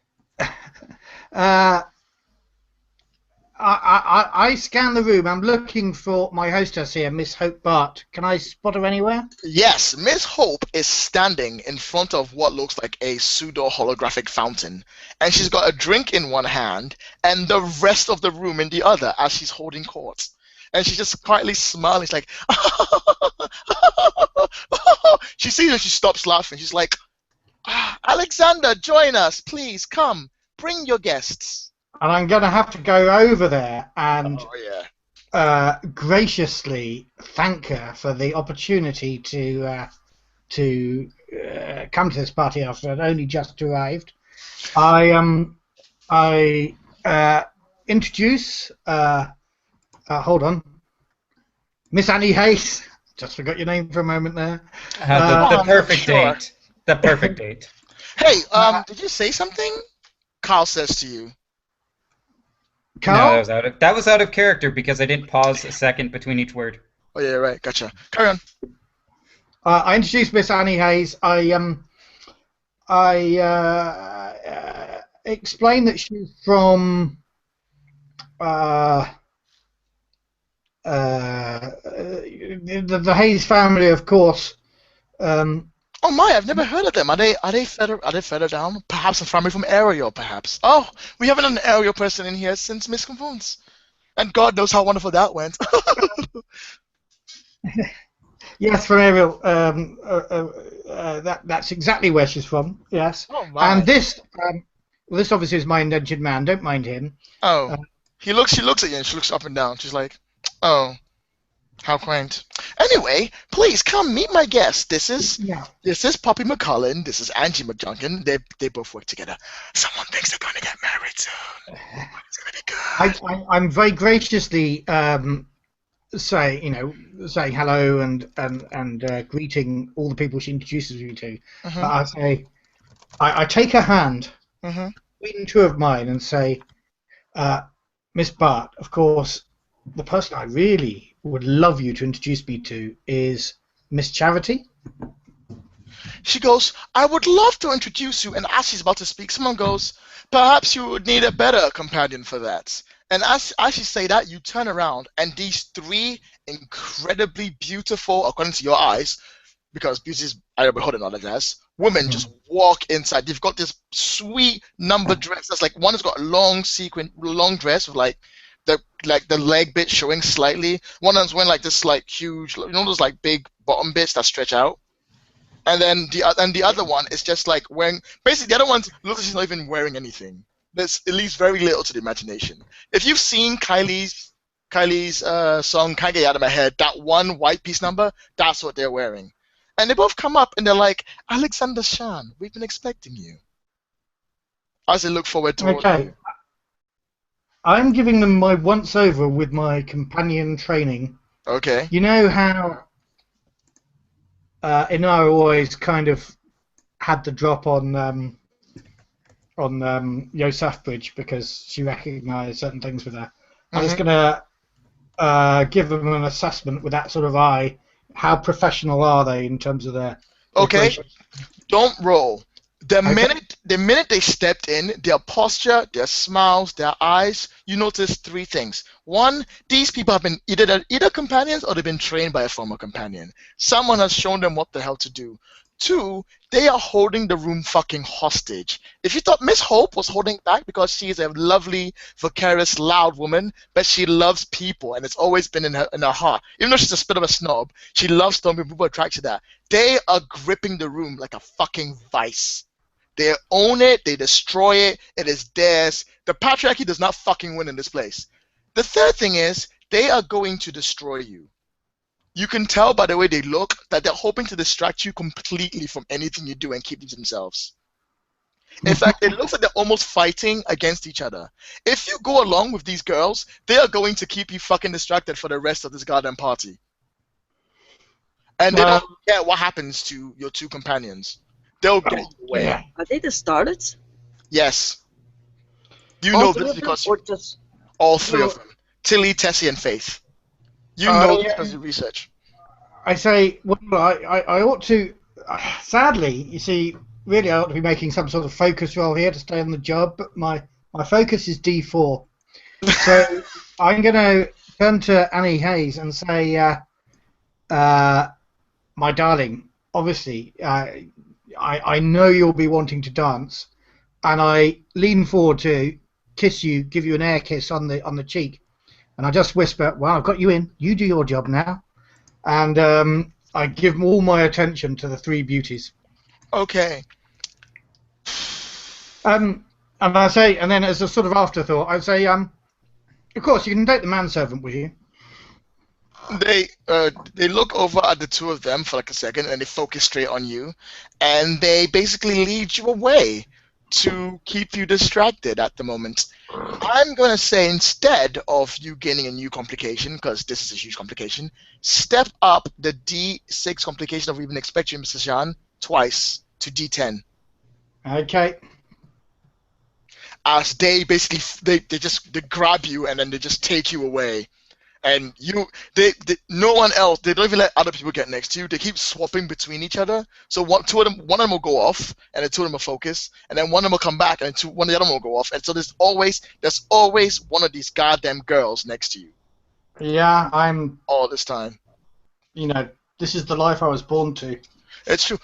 I scan the room. I'm looking for my hostess here, Miss Hope Bart. Can I spot her anywhere? Yes, Miss Hope is standing in front of what looks like a pseudo-holographic fountain, and she's got a drink in one hand and the rest of the room in the other as she's holding court. And she's just quietly smiling. She's like, she sees her, she stops laughing. She's like, "Alexander, join us, please, come, bring your guests." And I'm going to have to go over there and Oh, yeah. graciously thank her for the opportunity to come to this party after I'd only just arrived. I introduce. Hold on, Miss Annie Hayes. Just forgot your name for a moment there. The perfect sure. date. The perfect date. Hey, did you say something? Carl says to you. Carl? No, that was out of character because I didn't pause a second between each word. Oh yeah, right. Gotcha. Carry on. I introduced Miss Annie Hayes. I explained that she's from the Hayes family, of course. Oh my, I've never heard of them. Are they further down? Perhaps a family from Ariel, perhaps. Oh, we haven't had an Ariel person in here since Miss Confoons. And God knows how wonderful that went. Yes, from Ariel. That's exactly where she's from. Yes. Oh my. And this obviously is my indentured man. Don't mind him. Oh. She looks at you and she looks up and down. She's like, "Oh, how quaint." Anyway, please come meet my guest. This is Yeah. Poppy McCullen. This is Angie McJunkin. They both work together. Someone thinks they're gonna get married soon. It's gonna be good. I'm very graciously saying hello and greeting all the people she introduces me to. I say, I take her hand, between two of mine, and say, Miss Bart, of course, the person I really would love you to introduce me to is Miss Charity. She goes, I would love to introduce you, and as she's about to speak, someone goes, perhaps you would need a better companion for that. And as you say that, you turn around, and these three incredibly beautiful, according to your eyes, because beauty's I would hold it on as, women just walk inside. They've got this sweet number dress. That's like one has got a long dress with like the leg bit showing slightly. One of them's wearing like this like huge, those like big bottom bits that stretch out. And then the other one is just like wearing. Basically, the other one looks like she's not even wearing anything. It leaves very little to the imagination. If you've seen Kylie's song "Can't Get Out of My Head," that one white piece number, that's what they're wearing. And they both come up and they're like, Alexander Shan, we've been expecting you. As they look forward to Okay. I'm giving them my once over with my companion training. Okay. You know how Inara always kind of had the drop on Yosef Bridge because she recognised certain things with her. I'm just going to give them an assessment with that sort of eye. How professional are they in terms of their... Okay. Don't roll. The minute they stepped in, their posture, their smiles, their eyes, you notice three things. One, these people have been either companions or they've been trained by a former companion. Someone has shown them what the hell to do. Two, they are holding the room fucking hostage. If you thought Miss Hope was holding back because she is a lovely, vicarious, loud woman, but she loves people and it's always been in her heart. Even though she's a bit of a snob, she loves them and people attract to that. They are gripping the room like a fucking vice. They own it, they destroy it, it is theirs. The patriarchy does not fucking win in this place. The third thing is, they are going to destroy you. You can tell by the way they look that they're hoping to distract you completely from anything you do and keep it to themselves. In fact, it looks like they're almost fighting against each other. If you go along with these girls, they are going to keep you fucking distracted for the rest of this goddamn party. And they don't care what happens to your two companions. They'll get away. Yeah. Are they the starlets? Yes. You All know three this of them, because or just all three of them. Tilly, Tessie, and Faith. You know this because of research. I say, well, I ought to... sadly, you see, really I ought to be making some sort of focus roll here to stay on the job, but my focus is D4. So I'm going to turn to Annie Hayes and say, my darling, obviously, I know you'll be wanting to dance, and I lean forward to kiss you, give you an air kiss on the cheek, and I just whisper, well, I've got you in, you do your job now, and I give all my attention to the three beauties. Okay. And I say, and then as a sort of afterthought, I say, of course, you can take the manservant with you. They look over at the two of them for like a second, and they focus straight on you, and they basically lead you away to keep you distracted at the moment. I'm going to say instead of you gaining a new complication, because this is a huge complication, step up the D6 complication of even expect you, Mr. Shan, twice to D10. Okay. As they basically they grab you and then they just take you away. And no one else, they don't even let other people get next to you. They keep swapping between each other. So one of them will go off, and the two of them will focus, and then one of them will come back, and one of the other will go off. And so there's always one of these goddamn girls next to you. Yeah, I'm... all this time. You know, this is the life I was born to. It's true.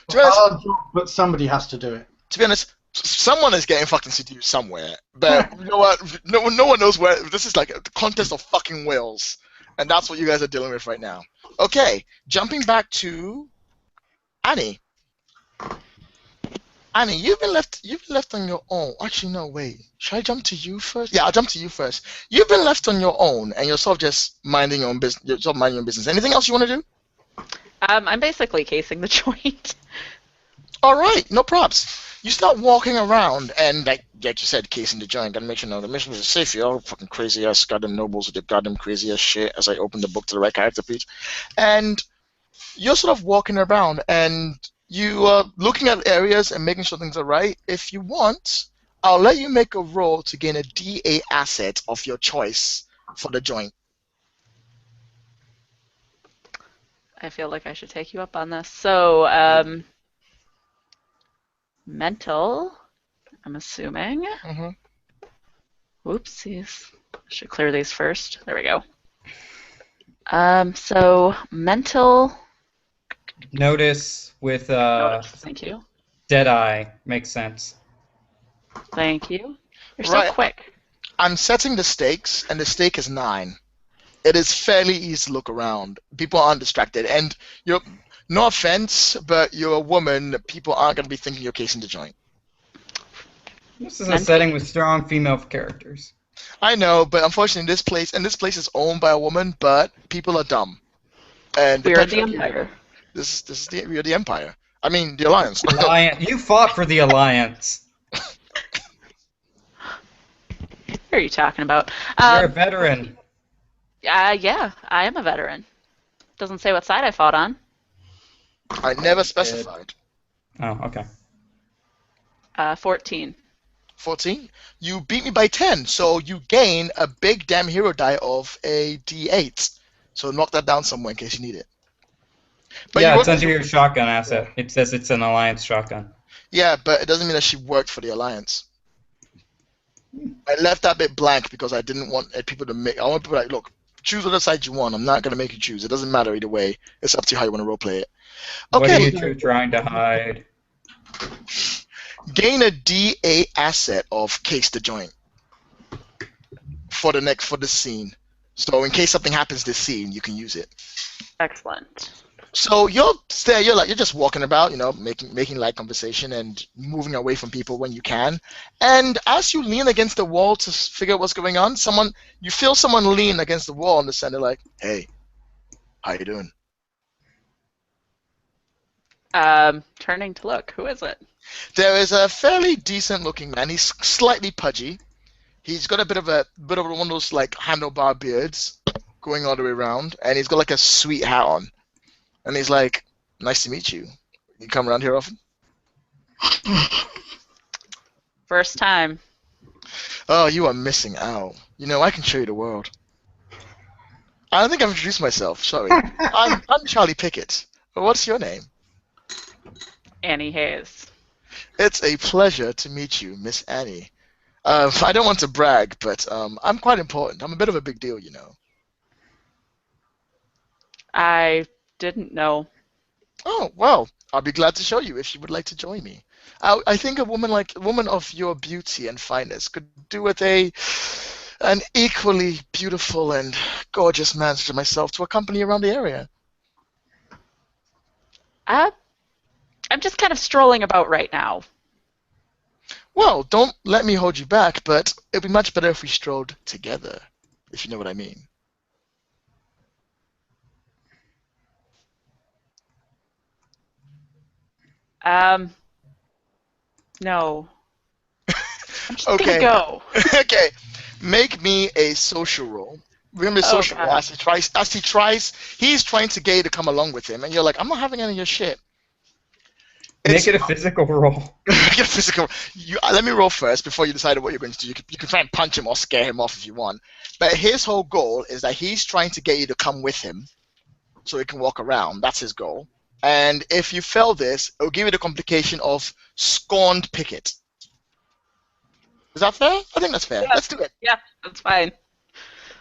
But somebody has to do it. To be honest, someone is getting fucking seduced somewhere. But you know what? No one knows where. This is like a contest of fucking wills. And that's what you guys are dealing with right now. Okay, jumping back to Annie. Annie, you've been left on your own. Actually, no, wait. Should I jump to you first? Yeah, I'll jump to you first. You've been left on your own, and you're sort of just minding your own business. Anything else you want to do? I'm basically casing the joint. All right, no props. You start walking around, and like you said, casing the joint. Gotta make sure the mission is safe. You're all fucking crazy ass goddamn nobles with your goddamn crazy ass shit. As I open the book to the right character, please. And you're sort of walking around, and you are looking at areas and making sure things are right. If you want, I'll let you make a roll to gain a D8 asset of your choice for the joint. I feel like I should take you up on this. So, mental, I'm assuming. Mm-hmm. Whoopsies. Should clear these first. There we go. So mental. Notice with Notice. Thank you. Deadeye makes sense. Thank you. You're Right. so quick. I'm setting the stakes, and the stake is 9. It is fairly easy to look around. People aren't distracted, and you're no offense, but you're a woman. People aren't going to be thinking you're casing the joint. This is a setting with strong female characters. I know, but unfortunately, this place is owned by a woman, but people are dumb. And We are the Empire. We are the Empire. I mean, the Alliance. Alliance. You fought for the Alliance. What are you talking about? You're a veteran. Yeah, I am a veteran. Doesn't say what side I fought on. I never specified. Oh, okay. 14. 14. You beat me by 10, so you gain a big damn hero die of a D8. So knock that down somewhere in case you need it. But Yeah, it's under your shotgun asset. It says it's an Alliance shotgun. Yeah, but it doesn't mean that she worked for the Alliance. I left that bit blank because I didn't want people to make. I want people to like, look, choose whatever side you want. I'm not gonna make you choose. It doesn't matter either way. It's up to you how you want to roleplay it. What are Okay. you trying to hide? Gain a D8 asset of case the joint for the scene. So in case something happens this scene, you can use it. Excellent. So you're just walking about, making light conversation and moving away from people when you can. And as you lean against the wall to figure out what's going on, you feel someone lean against the wall in the center, like, "Hey, how you doing?" Turning to look. Who is it? There is a fairly decent-looking man. He's slightly pudgy. He's got a bit of one of those like handlebar beards going all the way around, and he's got like a sweet hat on. And he's like, "Nice to meet you. You come around here often?" First time. Oh, you are missing out. I can show you the world. I don't think I've introduced myself. Sorry. I'm Charlie Pickett. What's your name? Annie Hayes. It's a pleasure to meet you, Miss Annie. I don't want to brag, but I'm quite important. I'm a bit of a big deal, I didn't know. Oh, well, I'll be glad to show you if you would like to join me. I think a woman of your beauty and fineness could do with an equally beautiful and gorgeous man such as myself to accompany around the area. I'm just kind of strolling about right now. Well, don't let me hold you back, but it'd be much better if we strolled together, if you know what I mean. No. I'm just Okay. gonna go. Okay, make me a social roll. Remember social roll as he's trying to get you to come along with him, and you're like, "I'm not having any of your shit." Make it a physical roll. Make it a physical. Let me roll first before you decide what you're going to do. You can try and punch him or scare him off if you want. But his whole goal is that he's trying to get you to come with him so he can walk around. That's his goal. And if you fail this, it'll give you the complication of scorned Pickett. Is that fair? I think that's fair. Yeah. Let's do it. Yeah, that's fine.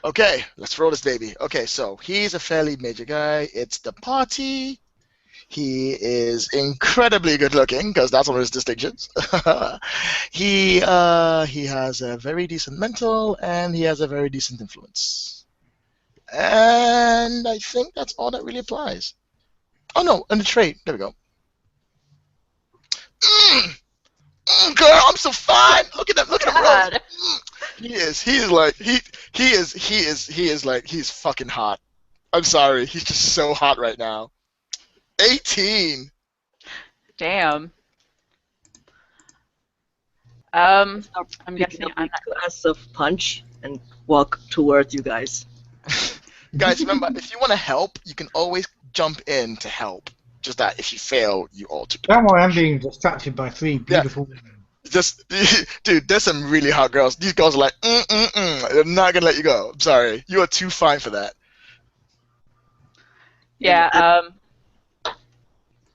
Okay, let's roll this baby. Okay, so he's a fairly major guy. It's the party. He is incredibly good looking, because that's one of his distinctions. He has a very decent mental, and he has a very decent influence. And I think that's all that really applies. Oh no, and the trait. There we go. Girl, I'm so fine. Look at him. Look at him. God. He's fucking hot. I'm sorry. He's just so hot right now. 18. Damn. I'm Picking guessing up I'm a not. glass of punch and walk towards you guys. Guys, remember, if you want to help, you can always jump in to help. Just that if you fail, you all took. Don't worry, I'm being distracted by three beautiful women. Just, dude, there's some really hot girls. These girls are like, they're not gonna let you go. I'm sorry, you are too fine for that. Yeah.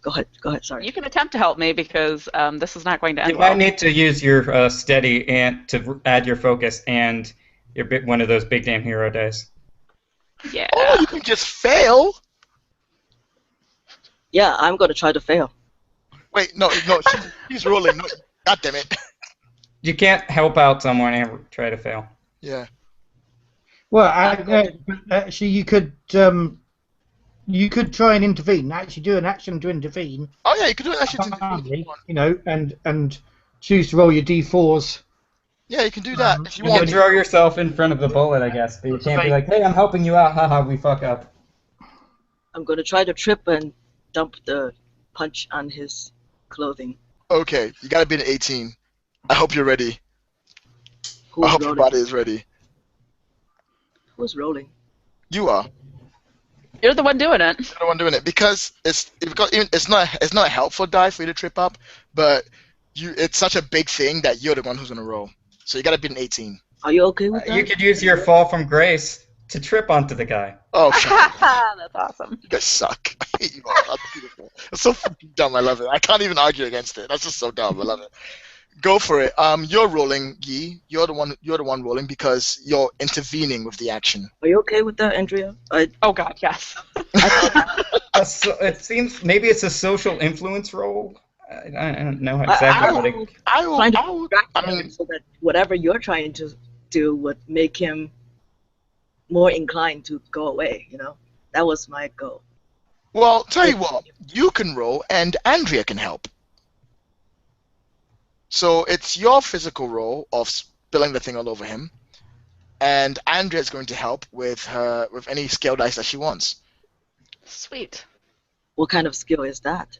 Go ahead, sorry. You can attempt to help me because this is not going to end You well. might need to use your steady and to add your focus and one of those big damn hero dice. Yeah. Oh, you can just fail. Yeah, I'm gonna try to fail. Wait, no, she's rolling. No, God damn it. You can't help out someone and try to fail. Yeah. Well, actually, you could try and intervene. Actually, do an action to intervene. Oh yeah, you can do it actually. You know, and choose to roll your d4s. Yeah, you can do that if you You want. can throw yourself in front of the bullet, I guess, but you can't be like, hey, I'm helping you out, haha, we fuck up. I'm gonna try to trip and dump the punch on his clothing. Okay, you gotta be an 18. I hope you're ready. Who's I hope your rolling? body is ready. Who's rolling? You are. You're the one doing it. You're the one doing it because it's not a helpful die for you to trip up, but it's such a big thing that you're the one who's gonna roll. So you gotta be an 18. Are you okay with that? You could use your fall from grace to trip onto the guy. Oh, shut up. That's awesome. You guys suck. I hate you all. That's beautiful. It's so fucking dumb. I love it. I can't even argue against it. That's just so dumb. I love it. Go for it. You're rolling, Yi. You're the one rolling because you're intervening with the action. Are you okay with that, Andrea? Oh God, yes. It seems maybe it's a social influence role. I don't know exactly what it. Trying to distract I mean, him so that whatever you're trying to do would make him more inclined to go away. You know, that was my goal. well, tell you what. You can roll, and Andrea can help. So it's your physical roll of spilling the thing all over him, and Andrea's going to help with any skill dice that she wants. Sweet. What kind of skill is that?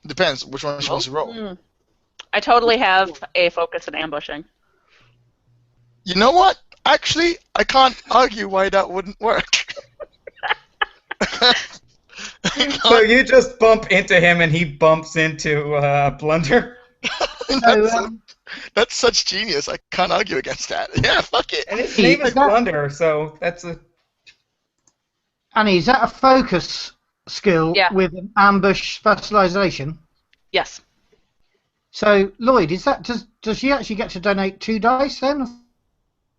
Depends which one she wants to roll. Mm. I totally have a focus in ambushing. You know what? Actually, I can't argue why that wouldn't work. So you just bump into him and he bumps into Blunder? That's such genius. I can't argue against that. Yeah, fuck it. And his name is Blunder, so that's a... Annie, is that a focus skill with an ambush specialization? Yes. So, Lloyd, does she actually get to donate 2 dice then?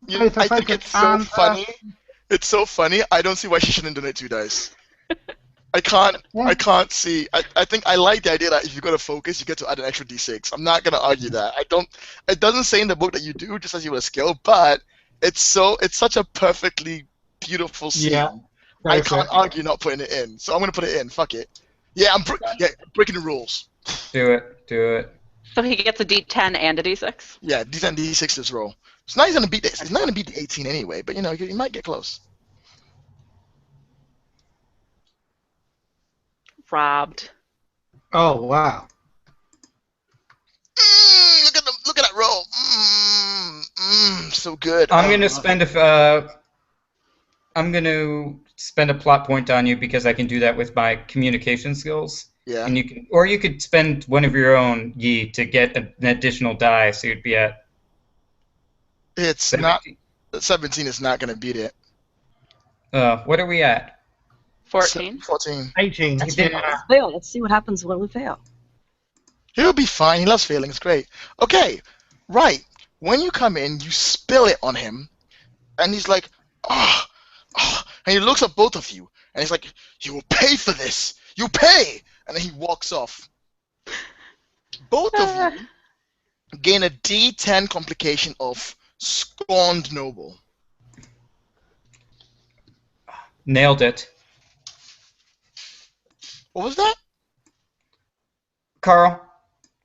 I think it's so funny. It's so funny. I don't see why she shouldn't donate 2 dice. I can't see. I think I like the idea that if you got to focus, you get to add an extra d6. I'm not gonna argue that. It doesn't say in the book that you do, just as you with a skill, but it's such a perfectly beautiful scene. Yeah. I can't argue not putting it in, so I'm gonna put it in. Fuck it. Yeah, I'm breaking the rules. Do it. So he gets a D10 and a D6. Yeah, D10, D6 this roll. It's not gonna beat this. It's not gonna beat the 18 anyway, but you might get close. Robbed. Oh wow! Look at that roll. So good. I'm gonna spend a plot point on you because I can do that with my communication skills. Yeah. And you could spend one of your own Yi to get an additional die, so you'd be at. It's 17. not 17 is not gonna beat it. What are we at? 14. 14. 18. Let's Yeah. fail. Let's see what happens when we fail. He'll be fine. He loves failing. It's great. Okay, right. When you come in, you spill it on him, and he's like, oh, and he looks at both of you, and he's like, you will pay for this. You pay. And then he walks off. Both of you gain a D10 complication of scorned noble. Nailed it. What was that? Carl,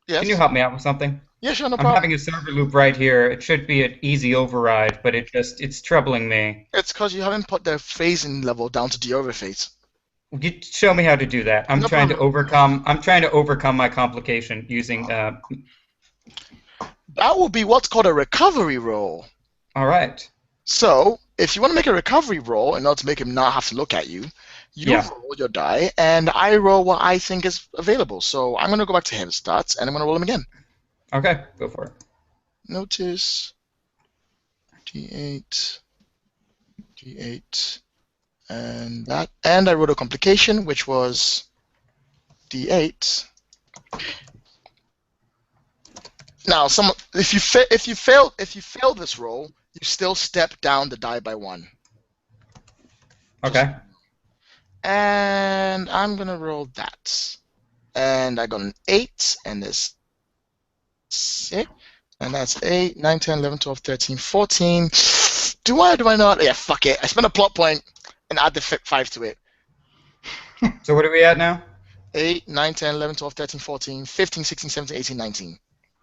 Yes. can you help me out with something? Yeah, sure, no I'm problem. having a server loop right here. It should be an easy override, but it's troubling me. It's because you haven't put the phasing level down to the overphase. You show me how to do that. I'm No trying to problem. overcome my complication using. That will be what's called a recovery roll. All right. So, if you want to make a recovery roll in order to make him not have to look at you, you Yeah. roll your die, and I roll what I think is available. So I'm going to go back to his stats, and I'm going to roll him again. Okay, go for it. Notice D8, D8, and that, and I rolled a complication, which was D8. Now, if you fail this roll, you still step down the die by 1. Okay. And I'm gonna roll that, and I got an 8, and this 6, and that's 8, 9, 10, 11, 12, 13, 14. Do I or do I not? Yeah, fuck it. I spent a plot point and add the 5 to it. So what are we at now? 8, 9, 10, 11, 12, 13, 14, 15, 16, 17, 18, 19.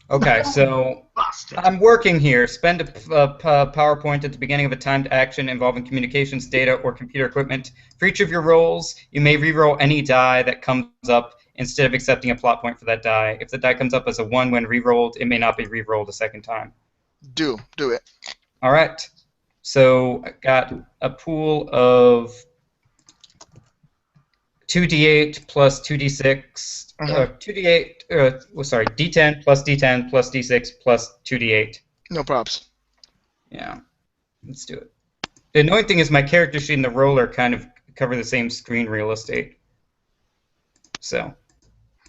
Okay, so Bastard. I'm working here. Spend a PowerPoint at the beginning of a timed action involving communications data or computer equipment. For each of your rolls, you may re-roll any die that comes up instead of accepting a plot point for that die. If the die comes up as a 1 when re-rolled, it may not be re-rolled a second time. Do it. All right. So I got a pool of 2d8 plus 2d6. 2d8. Sorry, d10 plus d10 plus d6 plus 2d8. No props. Yeah, let's do it. The annoying thing is my character sheet and the roller kind of cover the same screen real estate. So.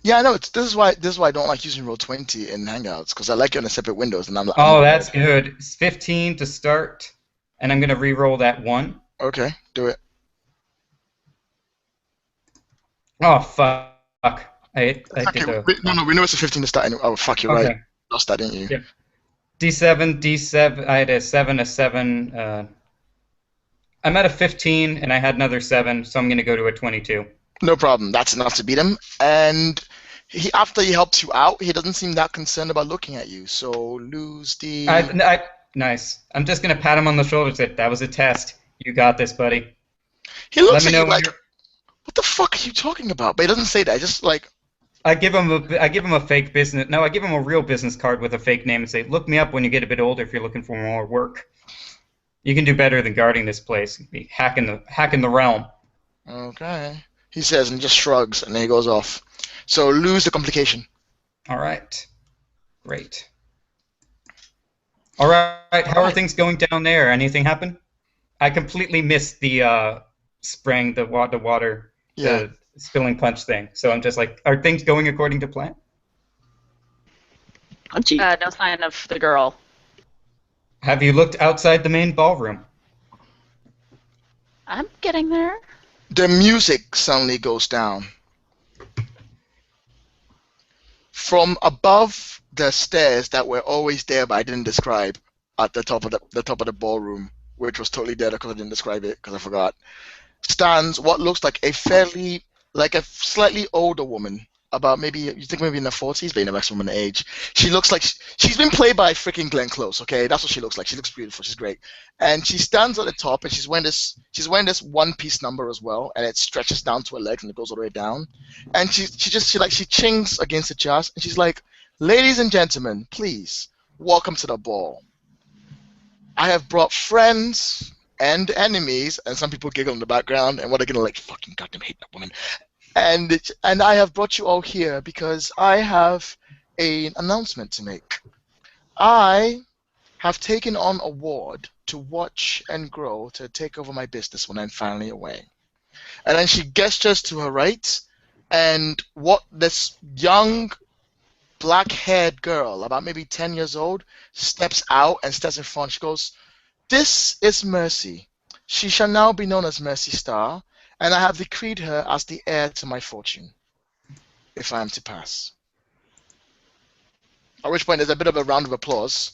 Yeah, I know. This is why I don't like using Roll20 in Hangouts, because I like it on a separate windows, and I'm like. Oh, that's good. It's 15 to start, and I'm gonna re-roll that 1. Okay, do it. Oh fuck! I did Okay, we know it's a 15 to start. Anyway. Oh fuck, you're okay. right. Lost that, didn't you? Yeah. D7. I had a 7. I'm at a 15, and I had another 7, so I'm gonna go to a 22. No problem. That's enough to beat him. And after he helps you out, he doesn't seem that concerned about looking at you. So lose the. Nice. I'm just gonna pat him on the shoulder and say, "That was a test. You got this, buddy." He looks Let me at know you when like, "What the fuck are you talking about?" But he doesn't say that. Just like. I give him a fake business. No, I give him a real business card with a fake name and say, "Look me up when you get a bit older if you're looking for more work. You can do better than guarding this place. Be hacking the realm." Okay. He says and just shrugs, and then he goes off. So lose the complication. All right. Great. All right. How are things going down there? Anything happen? I completely missed the spraying the water, Yeah. the spilling punch thing. So I'm just like, are things going according to plan? Punchy. No sign of the girl. Have you looked outside the main ballroom? I'm getting there. The music suddenly goes down. From above the stairs that were always there, but I didn't describe, at the top of the ballroom, which was totally there because I didn't describe it because I forgot, stands what looks like a slightly older woman, about maybe in the 40s, being a maximum age. She looks like she's been played by freaking Glenn Close. Okay, that's what she looks like. She looks beautiful. She's great, and she stands at the top, and she's wearing this one-piece number as well, and it stretches down to her legs and it goes all the way down, and she chings against the chest, and she's like, "Ladies and gentlemen, please welcome to the ball. I have brought friends and enemies," and some people giggle in the background, and what are gonna like, "Fucking goddamn hate that woman." And I have brought you all here because I have an announcement to make. I have taken on a ward to watch and grow to take over my business when I'm finally away. And then she gestures to her right, and what this young black-haired girl, about maybe 10 years old, steps out and steps in front. She goes, "This is Mercy. She shall now be known as Mercy Star, and I have decreed her as the heir to my fortune, if I am to pass." At which point there's a bit of a round of applause,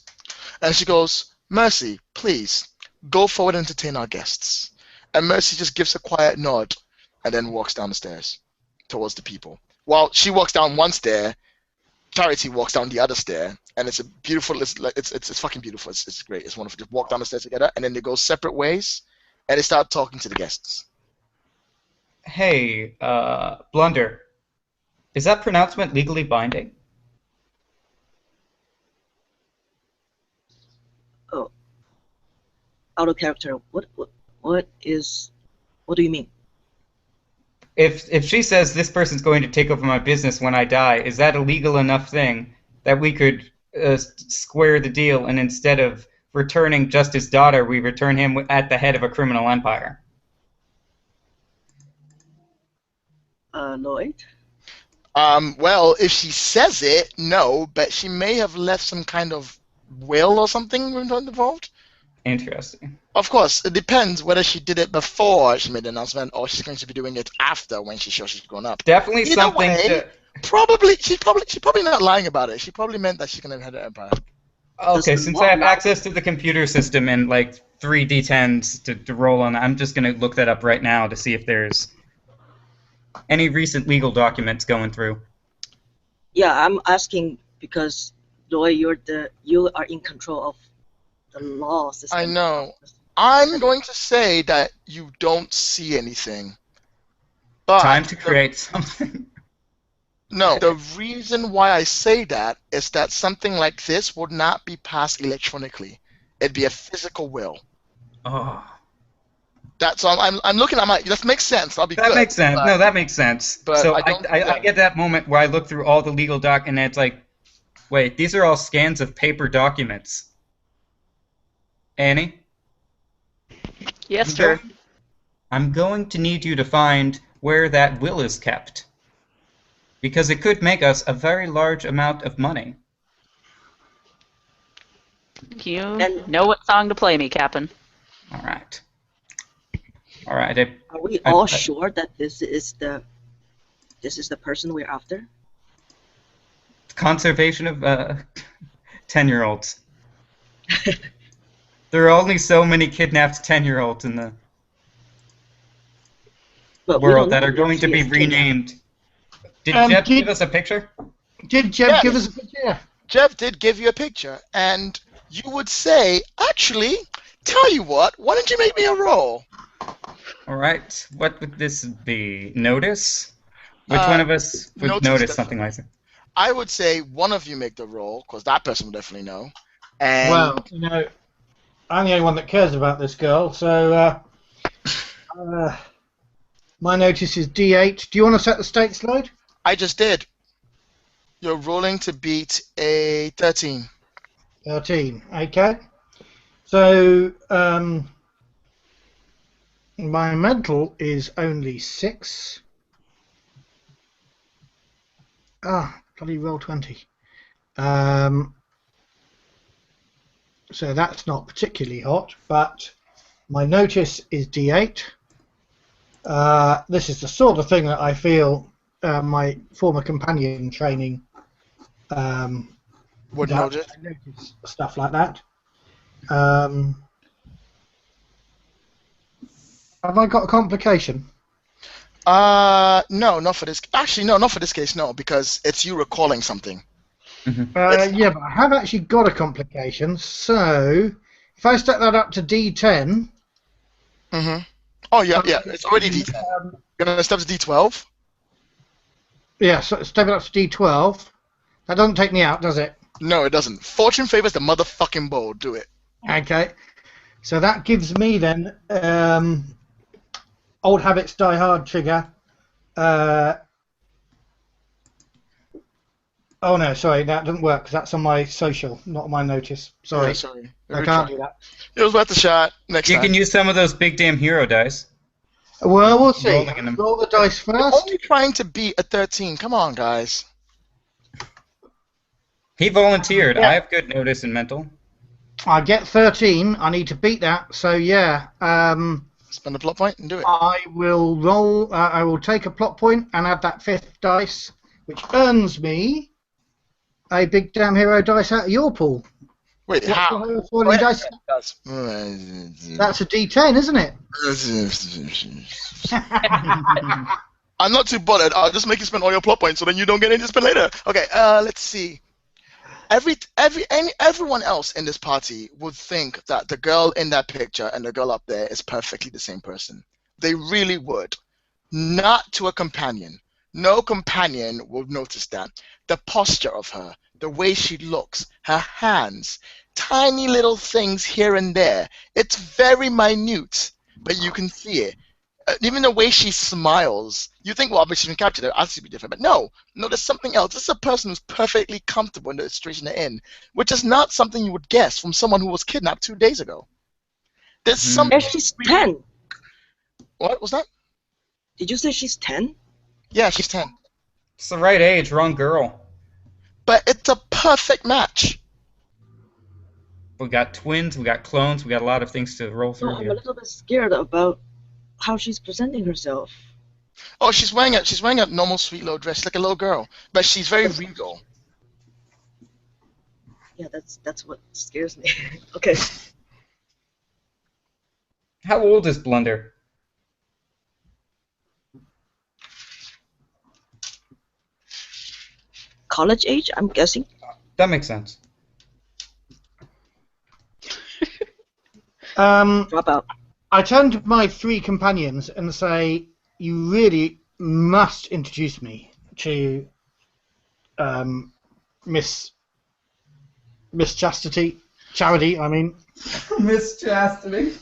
and she goes, "Mercy, please, go forward and entertain our guests." And Mercy just gives a quiet nod, and then walks down the stairs towards the people. While she walks down one stair, Charity walks down the other stair, and it's a beautiful. It's fucking beautiful. It's great. It's wonderful. Just walk down the stairs together, and then they go separate ways, and they start talking to the guests. Hey, Blunder. Is that pronouncement legally binding? Oh, out of character. What do you mean? If she says this person's going to take over my business when I die, is that a legal enough thing that we could square the deal, and instead of returning just his daughter, we return him at the head of a criminal empire? Lloyd? Well, if she says it, no, but she may have left some kind of will or something involved. Interesting. Of course, it depends whether she did it before she made the announcement or she's going to be doing it after when she's sure she's grown up. Definitely Either something way, she's probably not lying about it. She probably meant that she's going to head an empire. Okay, since I have access to the computer system and like 3d10s to roll on, I'm just going to look that up right now to see if there's any recent legal documents going through. Yeah, I'm asking because Lloyd, you are in control of the law system. I know. I'm going to say that you don't see anything. But Time to create something. No, the reason why I say that is that something like this would not be passed electronically. It'd be a physical will. Oh. That's all. I'm looking at my. That makes sense. That'll be That good. makes sense. But, No, that makes sense. but So I I get that moment where I look through all the legal doc and it's like, wait, these are all scans of paper documents. Annie? Yes, sir. I'm going to need you to find where that will is kept. Because it could make us a very large amount of money. You know what song to play me, Captain. All right. All right. Are we all sure that this is the person we're after? Conservation of 10-year-olds. There are only so many kidnapped 10-year-olds in the world that are going to be renamed. Did Jeb give us a picture? Did Jeb give us a picture? Jeff did give you a picture, and you would say, actually, tell you what, why don't you make me a roll? All right. What would this be? Notice? Which one of us would notice something like that? I would say one of you make the roll, because that person would definitely know. And Well, I'm the only one that cares about this girl, so my notice is D8. Do you want to set the stakes, Lloyd? I just did. You're rolling to beat a 13. 13, okay. So, my mental is only 6. Bloody roll 20. So that's not particularly hot, but my notice is D8. This is the sort of thing that I feel my former companion training Would notice. I notice stuff like that. Have I got a complication? No, not for this. Actually, no, not for this case. No, because it's you recalling something. Yeah, but I have actually got a complication. So if I step that up to D10. Oh yeah, it's already D10. You're gonna step to D12. Yeah, so step it up to D12. That doesn't take me out, does it? No, it doesn't. Fortune favors the motherfucking bold. Do it. Okay. So that gives me then old habits die hard trigger. Oh no, sorry, that doesn't work because that's on my social, not on my notice. Sorry, Yeah, sorry. I can't do that. It was worth the shot. Next You time. can use some of those big damn hero dice. Well, we'll see. Rolling in them. Roll the dice first. Only trying to beat a 13. Come on, guys. He volunteered. Yeah. I have good notice in mental. I get 13. I need to beat that. So yeah, Spend a plot point and do it. I will roll. I will take a plot point and add that 5th dice, which earns me a big damn hero dice out of your pool. Wait, What's how? the hero falling dice? That's a D10, isn't it? I'm not too bothered. I'll just make you spend all your plot points so then you don't get any to spend later. Okay, let's see. Everyone else in this party would think that the girl in that picture and the girl up there is perfectly the same person. They really would. not to a companion. No companion will notice that. The posture of her, the way she looks, her hands, tiny little things here and there. It's very minute, but you can see it. Even the way she smiles, you think, well, obviously she's been captured, it'll actually be different. But no, there's something else. This is a person who's perfectly comfortable in the situation they're in, which is not something you would guess from someone who was kidnapped 2 days ago. There's something. And she's 10. What was that? Did you say she's 10? Yeah, she's 10. It's the right age, wrong girl. But it's a perfect match. We got twins, we got clones, we got a lot of things to roll So through I'm a here. little bit scared about how she's presenting herself. Oh, she's wearing a normal sweet little dress, like a little girl, but she's very regal. Yeah, that's what scares me. Okay. How old is Blunder? College age, I'm guessing. That makes sense. Drop out. I turn to my 3 companions and say, you really must introduce me to Miss Charity, I mean. Miss Chastity.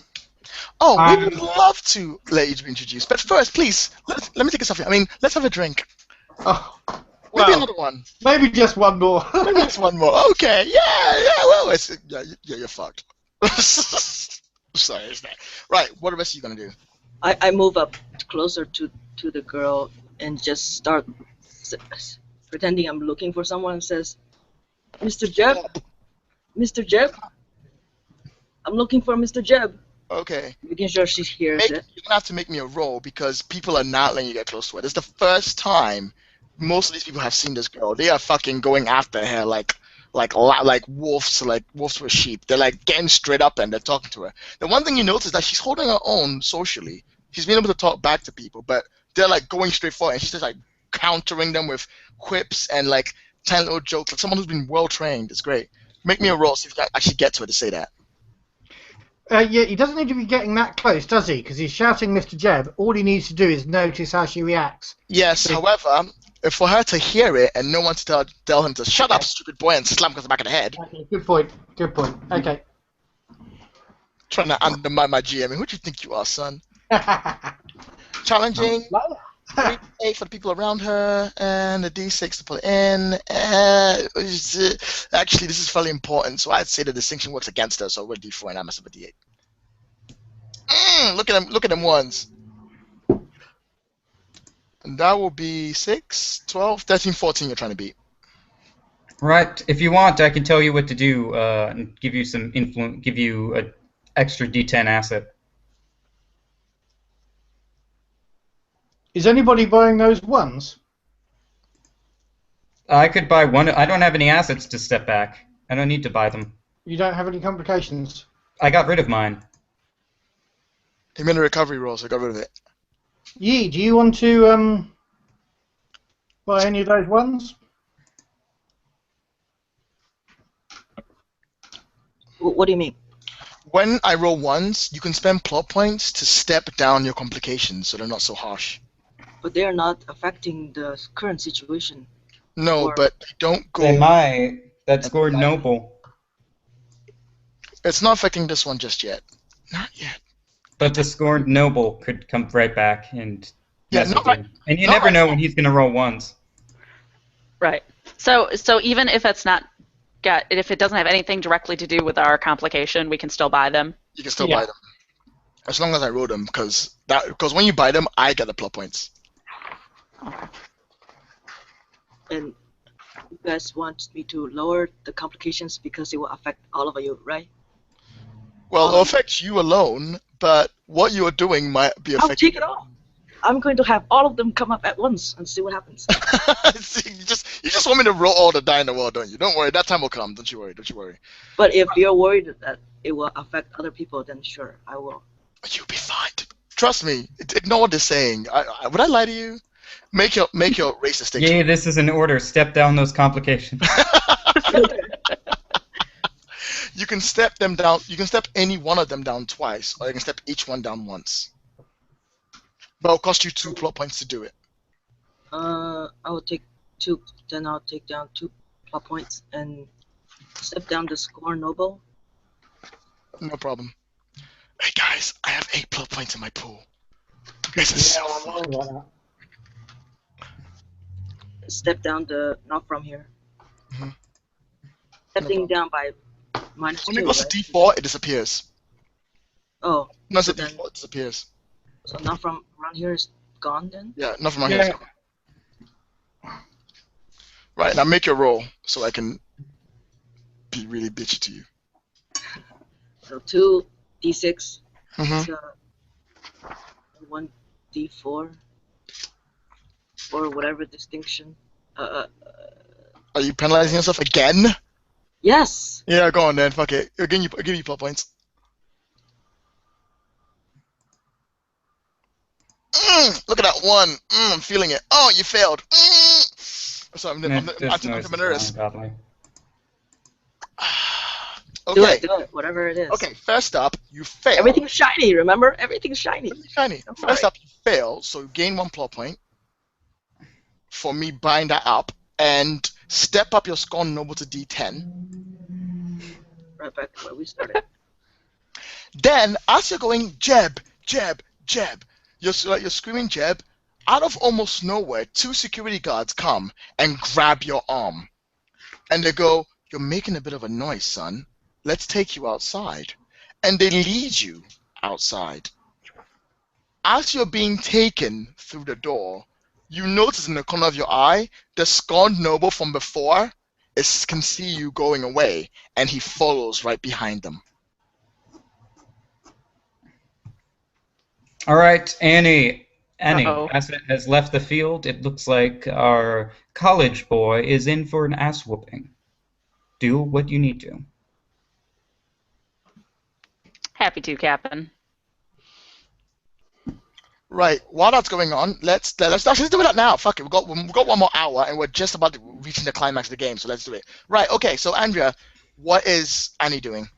Oh, we would love to let you be introduced, but first, please, let me take a selfie. I mean, let's have a drink. Oh, Maybe well, another one. maybe just one more. Maybe just one more. Okay, yeah. Well, you're fucked. Sorry, it's that. Right, what the rest are you gonna do? I move up closer to the girl and just start pretending I'm looking for someone and says, Mr. Jeb? Mr. Jeb? I'm looking for Mr. Jeb. Okay. Making sure she hears it. You're gonna have to make me a roll because people are not letting you get close to her. This is the first time most of these people have seen this girl. They are fucking going after her like wolves with sheep. They're like getting straight up and they're talking to her. The one thing you notice is that she's holding her own socially. She's being able to talk back to people, but they're like going straight for it, and she's just like countering them with quips and like tiny little jokes. Like someone who's been well trained. It's great. Make me a roll, see if you can actually get to her to say that. Yeah, he doesn't need to be getting that close, does he? Because he's shouting Mr. Jeb. All he needs to do is notice how she reacts. Yes, however, for her to hear it and no one to tell him to shut up, stupid boy, and slam him across the back of the head. Okay, good point. Good point. Okay. Trying to undermine my GM. Who do you think you are, son? Challenging. 3 for the people around her, and a D6 to put in. Actually, this is fairly important, so I'd say the distinction works against her, so we're D4 and I mess up a D8. Look at them ones. And that will be 6, 12, 13, 14 you're trying to beat. Right. If you want, I can tell you what to do and give you some influence, give you an extra D10 asset. Is anybody buying those ones? I could buy one. I don't have any assets to step back. I don't need to buy them. You don't have any complications? I got rid of mine. He made a recovery roll, so I got rid of it. Yi, do you want to buy any of those ones? What do you mean? When I roll ones, you can spend plot points to step down your complications so they're not so harsh. But they are not affecting the current situation. No, Or- but they don't go. They might. That scored noble. It's not affecting this one just yet. Not yet. But the scored noble could come right back and Yeah, mess not with you. And you not never right know when he's going to roll ones. Right. So even if it's not if it doesn't have anything directly to do with our complication, we can still buy them. You can still Yeah. buy them. As long as I roll them, because when you buy them, I get the plot points. Okay. And you guys want me to lower the complications because it will affect all of you, right? Well, it'll affect you alone, but what you're doing might be I'll affecting. take it all. I'm going to have all of them come up at once and see what happens. See, you just want me to roll all the die in the world, don't you? Don't worry, that time will come. Don't you worry. But if you're worried that it will affect other people, then sure, I will. You'll be fine. Trust me. Ignore what they're saying. Would I lie to you? Make your race distinction. Yay, this is an order. Step down those complications. You can step them down. You can step any one of them down twice, or you can step each one down once. But it'll cost you 2 plot points to do it. I will take 2. Then I'll take down 2 plot points and step down the score noble. No problem. Hey guys, I have 8 plot points in my pool. You guys are so I'm worried fucked. about Step down the not from here. Mhm. Stepping down by minus When 2. it goes Right? to D4, it disappears. Oh, No, it's so a then D4, it disappears. so not from around here is gone then. Yeah, not from my that. here. Right, now make your roll so I can be really bitchy to you. So 2 d6. Mhm. So 1 d4 or whatever distinction. Are you penalizing yourself again? Yes. Yeah, go on then. Fuck it. I'll give you plot points. Look at that one. I'm feeling it. Oh, you failed. Sorry, I'm This noise is nervous. godly. Do Okay. it. Whatever it is. Okay. First up, you fail. Everything's shiny. Remember, everything's shiny. Really shiny. Don't First worry. up, you fail, so you gain 1 plot point for me buying that up, and step up your Scorn Noble to D10. Right back to where we started. Then, as you're going jab, jab, jab, you're screaming jab, out of almost nowhere, 2 security guards come and grab your arm. And they go, "You're making a bit of a noise, son. Let's take you outside." And they lead you outside. As you're being taken through the door, you notice in the corner of your eye, the Scorned Noble from before can see you going away, and he follows right behind them. All right, Annie. Uh-oh. Asset has left the field. It looks like our college boy is in for an ass whooping. Do what you need to. Happy to, Captain. Right. While that's going on, let's do that now. Fuck it. We've got 1 more hour, and we're just about to reaching the climax of the game. So let's do it. Right. Okay. So Andrea, what is Annie doing?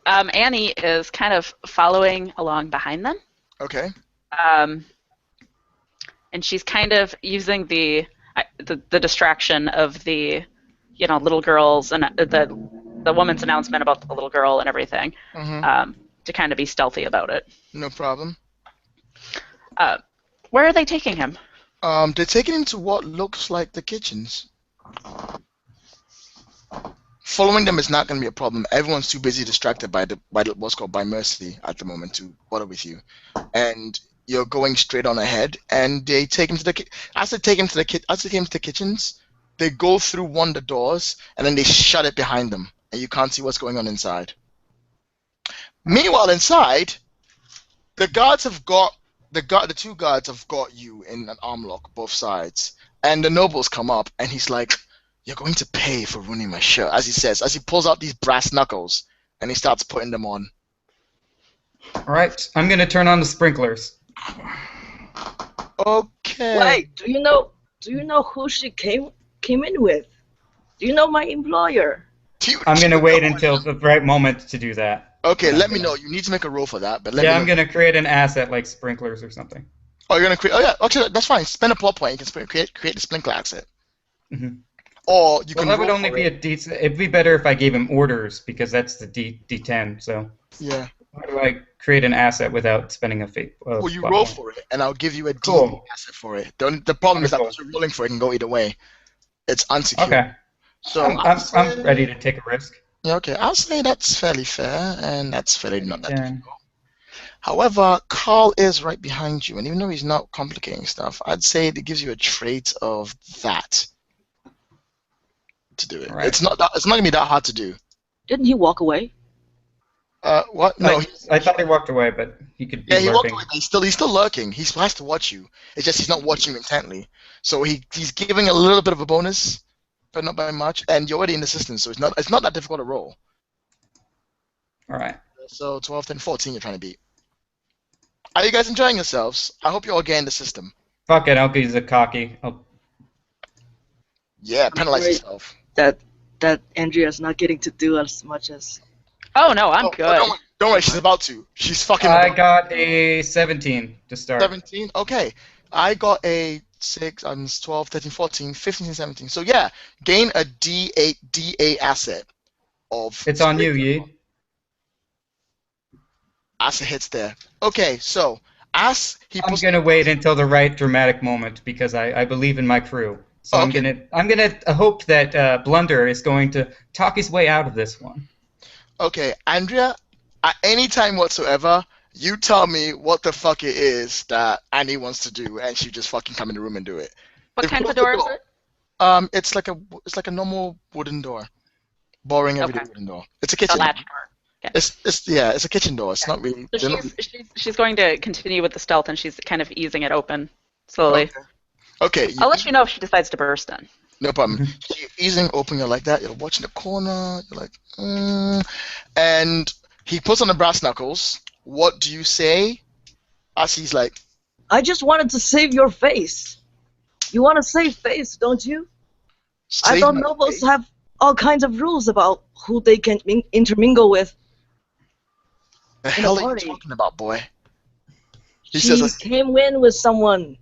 Annie is kind of following along behind them. Okay. And she's kind of using the distraction of the, little girls and the woman's announcement about the little girl and everything, to kind of be stealthy about it. No problem. Where are they taking him? They're taking him to what looks like the kitchens. Following them is not going to be a problem. Everyone's too busy distracted by what's called by mercy at the moment to bother with you, and you're going straight on ahead. And they take him to the kitchens, they go through one of the doors, and then they shut it behind them, and you can't see what's going on inside. Meanwhile, inside, the two guards have got you in an arm lock, both sides, and the nobles come up, and he's like, "You're going to pay for ruining my shirt," as he pulls out these brass knuckles, and he starts putting them on. All right, I'm going to turn on the sprinklers. Okay. Wait, do you know who she came in with? Do you know my employer? I'm going to wait until the right moment to do that. Okay, let me know. You need to make a roll for that, but let me know. I'm going to create an asset like sprinklers or something. Oh, you're gonna create? Oh yeah, actually that's fine. Spend a plot point. You can create the sprinkler asset. Mm-hmm. Or you Well, can. that would roll only for be it. a D. It'd be better if I gave him orders because that's the D10. So Yeah. how do I create an asset without spending a fake? Well, you plot roll point? for it, and I'll give you a D Cool. asset for it. The problem is that Wonderful. once you're rolling for it, it can go either way. It's unsecure. Okay. So I'm ready to take a risk. Yeah, okay, I'll say that's fairly fair, and that's fairly not that Yeah. difficult. However, Carl is right behind you, and even though he's not complicating stuff, I'd say it gives you a trait of that to do it. Right. It's not gonna be that hard to do. Didn't he walk away? What? No. I thought he walked away, but he could be Yeah, he walked lurking. away. But he's still lurking. He has to watch you. It's just he's not watching you intently. So he's giving a little bit of a bonus, but not by much. And you're already in the system, so it's not that difficult to roll. All right. So 12, 10, 14 you're trying to beat. Are you guys enjoying yourselves? I hope you're all getting the system. Fuck it, I'll use a cocky. Yeah, penalize worried. yourself. That Andrea's not getting to do as much as. Oh no, I'm Oh, good. don't worry. Don't worry, she's about to. She's fucking I about got a 17 to start. 17. Okay. I got a 6, 12, 13, 14, 15, 17. So yeah, gain a D8 asset of. It's on you, Yi. Asset hits there. Okay, so as he I'm puts. gonna wait until the right dramatic moment because I believe in my crew. So Oh, I'm okay. gonna hope that Blunder is going to talk his way out of this one. Okay, Andrea, at any time whatsoever, you tell me what the fuck it is that Annie wants to do, and she just fucking come in the room and do it. What If kind of a close the door is it? It's like a normal wooden door, boring everyday Okay. wooden door. It's a The kitchen. latch door. Okay. It's a kitchen door. It's not really. So they're not- she's going to continue with the stealth, and she's kind of easing it open slowly. Okay, I'll let you know if she decides to burst in. no problem. So you're easing open, you're like that, you're watching the corner, you're like, and he puts on the brass knuckles. What do you say? As he's like, I just wanted to save your face. You want to save face, don't you? I "Save thought my nobles face." have all kinds of rules about who they can intermingle with. The in a hell are you party. talking about, boy? He She says, came in with someone.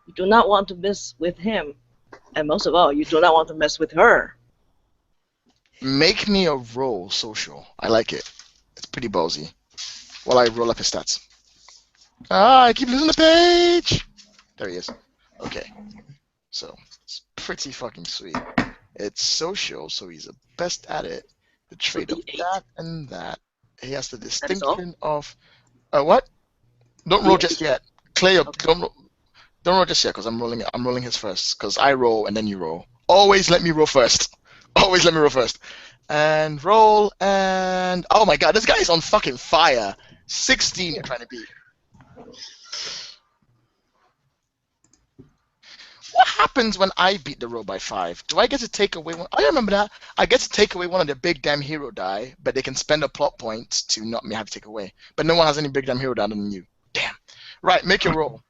You do not want to mess with him. And most of all, you do not want to mess with her. make me a roll social. I like it. It's pretty ballsy. While I roll up his stats. I keep losing the page! There he is. Okay. So, it's pretty fucking sweet. It's social, so he's the best at it. The trait of that and that. He has the distinction of... what? Don't roll just yet. Clay, don't roll just yet, because I'm rolling his first. Because I roll and then you roll. Always let me roll first. Always let me roll first. And roll, and... Oh my god, this guy is on fucking fire. 16 you're trying to beat. What happens when I beat the roll by 5? Do I get to take away one? I remember that. I get to take away one of the big damn hero die, but they can spend a plot point to not me have to take away. But no one has any big damn hero die than you. Damn. Right, make your roll.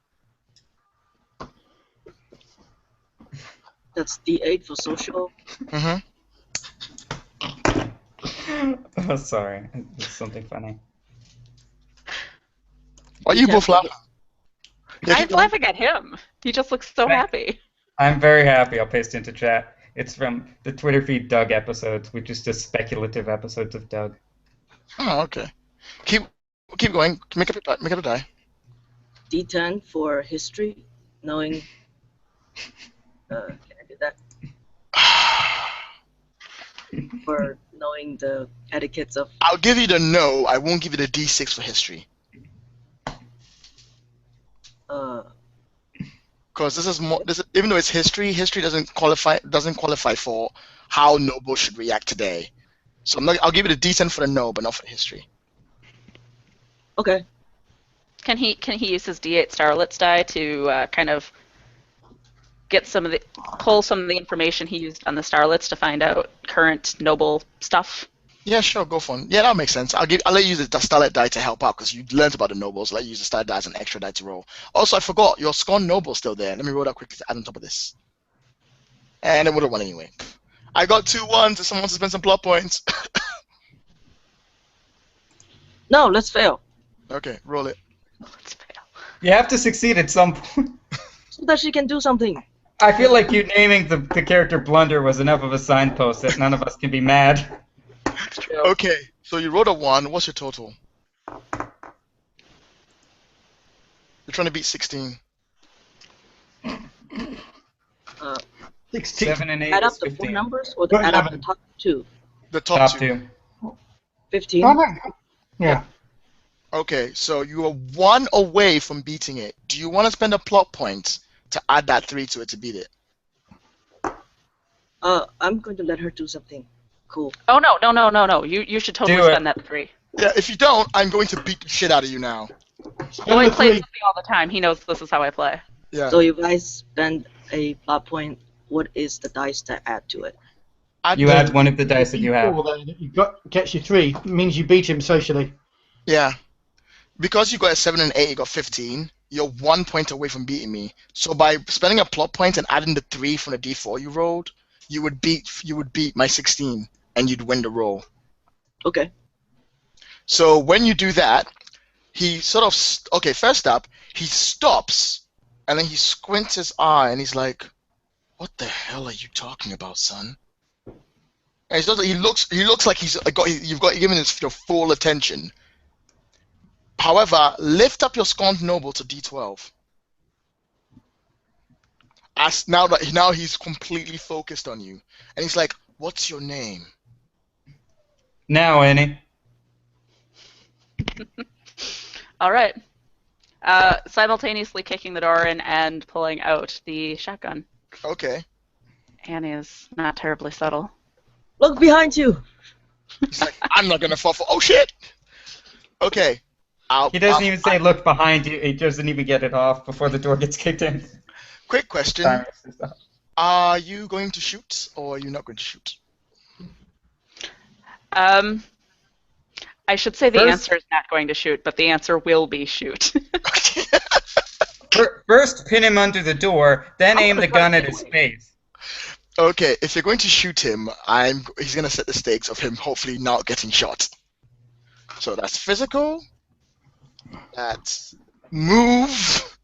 That's D8 for social. Mm-hmm. Oh, sorry. It's something funny. Why are you both laughing? Yeah, I'm keep going. laughing at him. He just looks so happy. I'm very happy. I'll paste into chat. It's from the Twitter feed Doug episodes, which is just speculative episodes of Doug. Oh, okay. Keep going. Make up a die. D10 for history, knowing... can I do that? For knowing the etiquettes of... I'll give you the no. I won't give you the D6 for history. Because this is more. Even though it's history, history doesn't qualify for how nobles should react today. So I'll give you the D10 for the no, but not for the history. Okay. Can he use his D8 Starlet's die to kind of pull some of the information he used on the Starlets to find out current noble stuff? Yeah, sure, go for it. Yeah, that makes sense. I'll let you use the Starlet die to help out because you learned about the nobles. I'll let you use the Starlet die as an extra die to roll. Also, I forgot your Scorn noble's still there. Let me roll that quickly to add on top of this. And it would have won anyway. I got 2 1s. If someone wants to spend some plot points. No, let's fail. Okay, roll it. Let's fail. You have to succeed at some point. So that she can do something. I feel like you naming the character Blunder was enough of a signpost that none of us can be mad. Okay, so you rolled a 1. What's your total? You're trying to beat 16. 16. 7 and 8 Add up is the 15. 4 numbers or Got add up the 11. top 2? The top, Top two. 2. 15? Oh, no. Yeah. Okay, so you are 1 away from beating it. Do you want to spend a plot point to add that 3 to it to beat it? I'm going to let her do something cool. Oh no! You should totally Do it. spend that 3. Yeah, if you don't, I'm going to beat the shit out of you now. Well, he Number plays 3. with me all the time. He knows this is how I play. Yeah. So you guys spend a plot point. What is the dice to add to it? You add one of the dice that you have. You gets you 3. Means you beat him socially. Yeah. Because you got a 7 and 8, you got 15. You're 1 point away from beating me. So by spending a plot point and adding the 3 from the D4 you rolled, you would beat my 16, and you'd win the roll. Okay. So when you do that, he sort of okay. First up, he stops, and then he squints his eye, and he's like, "What the hell are you talking about, son?" And he looks like you've got given his your full attention. However, lift up your scorned noble to D12. As now he's completely focused on you, and he's like, "What's your name?" Now, Annie. All right. Simultaneously kicking the door in and pulling out the shotgun. Okay. Annie is not terribly subtle. Look behind you! He's like, "I'm not gonna fall for." Oh shit. Okay. He doesn't even say look behind you. He doesn't even get it off before the door gets kicked in. Quick question: are you going to shoot, or are you not going to shoot? I should say the First- answer is not going to shoot, but the answer will be shoot. First, pin him under the door, then aim the gun at his face. Okay, if you're going to shoot him, he's going to set the stakes of him hopefully not getting shot. So that's physical. That's move.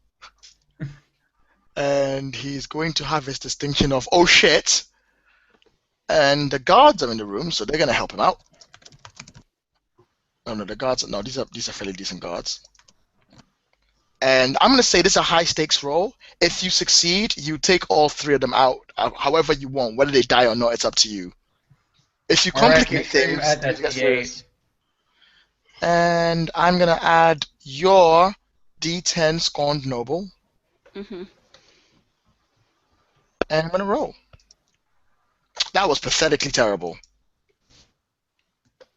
And he's going to have his distinction of, oh shit. And the guards are in the room, so they're going to help him out. Oh no, the guards, no, these are fairly decent guards. And I'm going to say this is a high stakes roll. If you succeed, you take all three of them out, however you want. Whether they die or not, it's up to you. If you complicate things, you get serious. And I'm going to add your D10 Scorned Noble. Mm-hmm. And I'm going to roll. That was pathetically terrible.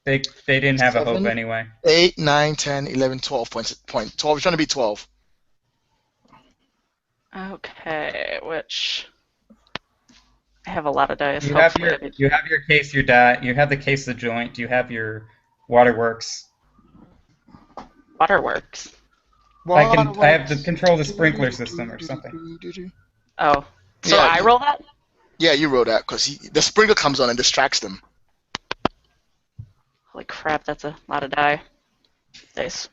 They didn't have a 7, hope anyway. 8, 9, 10, 11, 12 points. 12. You're trying to beat 12. Okay, which I have a lot of dice. You have your case, your die. You have the case of the joint. You have your waterworks. Waterworks. I have to control the sprinkler system or something. Oh, so Yeah, I roll that? Yeah, you roll that because the sprinkler comes on and distracts them. Holy crap, that's a lot of dice.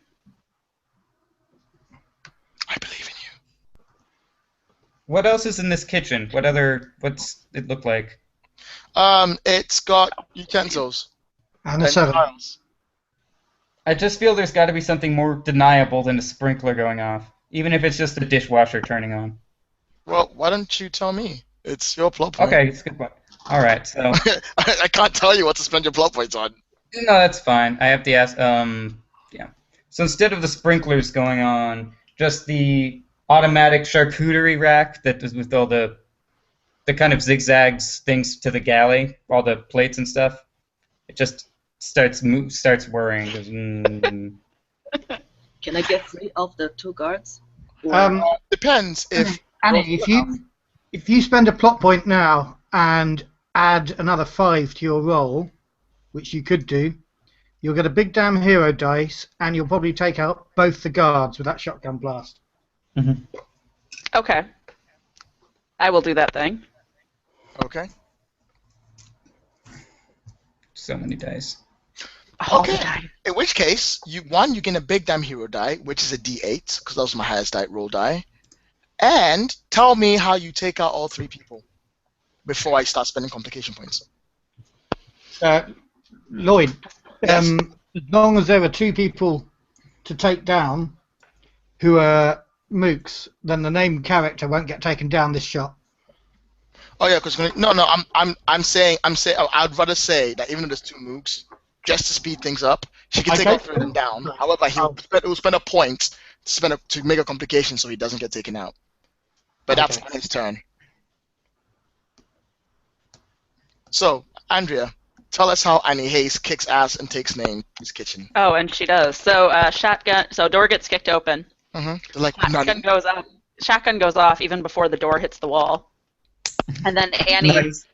I believe in you. What else is in this kitchen? What's it look like? It's got utensils And a 7. tiles. I just feel there's got to be something more deniable than a sprinkler going off, even if it's just a dishwasher turning on. Well, why don't you tell me? It's your plot point. Okay, it's a good point. All right, so I can't tell you what to spend your plot points on. no, that's fine. I have to ask. Yeah. So instead of the sprinklers going on, just the automatic charcuterie rack that is with all the kind of zigzags things to the galley, all the plates and stuff. It just starts whirring. Goes, Can I get 3 of the 2 guards? Or- Depends if Annie, if you spend a plot point now and add another 5 to your roll, which you could do, you'll get a big damn hero dice, and you'll probably take out both the guards with that shotgun blast. Mhm. Okay. I will do that thing. Okay. So many dice. All Okay. the time. In which case, you get a big damn hero die, which is a D8, because that was my highest die roll die. And tell me how you take out all 3 people before I start spending complication points. Lloyd, Yes. as long as there are 2 people to take down who are mooks, then the named character won't get taken down this shot. Oh yeah, because I'm saying I'd rather say that even though there's 2 mooks, just to speed things up, she can take Okay. all 3 of them down. However, he'll spend a point to make a complication so he doesn't get taken out. But that's Okay. on his turn. So, Andrea, tell us how Annie Hayes kicks ass and takes name in his kitchen. Oh, and she does. So shotgun. So door gets kicked open. They're like, Shotgun none. goes up. Shotgun goes off even before the door hits the wall. And then Annie, Nice.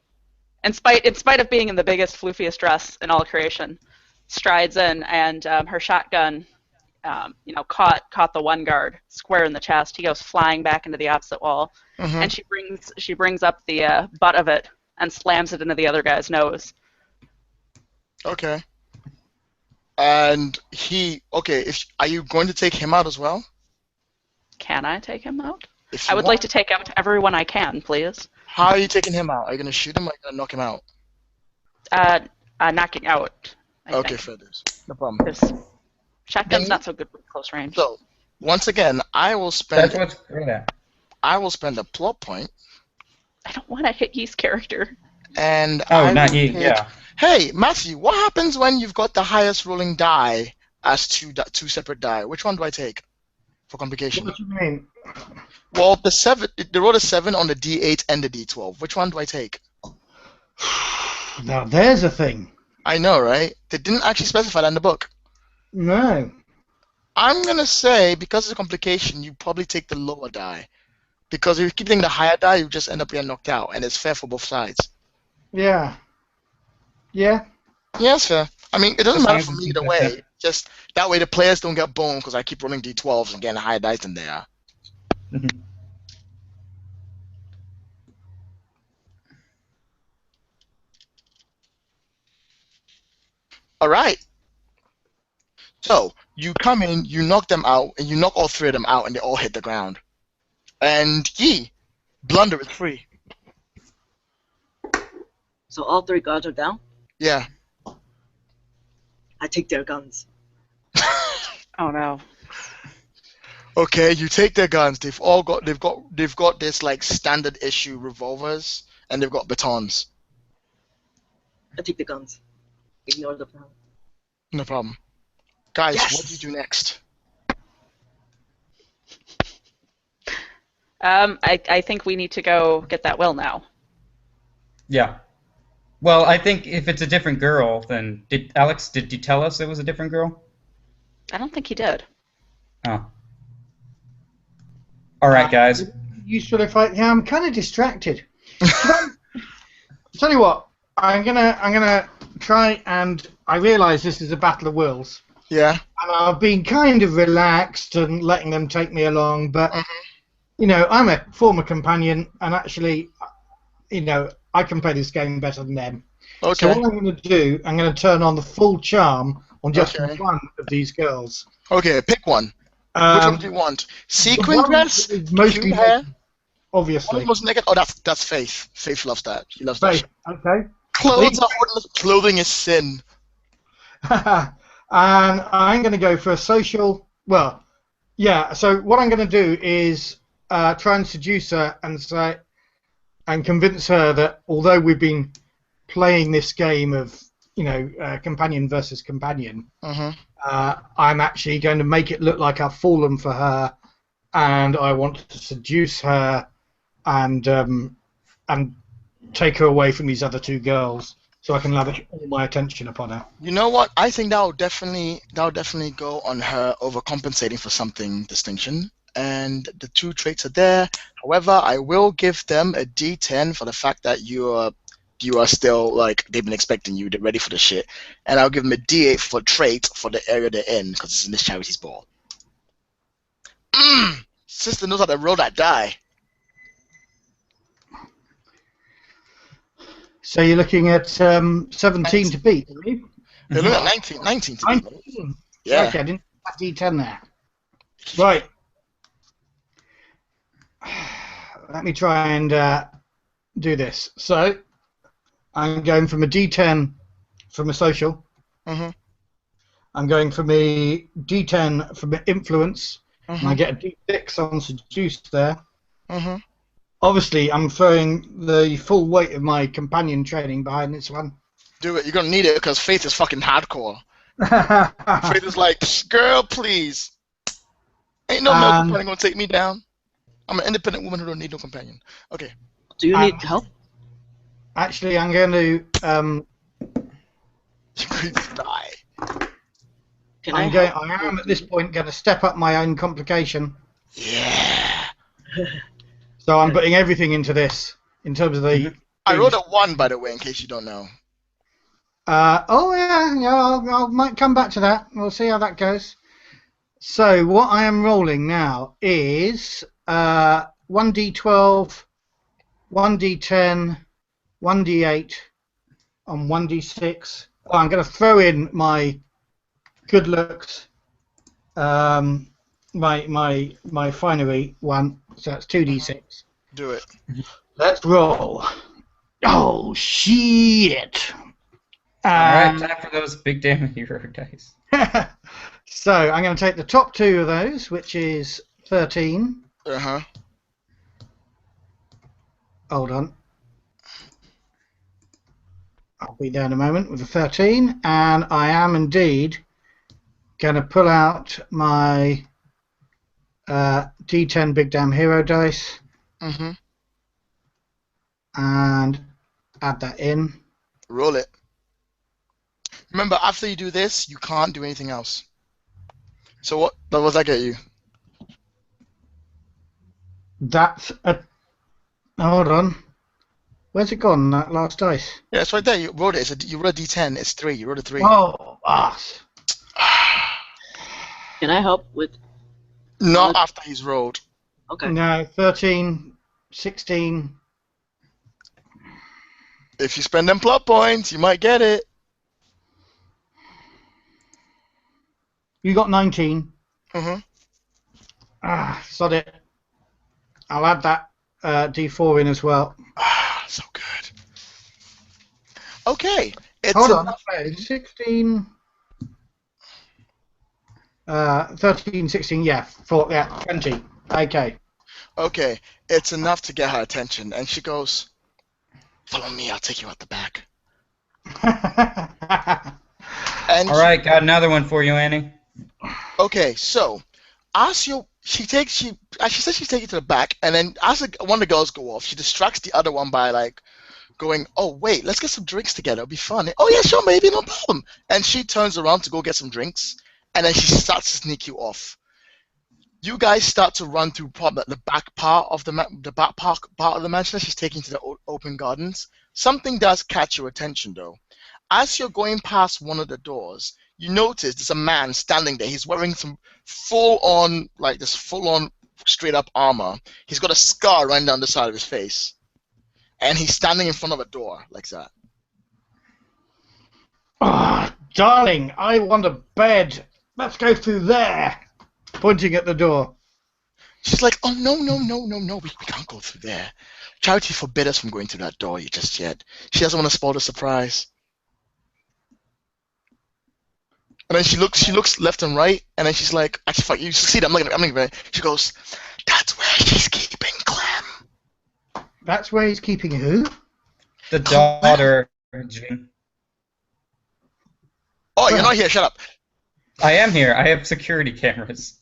in spite of being in the biggest, floofiest dress in all creation, strides in, and her shotgun, caught the one guard square in the chest. He goes flying back into the opposite wall, and she brings up the butt of it and slams it into the other guy's nose. Okay. And okay, are you going to take him out as well? Can I take him out? If I you would want. like to take out everyone I can, please. How are you taking him out? Are you going to shoot him or are you going to knock him out? Knocking out, I Okay, think. fair dues. No problem. Because shotgun's Then- not so good with close range. So, once again, I will That's spend what's great at. a plot point, I don't want to hit Yee's character. and Oh, I not will you. pick- Yeah. Hey, Matthew, what happens when you've got the highest rolling die as two separate die? Which one do I take for complication? What do you mean? Well, the roll is 7 on the D8 and the D12. Which one do I take? Now there's a thing. I know, right? They didn't actually specify that in the book. No. I'm gonna say, because it's a complication, you probably take the lower die. Because if you keep taking the higher die, you just end up getting knocked out, and it's fair for both sides. Yeah. Yeah. Yeah, it's fair. I mean, it doesn't As long matter as for you me keep either it way. separate. Just that way the players don't get boned because I keep rolling D12s and getting higher dice than they are. Mhm. Alright. So, you come in, you knock them out, and you knock all 3 of them out, and they all hit the ground. And Blunder is free. So all 3 guards are down. Yeah. I take their guns. Oh no. Okay, you take their guns. They've got this like standard issue revolvers, and they've got batons. I take the guns. Ignore the plan. No problem. Guys, Yes! what do you do next? I think we need to go get that will now. Yeah. Well, I think if it's a different girl, then did you tell us it was a different girl? I don't think he did. Oh. All right, guys. Useful if I'm kind of distracted. Tell you what, I'm gonna try, and I realise this is a battle of wills, Yeah. and I've been kind of relaxed and letting them take me along, but you know, I'm a former companion, and actually, you know, I can play this game better than them. Okay. So what I'm going to do, I'm going to turn on the full charm on just Okay. one of these girls. Okay, pick one. Which one do you want? Sequin the one dress? that is mostly Cute hair? naked, obviously. Almost naked? Oh, that's Faith. Faith loves that. She loves that Faith, shit. okay. Clothes are ordinary. Clothing is sin. And I'm going to go for a social. Well, yeah. So what I'm going to do is try and seduce her and convince her that although we've been playing this game of, you know, companion versus companion, I'm actually going to make it look like I've fallen for her, and I want to seduce her and take her away from these other 2 girls, so I can lavish all my attention upon her. You know what? I think that would definitely go on her overcompensating for something distinction. And the 2 traits are there. However, I will give them a D10 for the fact that you are still like they've been expecting you. They're ready for the shit. And I'll give them a D8 for trait for the area they're in because it's in this charity's ball. Sister knows how to roll that die. So you're looking at 17 to beat, are you? They're looking at 19 to beat. 19. Yeah. Okay, I didn't have D10 there. Right. Let me try and do this. So I'm going from a D10 from a social. Mhm. I'm going from a D10 from an influence. And I get a D6 on seduce there. Mhm. Obviously, I'm throwing the full weight of my companion training behind this one. Do it. You're gonna need it because Faith is fucking hardcore. Faith is like, girl, please. Ain't no male companion gonna take me down. I'm an independent woman who don't need no companion. Okay. Do you need help? Actually, I'm going to. You're going to die. Can I help? am at this point going to step up my own complication. Yeah. So I'm putting everything into this in terms of the. I rolled a 1, by the way, in case you don't know. Oh yeah, I might come back to that. We'll see how that goes. So what I am rolling now is 1d12, 1d10, 1d8, and 1d6. Oh, I'm going to throw in my good looks. My finery one, so that's 2d6. Do it. Let's roll. Oh shit! All right, time for those big damn hero dice. So I'm going to take the top two of those, which is 13. Uh-huh. Hold on. I'll be there in a moment with the 13, and I am indeed going to pull out my D10 big damn hero dice Mm-hmm. and add that in. Roll it. Remember, after you do this, you can't do anything else. So what does that get you? That's a... Hold on. Where's it gone, that last dice? Yeah, it's right there. You rolled it. You rolled a D10. It's 3. You rolled a 3. Oh, ass. Can I help with? Not after he's rolled. Okay. No, 13, 16. If you spend them plot points, you might get it. You got 19. Mm-hmm. Sod it. I'll add that D4 in as well. So good. Okay. It's Hold on. Wait, 16... 13, 16, yeah, 20. Okay. Okay. It's enough to get her attention, and she goes, "Follow me. I'll take you out the back." And All right, got another one for you, Annie. okay, so as she says she's taking you to the back, and then as one of the girls go off, she distracts the other one by like going, "Oh wait, let's get some drinks together. It'll be fun." "Oh yeah, sure, maybe, no problem." And she turns around to go get some drinks, and then she starts to sneak you off. You guys start to run through probably the back part of the part of the mansion that she's taking to the open gardens. Something does catch your attention though. As you're going past one of the doors, you notice there's a man standing there. He's wearing some full-on straight-up armor. He's got a scar running down the side of his face, and he's standing in front of a door like that. Oh, darling, I want a bed. Let's go through there. Pointing at the door. She's like, "Oh no, we can't go through there. Charity forbid us from going through that door just yet. She doesn't want to spoil the surprise." And then she looks left and right, and then she's like, "Actually, fuck, you succeed. I'm not gonna." She goes, "That's where she's keeping Clem." That's where he's keeping who? The daughter, Jean. Oh, you're not here. Shut up. I am here. I have security cameras.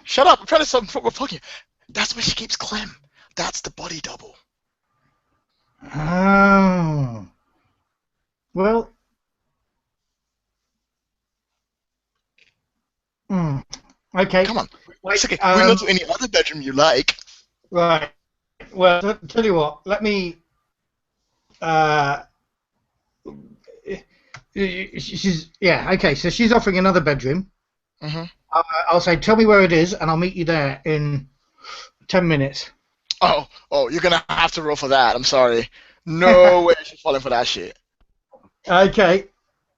Shut up. I'm trying to we're fucking. That's where she keeps Clem. That's the body double. Oh. Well. Okay. Come on. Wait, It's okay. We can go to any other bedroom you like. Right. Well, tell you what. Let me. She's okay. So she's offering another bedroom. Mm-hmm. I'll say, tell me where it is, and I'll meet you there in 10 minutes. Oh, you're gonna have to roll for that. I'm sorry. No way she's falling for that shit. Okay.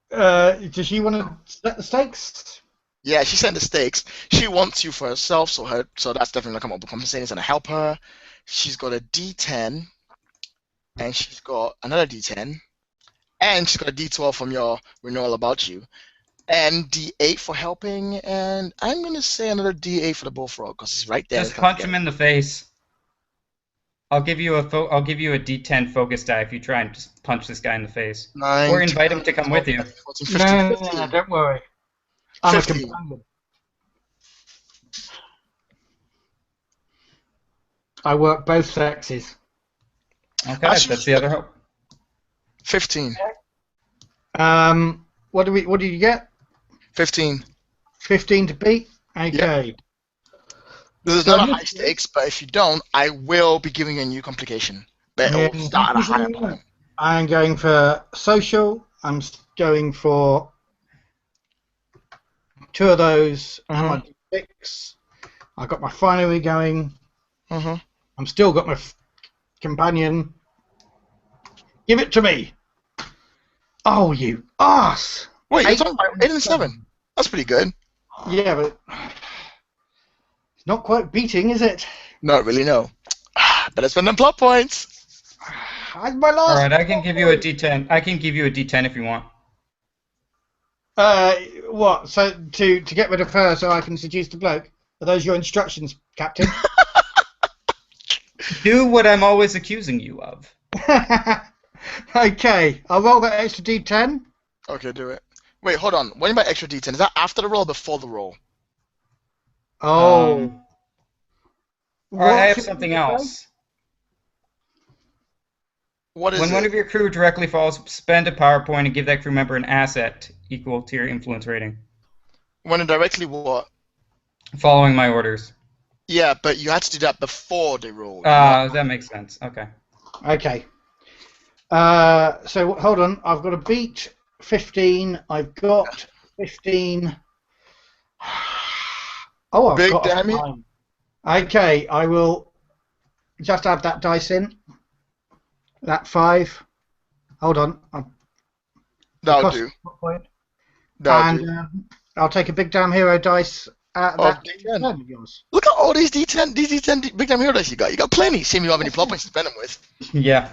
Does she want to set the stakes? Yeah, she set the stakes. She wants you for herself, so that's definitely gonna come up with compensating. It's gonna help her. She's got a D10, and she's got another D10, and she's got a D12 from your renewal about you, and D8 for helping, and I'm gonna say another D8 for the bullfrog because it's right there. Just punch him in the face. I'll give you a D10 focus die if you try and just punch this guy in the face, 9, or invite him to come with you. 14, 15, 15. No, don't worry. I'm 15. a companion. I work both sexes. Okay, Actually, that's the other hope. 15. What do you get? 15. 15 to beat? Okay. This is not a high stakes, but if you don't, I will be giving you a new complication. But it will start at a higher point. I'm going for social. I'm going for 2 of those. And my D6. I got my finery going. I'm still got my companion. Give it to me. Oh, you ass! Wait, you're talking about 8 and 7. That's pretty good. Yeah, but it's not quite beating, is it? Not really, no. Better spend them plot points. That's my last. All right, I can give you a D10. I can give you a D10 if you want. What? So to get rid of her, so I can seduce the bloke? Are those your instructions, Captain? Do what I'm always accusing you of. Okay, I'll roll that extra D10. Okay, do it. Wait, hold on. What do you mean by extra D10? Is that after the roll or before the roll? Oh. All right, I have What's it something gonna say? else. What is When it? one of your crew directly falls, spend a power point and give that crew member an asset equal to your influence rating. When it directly what? Following my orders. Yeah, but you had to do that before they rolled. That makes sense. Okay. Okay. So hold on. I've got a beat 15. I've got 15. Oh, I've Big got a damage? 5. Okay, I will just add that dice in. That 5. Hold on. That'll cost do. point. That'll do. And I'll take a big damn hero dice at Of that D10. D10 of yours. Look at all these D10 big damn hero dice you got. You got plenty. Shame you don't have any plot points to spend them with. Yeah.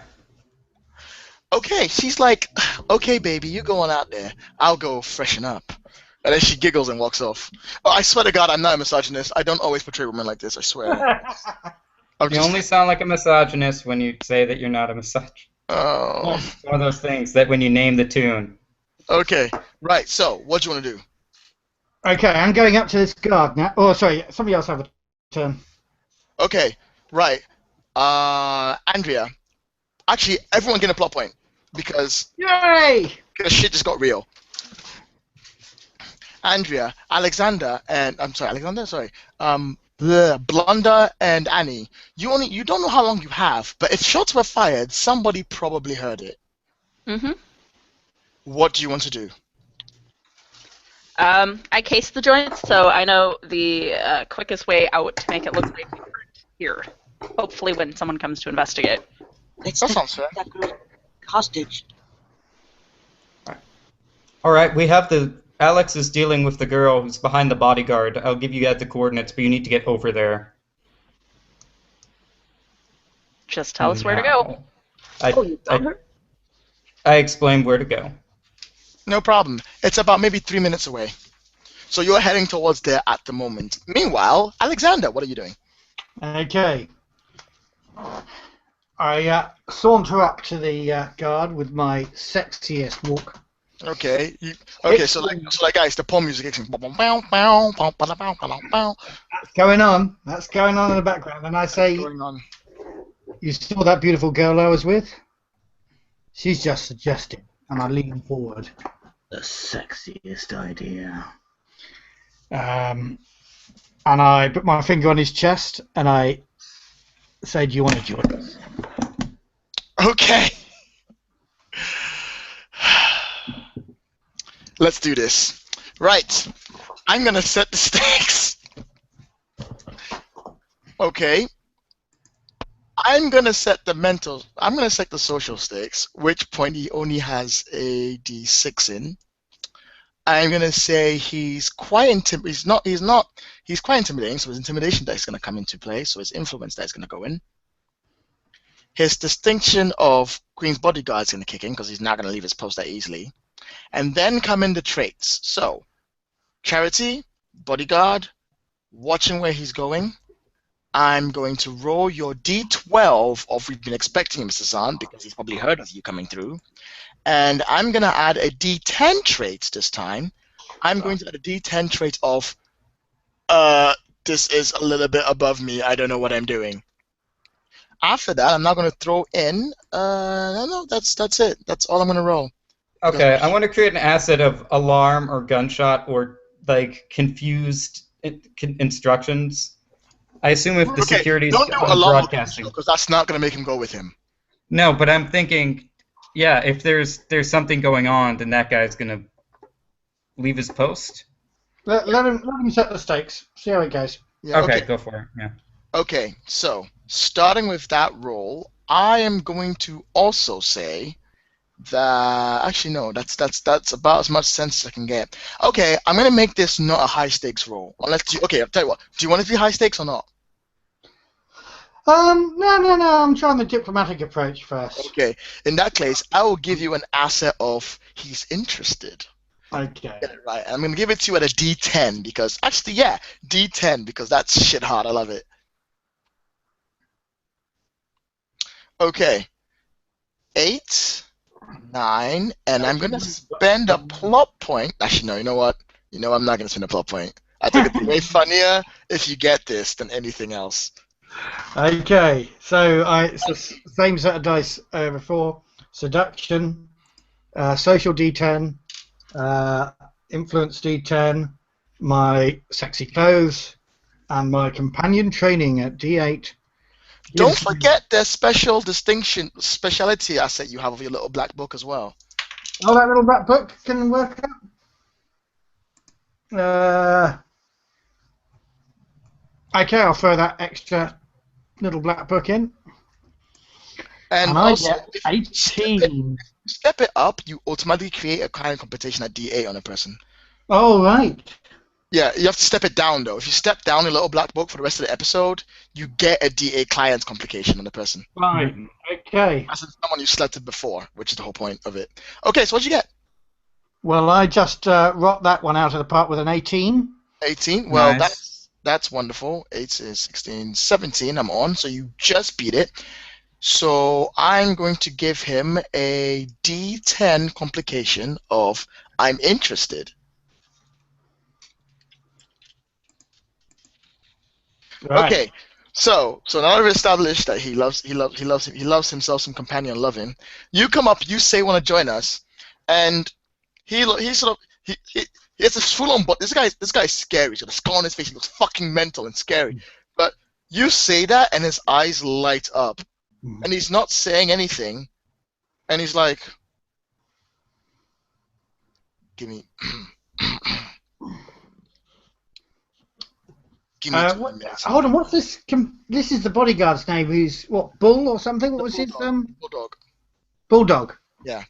Okay, she's like, okay, baby, you go on out there. I'll go freshen up. And then she giggles and walks off. Oh, I swear to God, I'm not a misogynist. I don't always portray women like this, I swear. I'm You just, only sound like a misogynist when you say that you're not a misogynist. oh. It's one of those things that when you name the tune. Okay, right, so, what do you want to do? Okay, I'm going up to this guard now. Oh, sorry, somebody else have a turn. Okay, right. Andrea. Actually, everyone get a plot point. Because Yay! shit just got real. Andrea, Alexander, and I'm sorry, Alexander, sorry. Blunder and Annie. You don't know how long you have, but if shots were fired, somebody probably heard it. Mm-hmm. What do you want to do? I cased the joints, so I know the quickest way out to make it look like we weren't here. Hopefully when someone comes to investigate. Let's That take sounds fair. that girl hostage. All right, we have Alex is dealing with the girl who's behind the bodyguard. I'll give you guys the coordinates, but you need to get over there. Just tell us where to go. You found her? I explained where to go. No problem. It's about maybe 3 minutes away. So you're heading towards there at the moment. Meanwhile, Alexander, what are you doing? Okay. I saunter up to the guard with my sexiest walk. Okay. It's- So like guys, the pom music is That's going on. That's going on in the background. And I say, going on. you saw that beautiful girl I was with? She's just suggested. And I lean forward. The sexiest idea. And I put my finger on his chest and I say, do you want to join us? Okay. Let's do this. Right. I'm gonna set the stakes. Okay. I'm gonna set the social stakes, which point he only has a D6 in. I'm gonna say he's quite intimidating, so his intimidation dice is gonna come into play, so his influence dice is gonna go in. His distinction of Queen's bodyguard is gonna kick in, because he's not gonna leave his post that easily. And then come in the traits. So, charity, bodyguard, watching where he's going. I'm going to roll your D12 of we've been expecting him, Mr. Zahn, because he's probably heard of you coming through. And I'm going to add a D10 trait this time. I'm going to add a D10 trait of, this is a little bit above me. I don't know what I'm doing. After that, I'm now going to throw in, no, that's it. That's all I'm going to roll. Okay, I want to create an asset of alarm or gunshot or like confused instructions. I assume if the security's don't do on alarm broadcasting. because that's not going to make him go with him. No, but I'm thinking, yeah, if there's something going on, then that guy's gonna leave his post. Let him set the stakes. See how it goes. Yeah, Okay, go for it. Yeah. Okay, so starting with that roll, I am going to also say That actually no, that's about as much sense as I can get. Okay, I'm gonna make this not a high stakes roll. Unless you, okay, I'll tell you what. Do you want it to be high stakes or not? No. I'm trying the diplomatic approach first. Okay, in that case, I will give you an asset of he's interested. Okay. Get it right. I'm gonna give it to you at a D10 because actually, yeah, D10 because that's shit hard. I love it. Okay, 8, 9, and I'm gonna spend a plot point. Actually, no. You know what? You know I'm not gonna spend a plot point. I think it'd be way funnier if you get this than anything else. Okay, so it's the same set of dice before. Seduction, social D10, influence D10, my sexy clothes, and my companion training at D8. Don't forget the speciality asset you have of your little black book as well. Oh, that little black book can work out. Okay, I'll throw that extra little black book in. And I also, get if you 18. step it up, you automatically create a kind of competition at D8 on a person. Oh, right. Yeah, you have to step it down though. If you step down a little black book for the rest of the episode, you get a D8 client's complication on the person. Right. Okay. As in someone you selected before, which is the whole point of it. Okay, so what'd you get? Well, I just rocked that one out of the park with an 18. 18. Well, Nice. that's wonderful. 8 is 16, 17. I'm on, so you just beat it. So I'm going to give him a D10 complication of I'm interested. Right. Okay, so now that we've established that he loves himself some companion loving, you come up, you say want to join us, and he it's a full on. But this guy's scary. He's got a scar on his face. He looks fucking mental and scary. But you say that, and his eyes light up, and he's not saying anything, and he's like, "Give me." Give me 20 minutes. Hold on, what's this? This is the bodyguard's name. Who's what? Bull or something? What was his Bulldog. Bulldog. Yeah.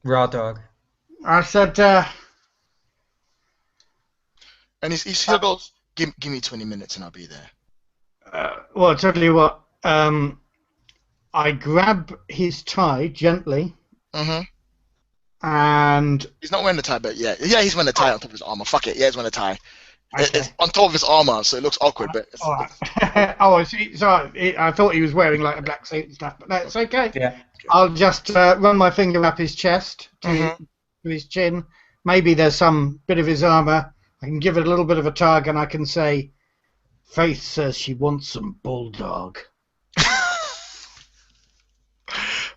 Raw dog. I said. And he still goes, give me 20 minutes and I'll be there. Well, I'll tell you what. I grab his tie gently, Mm-hmm. and He's not wearing the tie, but yeah, he's wearing the tie on top of his armor. Fuck it, yeah, he's wearing the tie. Okay. It's on top of his armor, so it looks awkward, but it's, all right. Oh, I see. Sorry, I thought he was wearing like a black suit and stuff, but that's okay. Yeah. I'll just run my finger up his chest to Mhm. his chin. Maybe there's some bit of his armor. I can give it a little bit of a tug, and I can say, "Faith says she wants some bulldog."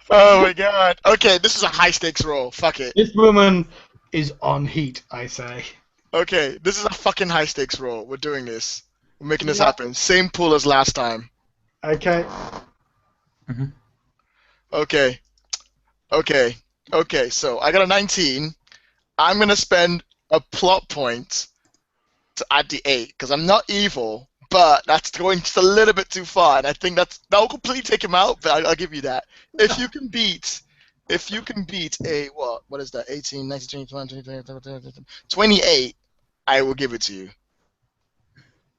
Oh my god. Okay, this is a high stakes roll. Fuck it. This woman is on heat, I say. Okay, this is a fucking high stakes roll. We're doing this. We're making this Yeah. happen. Same pool as last time. Okay. Mm-hmm. Okay. Okay, so I got a 19. I'm gonna spend a plot point to add the 8, because I'm not evil, but that's going just a little bit too far, and I think that will completely take him out, but I'll give you that. If you can beat a, what is that, 18, 19, 20, 21, 28, I will give it to you.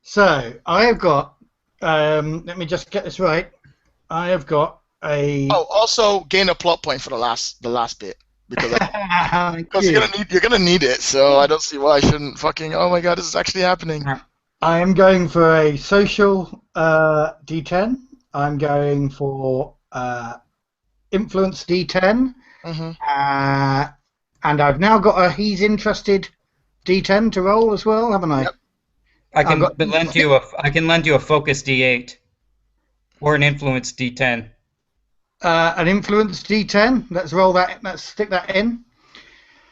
So I have got. Let me just get this right. I have got a. Oh, also gain a plot point for the last bit, because Thank because you. you're gonna need it, so I don't see why I shouldn't fucking. Oh my god, this is actually happening. I am going for a social D10. I'm going for influence D10. Mm-hmm. And I've now got a he's interested D10 to roll as well, haven't I? Yep. I can got- lend you a focus D8 or an influence D10. An influence D10. Let's roll that. Let's stick that in.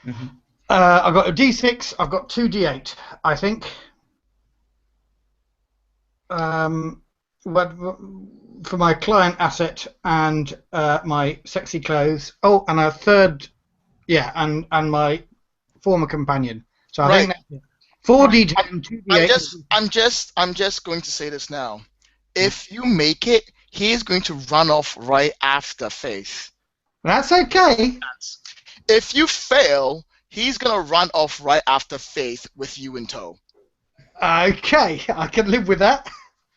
Mm-hmm. I've got a D6. I've got 2 D8. I think. For my client asset and my sexy clothes. Oh, and a third. Yeah, and my former companion. So I think that's 4 D10, 2 D8. I'm just going to say this now. If you make it, he is going to run off right after Faith. That's okay. If you fail, he's gonna run off right after Faith with you in tow. Okay, I can live with that.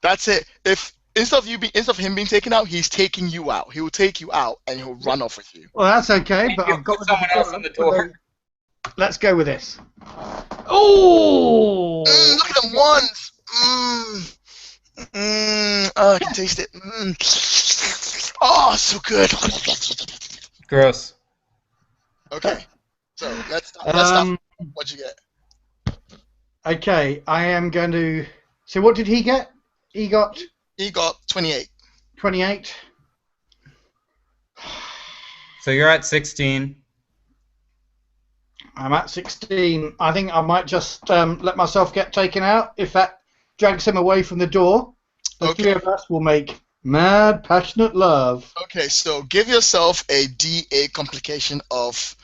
That's it. If instead of him being taken out, he's taking you out. He will take you out and he'll run off with you. Well, that's okay, but You I've got put someone else on the door. Let's go with this. Oh! Look at them ones. Oh, I can taste it. Oh, so good. Gross. Okay, so let's stop. What'd you get? Okay, I am going to... So what did he get? He got 28. 28. So you're at 16. I'm at 16. I think I might just let myself get taken out. If that drags him away from the door, the three of us will make mad, passionate love. Okay, so give yourself a D8 complication of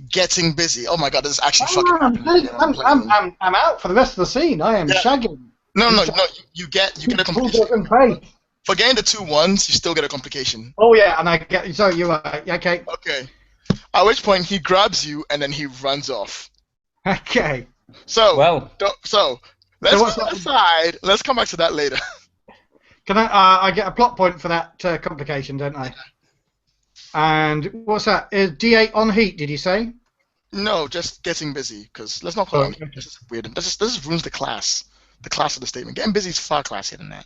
getting busy. Oh my god, this is actually fucking happening. I'm out for the rest of the scene. I am shagging. No, you get a complication. For getting the 2 1s, you still get a complication. Oh yeah, and I get. So you're right. Okay. Okay. At which point he grabs you and then he runs off. Okay. So let's what's put that aside. Let's come back to that later. Can I get a plot point for that complication, don't I? And what's that? Is D8 on heat? Did you say? No, just getting busy. Because let's not call it. This is weird. This just ruins the class. The class of the statement. Getting busy is far classier than that.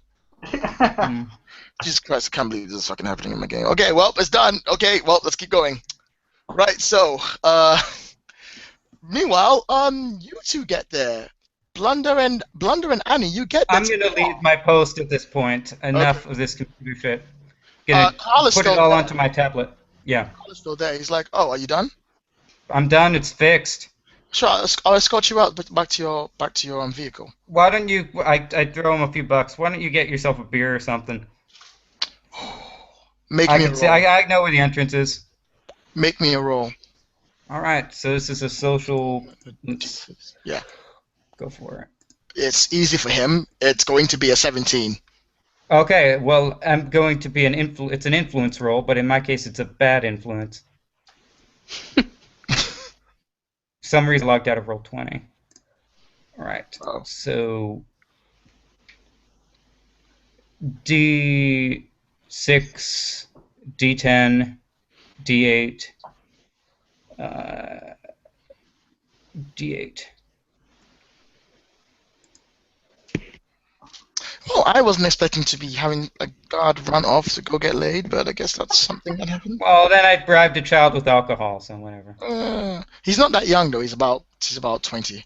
Jesus Christ! I can't believe this is fucking happening in my game. Okay, well, it's done. Okay, well, let's keep going. Right. So, meanwhile, you two get there. Blunder and Annie, you get there. I'm gonna leave my post at this point. Enough of this computer shit. Gonna put it all onto my tablet. Yeah. Carl is still there. He's like, "Oh, are you done?" I'm done. It's fixed. Sure, I'll escort you out, but back to your vehicle. Why don't you? I throw him a few bucks. Why don't you get yourself a beer or something? Make me a roll. I know where the entrance is. Make me a roll. All right. So this is a social. Yeah. Go for it. It's easy for him. It's going to be a 17. Okay. Well, I'm going to be It's an influence roll, but in my case, it's a bad influence. For some reason, logged out of roll 20. All right. Oh. So D6, D10, D8, D8. Well, I wasn't expecting to be having a guard run off to go get laid, but I guess that's something that happened. Well, then I bribed a child with alcohol, so whatever. He's not that young though. He's about 20.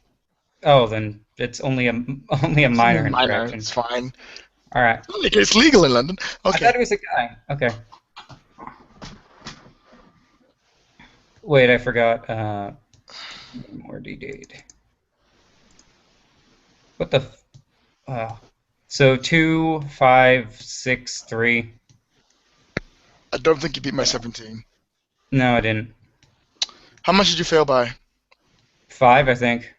Oh, then it's only a minor infraction. It's fine. All right. It's legal in London. Okay. I thought it was a guy. Okay. Wait, I forgot. More D8. What the? So 2, 5, 6, 3. I don't think you beat my 17. No, I didn't. How much did you fail by? 5, I think.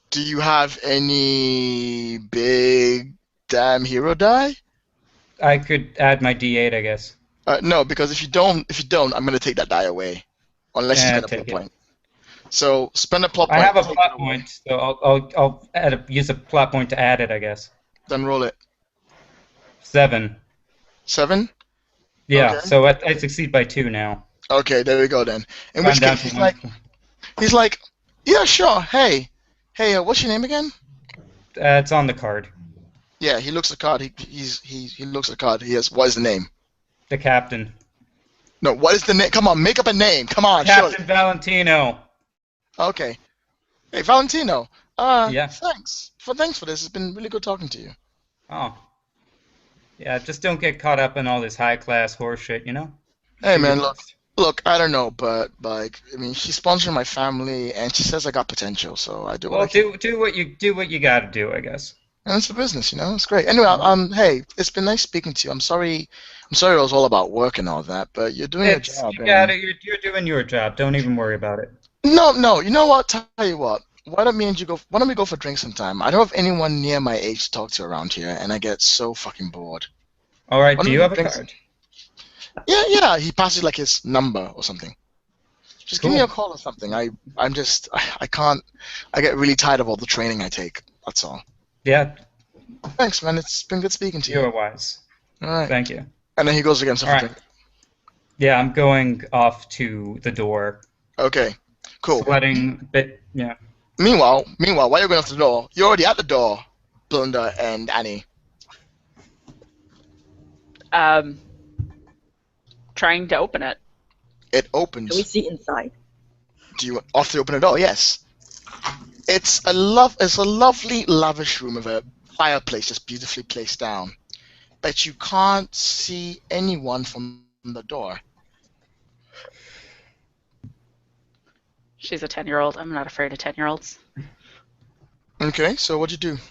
Do you have any big damn hero die? I could add my D8, I guess. No, because if you don't, I'm gonna take that die away, unless you spend a plot point. So spend a plot point. I have a plot point, so I'll use a plot point to add it, I guess. Then roll it. 7. 7? Yeah. Okay. So I succeed by 2 now. Okay, there we go then. In which case, he's like, yeah, sure. Hey, what's your name again? It's on the card. Yeah, he looks at the card. He looks at the card. He has, what is the name? The captain. No, what is the name? Come on, make up a name. Come on, Captain Valentino. Okay. Hey, Valentino. Yeah. Thanks for this. It's been really good talking to you. Oh. Yeah, just don't get caught up in all this high-class horse shit, you know? Hey, man, look, I don't know, but, like, I mean, she's sponsoring my family, and she says I got potential, so I do what I can. do what you gotta do, I guess. And it's a business, you know? It's great. Anyway, hey, it's been nice speaking to you. I'm sorry it was all about work and all that, but you're doing your job. You're doing your job. Don't even worry about it. No, you know what? Tell you what. Why don't we go for drinks sometime? I don't have anyone near my age to talk to around here, and I get so fucking bored. All right. Do you have a card? Yeah. He passes like his number or something. Just give me a Cool. call or something. I can't. I get really tired of all the training I take. That's all. Yeah, Thanks, man. It's been good speaking to you you. are wise. All right. Thank you. And then he goes against All right. everything. Yeah, I'm going off to the door. Okay. Cool. Sweating, but yeah. Meanwhile, while you're going off the door, you're already at the door, Blunder and Annie. Um, trying to open it. It Can we opens. see inside? Do you off to open the door? Yes. It's a lovely, lavish room with a fireplace just beautifully placed down. But you can't see anyone from the door. She's a 10-year-old. I'm not afraid of 10-year-olds. Okay, so what'd you do?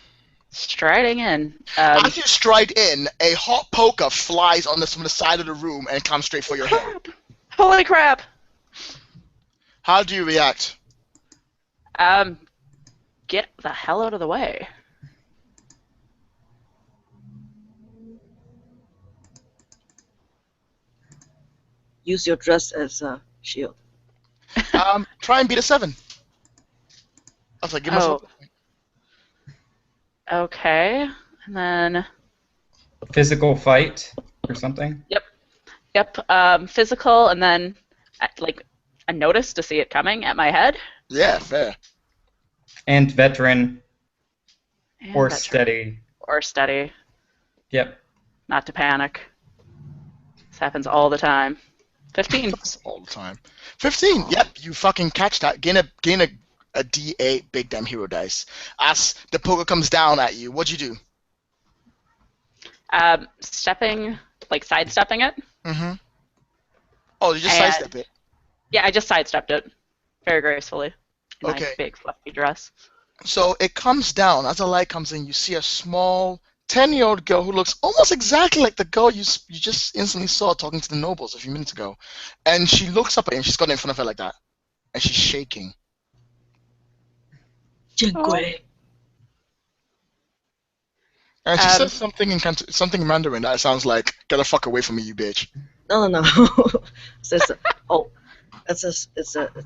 Striding in. As you stride in, a hot poker flies on from the side of the room and comes straight for your head. Crap! Holy crap! How do you react? Get the hell out of the way. Use your dress as a shield. Try and beat a 7. I was like, give myself. Okay. And then, Physical fight or something. yep, physical, and then, like, a notice to see it coming at my head. Yeah, fair. And veteran And or veteran. steady. Or steady. Yep. Not to panic. This happens all the time. 15. That's all the time. 15. Yep, you fucking catch that. Gain a D8 big damn hero dice. As the poker comes down at you, what'd you do? Stepping, like sidestepping it. Mm-hmm. Oh, you just And- sidestep it. Yeah, I just sidestepped it very gracefully in Okay. my big fluffy dress. So it comes down. As the light comes in, you see a small 10-year-old girl who looks almost exactly like the girl you just instantly saw talking to the nobles a few minutes ago. And she looks up at you and she's got it in front of her like that. And she's shaking. 见鬼! And she Um, says something in Mandarin that sounds like, "Get the fuck away from me, you bitch." No. Says, oh, it's a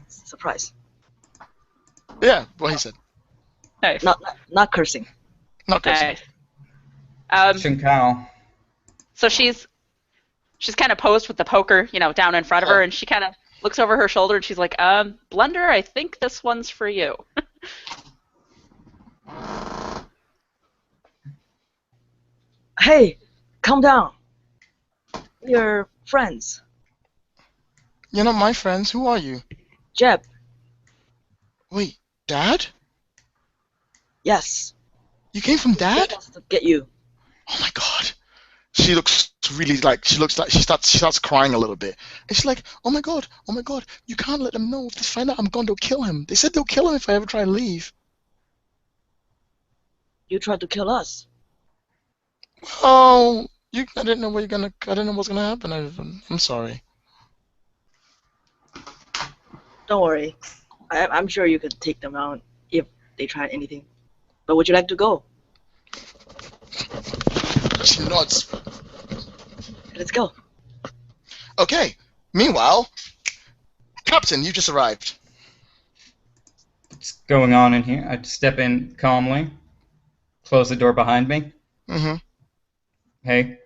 surprise. Yeah, what he said. Nice. Not cursing. Not cursing. Nice. Shinkao. So she's kind of posed with the poker, down in front of her, and she kind of looks over her shoulder and she's like, Blunder, I think this one's for you. Hey, calm down. We're friends. You're not my friends. Who are you? Jeb. Wait, Dad? Yes. You came from Jeb Dad? wants to get you. Oh my God. She looks really like she starts crying a little bit. And she's like, oh my God, you can't let them know. If they find out I'm gone, they'll kill him. They said they'll kill him if I ever try to leave. You tried to kill us. Oh, I didn't know I didn't know what's gonna happen. I'm sorry. Don't worry. I'm sure you could take them out if they try anything. But would you like to go? She nods. Let's go. Okay. Meanwhile, Captain, you just arrived. What's going on in here? I step in calmly, close the door behind me. Mm-hmm. Hey.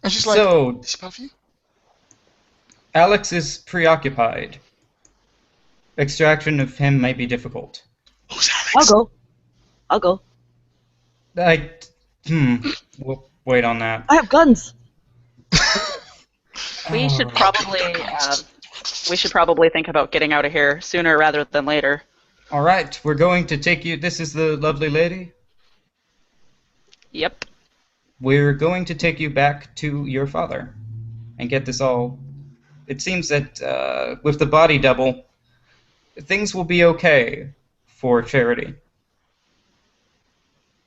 And she's like, So, "Is she above you?" Alex is preoccupied. Extraction of him may be difficult. Who's Alex? I'll go. We'll wait on that. I have guns. We should probably think about getting out of here sooner rather than later. All right, we're going to take you. This is the lovely lady. Yep. We're going to take you back to your father and get this all. It seems that with the body double, things will be okay for Charity.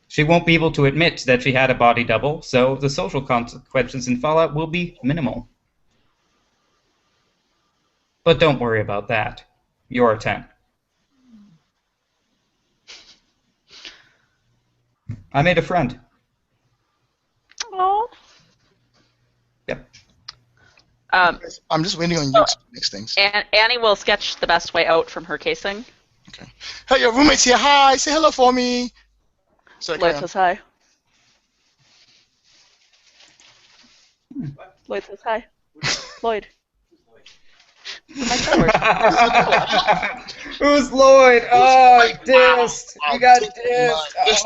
She won't be able to admit that she had a body double, so the social consequences and fallout will be minimal. But don't worry about that. You're a 10. I made a friend. Oh. I'm just waiting on you to next things. And Annie will sketch the best way out from her casing. Okay. Hey, your roommate's here. Hi. Say hello for me. So Lloyd says hi. Lloyd says hi. Lloyd. Who's Lloyd? Oh, dissed. You got dissed.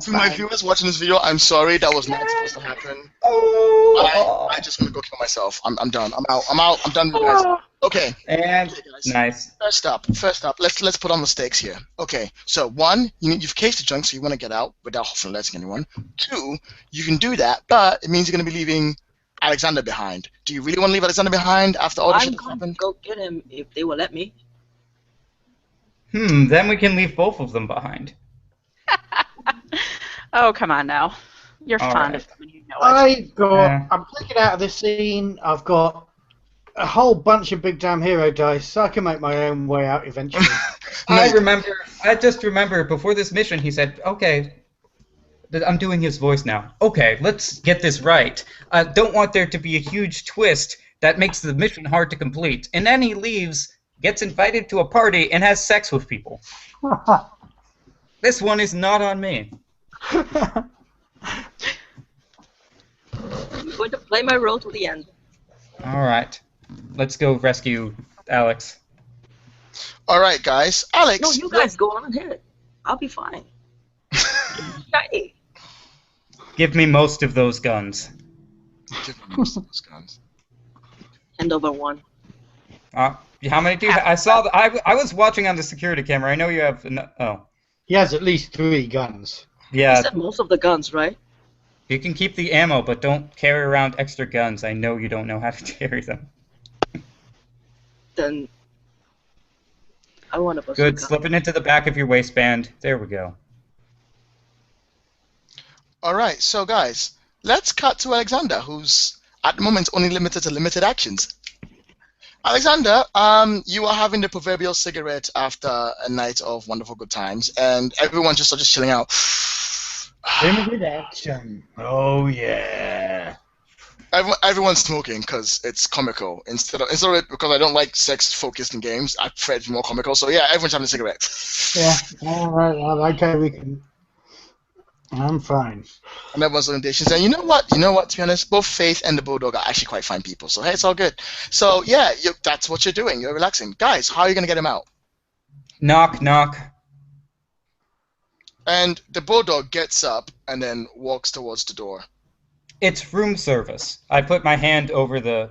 To my viewers watching this video, I'm sorry. That was not supposed to happen. I just want to go kill myself. I'm done. I'm out. I'm done with you guys. Okay. And okay, guys. nice. First up, let's put on the stakes here. Okay, so one, you've cased the junk, so you want to get out without hopefully letting anyone. Two, you can do that, but it means you're going to be leaving Alexander behind. Do you really want to leave Alexander behind after all this shit has I'm happened? going to go get him if they will let me. Then we can leave both of them behind. Oh, come on now. You're All fond right. of them and you know it. I'm clicking out of this scene. I've got a whole bunch of big damn hero dice, so I can make my own way out eventually. I just remember before this mission he said, okay, I'm doing his voice now. Okay, let's get this right. I don't want there to be a huge twist that makes the mission hard to complete. And then he leaves, gets invited to a party, and has sex with people. This one is not on me. I'm going to play my role to the end. All right. Let's go rescue Alex. All right, guys. Alex. No, you guys go on ahead. I'll be fine. Hey. Give me most of those guns. Give me most of those guns. Hand over one. How many do you have? I saw that. I was watching on the security camera. I know you have. Oh. He has at least 3 guns. Yeah. You said most of the guns, right? You can keep the ammo, but don't carry around extra guns. I know you don't know how to carry them. Then I want a bazooka. Good. Slip it into the back of your waistband. There we go. All right, so guys, let's cut to Alexander, who's at the moment only limited to limited actions. Alexander, you are having the proverbial cigarette after a night of wonderful good times, and everyone's just chilling out. Limited action. Oh yeah. Everyone's smoking because it's comical instead of because I don't like sex focused in games. I prefer it to be more comical. So yeah, everyone's having a cigarette. Yeah. All right. Okay, we can. I'm fine. And everyone's doing dishes. And you know what? To be honest, both Faith and the Bulldog are actually quite fine people. So hey, it's all good. So yeah, that's what you're doing. You're relaxing, guys. How are you gonna get him out? Knock, knock. And the Bulldog gets up and then walks towards the door. It's room service. I put my hand over the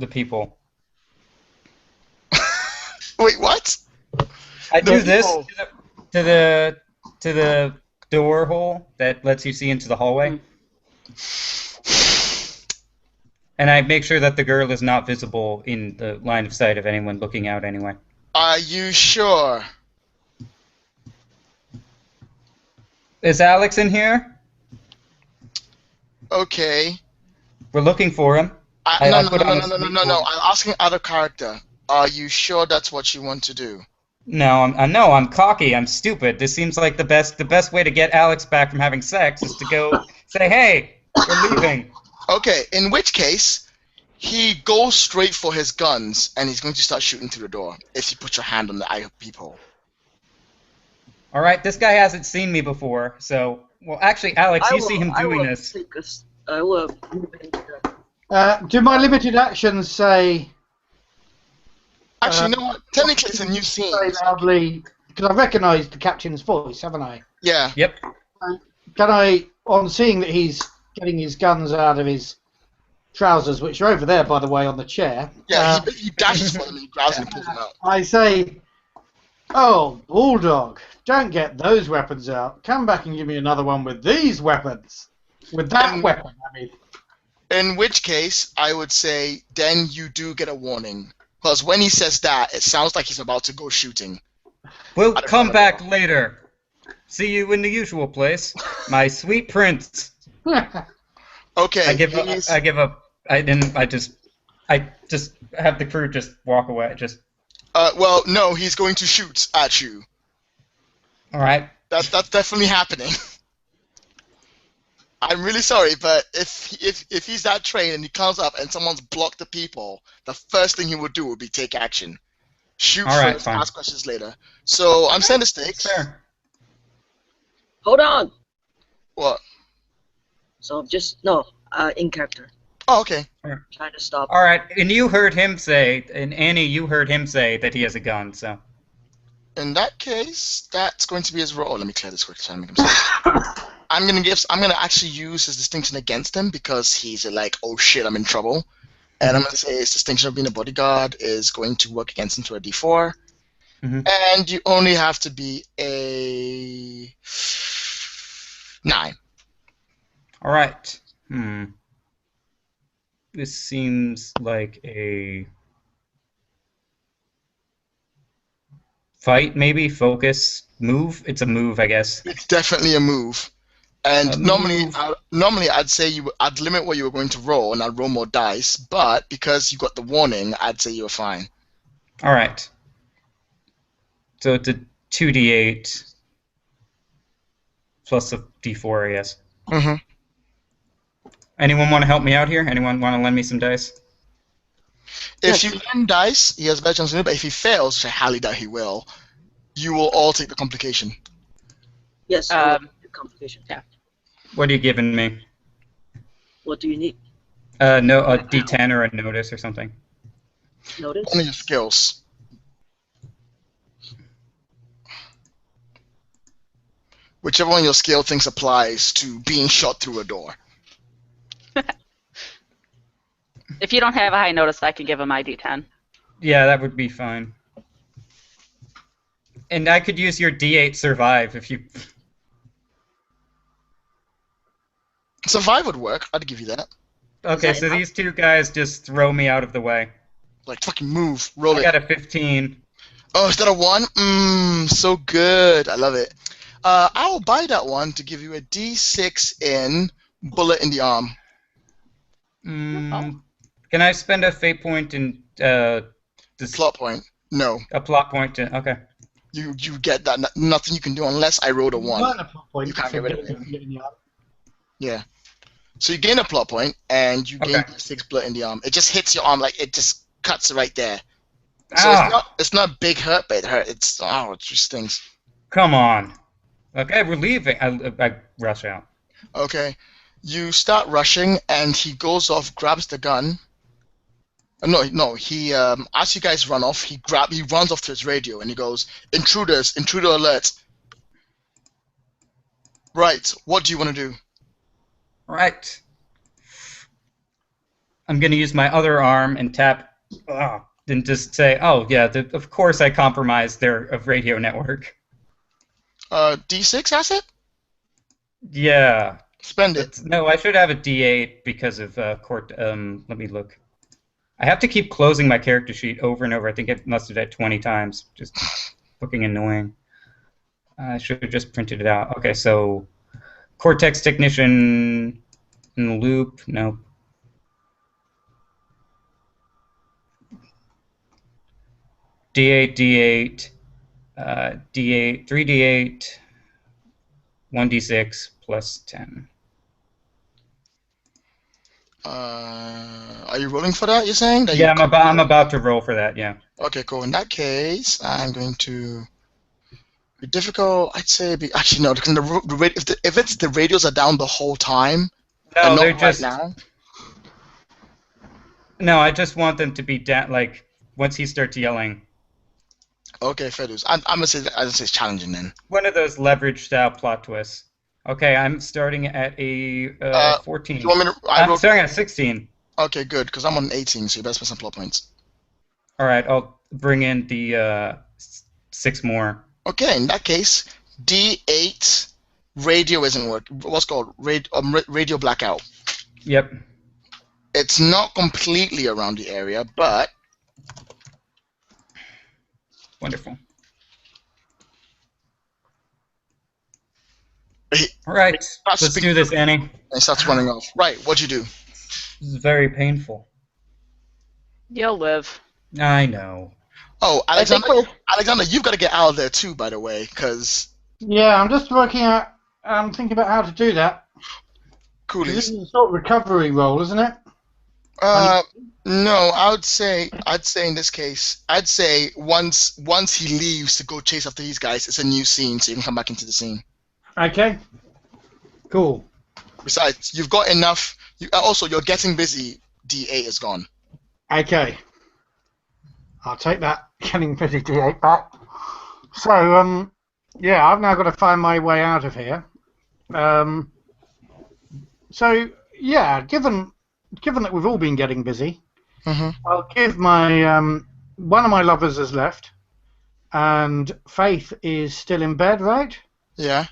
people. Wait, what? I do The this people. to the door hole that lets you see into the hallway. And I make sure that the girl is not visible in the line of sight of anyone looking out anyway. Are you sure? Is Alex in here? Okay. We're looking for him. No. I'm asking out of character. Are you sure that's what you want to do? No, I'm cocky. I'm stupid. This seems like the best way to get Alex back from having sex is to go say, "Hey, we're leaving." Okay, in which case, he goes straight for his guns and he's going to start shooting through the door if you put your hand on the eye peephole. All right, this guy hasn't seen me before, so well, actually, Alex, you see him doing this. I will move into that. Do my limited actions say? Actually, you know what? Technically, it's a new scene. Say loudly, because I recognise the captain's voice, haven't I? Yeah. Yep. Can I, on seeing that he's getting his guns out of his trousers, which are over there, by the way, on the chair? Yeah, he dashes for them and he grabs them and pulls them out. I say, "Oh, Bulldog, don't get those weapons out. Come back and give me another one with these weapons. With that weapon, I mean." In which case, I would say, then you do get a warning. Because when he says that, it sounds like he's about to go shooting. We'll come back later. See you in the usual place, my sweet prince. Okay. I just have the crew just walk away. Well, no, he's going to shoot at you. All right. That's definitely happening. I'm really sorry, but if he's that trained and he comes up and someone's blocked the people, the first thing he would do would be take action. Shoot All right, first, fine. ask questions later. So I'm setting the That's stakes. fair. Hold on. What? So in character. Oh, okay. Trying to stop. All right, and you heard him say, and Annie, you heard him say that he has a gun. So In that case, that's going to be his role. Let me clear this quick so I make him safe. I'm gonna actually use his distinction against him because he's like, oh shit, I'm in trouble. And I'm gonna say his distinction of being a bodyguard is going to work against him to a D4. Mhm. And you only have to be a 9. all right. This seems like a fight, maybe focus move. It's a move, I guess. It's definitely a move. And A normally, move. normally I'd say I'd limit what you were going to roll, and I'd roll more dice. But because you got the warning, I'd say you were fine. All right. So it's a 2d8 plus a d4, I guess. Mm-hmm. Anyone want to help me out here? Anyone want to lend me some dice? If you lend dice, he has a better chance to win. But if he fails, which I highly doubt he will, you will all take the complication. Yes. Um, Complication. yeah. What are you giving me? What do you need? No, a d10 or a notice or something. Notice. Only your skills. Whichever one your skill thinks applies to being shot through a door. If you don't have a high notice, I can give him my D10. Yeah, that would be fine. And I could use your d8 survive if you... Survive would work. I'd give you that. Okay, Is that so enough? these two guys just throw me out of the way. Like, fucking move. Roll I it. got a 15. Oh, is that a 1? So good. I love it. I will buy that one to give you a D6 in bullet in the arm. Can I spend a fate point in this Plot point. No. a plot point? Okay. You get that. Nothing you can do unless I rolled a 1. Learn a plot point, You can't so get rid of get- him. get in the arm. Yeah. So you gain a plot point, and you gain Okay. 6 bullet in the arm. It just hits your arm, like, it just cuts right there. So it's not a big hurt, but it hurt. It just stings. Come on. Okay, we're leaving. I rush out. Okay. You start rushing, and he goes off, grabs the gun. No. He as you guys run off, he runs off to his radio, and he goes, "Intruders! Intruder alert!" Right. What do you want to do? Right. I'm going to use my other arm and tap, and just say, oh, yeah, of course I compromised their radio network. D6 asset? Yeah. Spend it. No, I should have a D8 because of court. Let me look. I have to keep closing my character sheet over and over. I think I must have done 20 times. Just fucking annoying. I should have just printed it out. Okay, so Cortex Technician in the loop. No. D8, D8, D8, 3D8, 1D6 plus 10. Are you rolling for that? You're saying? That Yeah, I'm about to roll for that. Yeah. Okay, cool. In that case, I'm going to be difficult. I'd say actually no. Because if it's the radios are down the whole time, No, and not they're right just now. no. I just want them to be down. Like once he starts yelling. Okay, fair dues. I'm gonna say it's challenging then. One of those leverage style plot twists. Okay, I'm starting at a 14. You want me to? I'm starting at 16. Okay, good. Because I'm on 18, so you better spend some plot points. All right, I'll bring in the 6 more. Okay, in that case, D8 radio isn't working. What's called radio blackout. Yep. It's not completely around the area, but Wonderful. All right, let's do this, Annie. And it starts running off. Right, what'd you do? This is very painful. You'll live. I know. Oh, I think Alexander, you've got to get out of there too, by the way, because Yeah, I'm just working out. I'm thinking about how to do that. This Coolies. is a sort of recovery role, isn't it? No, I'd say in this case, I'd say once he leaves to go chase after these guys, it's a new scene, so you can come back into the scene. Okay. Cool. Besides, you've got enough. Also, you're getting busy. D8 is gone. Okay. I'll take that getting busy D8 back. So, yeah, I've now got to find my way out of here. So, yeah, given that we've all been getting busy, I'll give my one of my lovers has left, and Faith is still in bed, right? Yeah.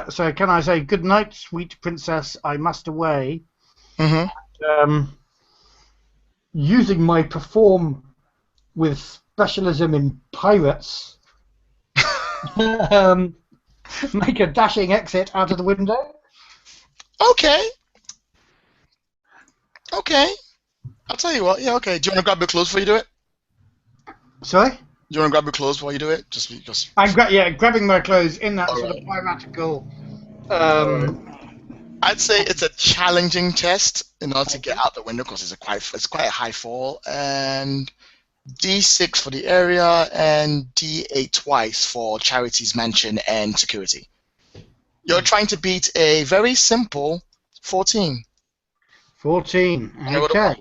So can I say good night, sweet princess? I must away. Using my perform with specialism in pirates, make a dashing exit out of the window. Okay. I'll tell you what. Yeah. Okay. Do you want to grab your clothes before you do it? Sorry? Do you want to grab your clothes while you do it? Just. I'm grabbing my clothes in that sort of piratical. I'd say it's a challenging test in order to get out the window because it's quite a high fall, and D6 for the area and D8 twice for Charity's mansion and security. You're trying to beat a very simple 14. 14. Okay.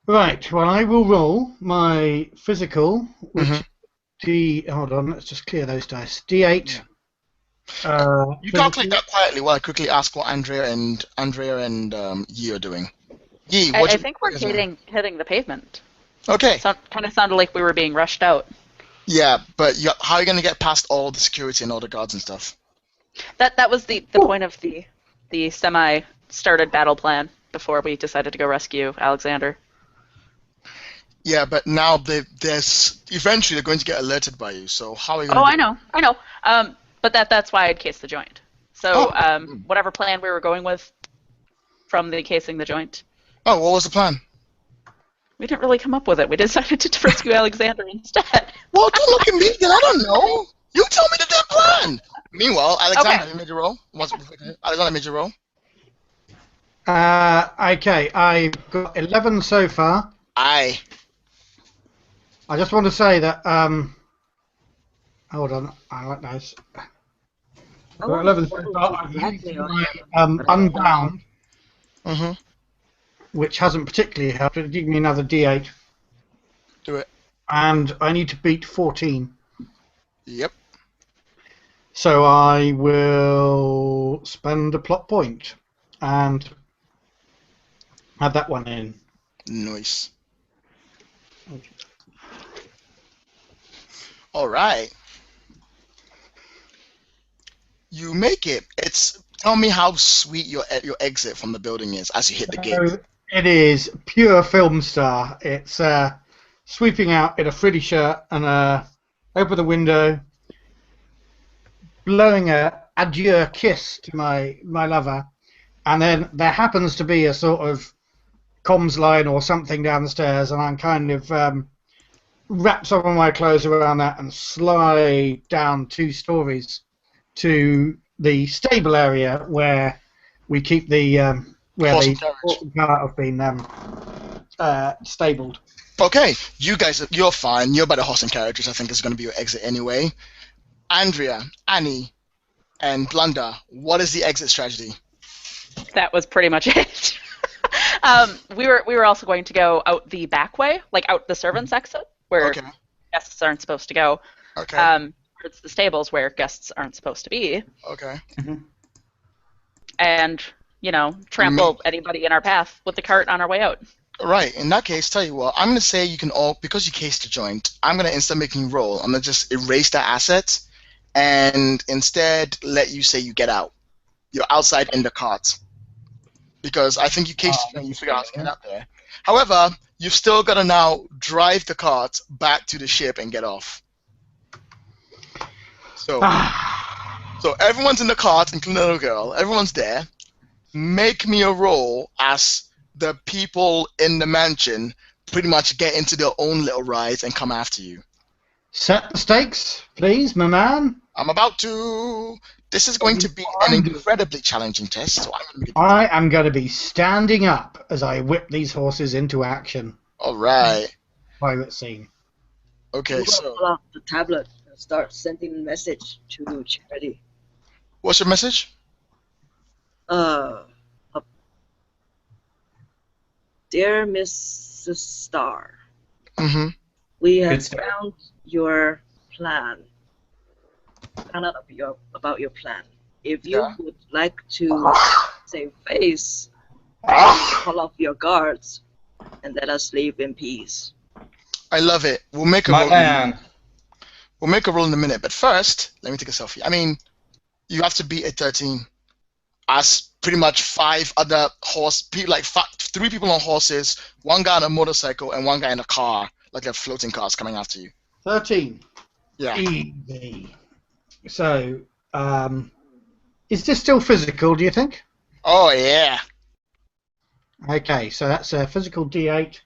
Right. Well, I will roll my physical, which hold on. Let's just clear those dice. D8. You calculate that quietly while I quickly ask what Andrea and Yi are doing. Yi, I think we're hitting the pavement. Okay. Kind of sounded like we were being rushed out. Yeah, but how are you going to get past all the security and all the guards and stuff? That was the point of the semi-started battle plan before we decided to go rescue Alexander. Yeah, but now eventually they're going to get alerted by you. So how are you going to? Oh, I know. But that's why I'd case the joint. So whatever plan we were going with from the casing the joint. Oh, what was the plan? We didn't really come up with it. We decided to rescue Alexander instead. Well, don't look at me, then I don't know. You tell me the damn plan. Meanwhile, Alexander, Okay. you made your roll. Alexander made your roll. Okay, I've got 11 so far. Aye. I just want to say that. Hold on, I like those. I've got 11 so far. I've used my unbound, which hasn't particularly helped. It'll give me another D8. Do it. And I need to beat 14. Yep. So I will spend a plot point and add that one in. Nice. All right. You make it. Tell me how sweet your exit from the building is as you hit the gate. It is pure film star. It's sweeping out in a frilly shirt and open the window, blowing a adieu kiss to my lover, and then there happens to be a sort of comms line or something down the stairs, and I'm kind of wrap some of my clothes around that and slide down 2 stories to the stable area where we keep the where the car have been stabled. Okay, you guys, you're fine. You're by the horse and carriage, which I think is going to be your exit anyway. Andrea, Annie, and Blunder, what is the exit strategy? That was pretty much it. We were also going to go out the back way, like out the servants' exit, where guests aren't supposed to go. Okay. It's the stables where guests aren't supposed to be. Okay. And, trample anybody in our path with the cart on our way out. Right. In that case, tell you what, I'm going to say you can all, because you cased the joint, I'm going to, instead of making you roll, I'm going to just erase that asset and instead let you say you get out. You're outside in the cart. Because I think you cased the joint, you figure out how to get out there. However, you've still got to now drive the cart back to the ship and get off. So everyone's in the cart, including the little girl. Everyone's there. Make me a roll as the people in the mansion pretty much get into their own little rides and come after you. Set the stakes, please, my man. I'm about to. This is going to be an incredibly challenging test. So I am going to be standing up as I whip these horses into action. All right. Pirate scene. Okay, You so pull out the tablet and start sending a message to Charity. what's your message? Dear Mrs. Star, Mm-hmm. we have Good start. found your plan. Found out about your plan. If you Yeah. would like to save face, call off your guards and let us leave in peace. I love it. We'll make a My roll. man. We'll make a roll in a minute, but first, let me take a selfie. I mean, you have to beat a 13. As pretty much 5 other three people on horses, 1 guy on a motorcycle, and 1 guy in a car, like a floating car, is coming after you. 13. Yeah. Easy. So, is this still physical, do you think? Oh yeah. Okay, so that's a physical D8.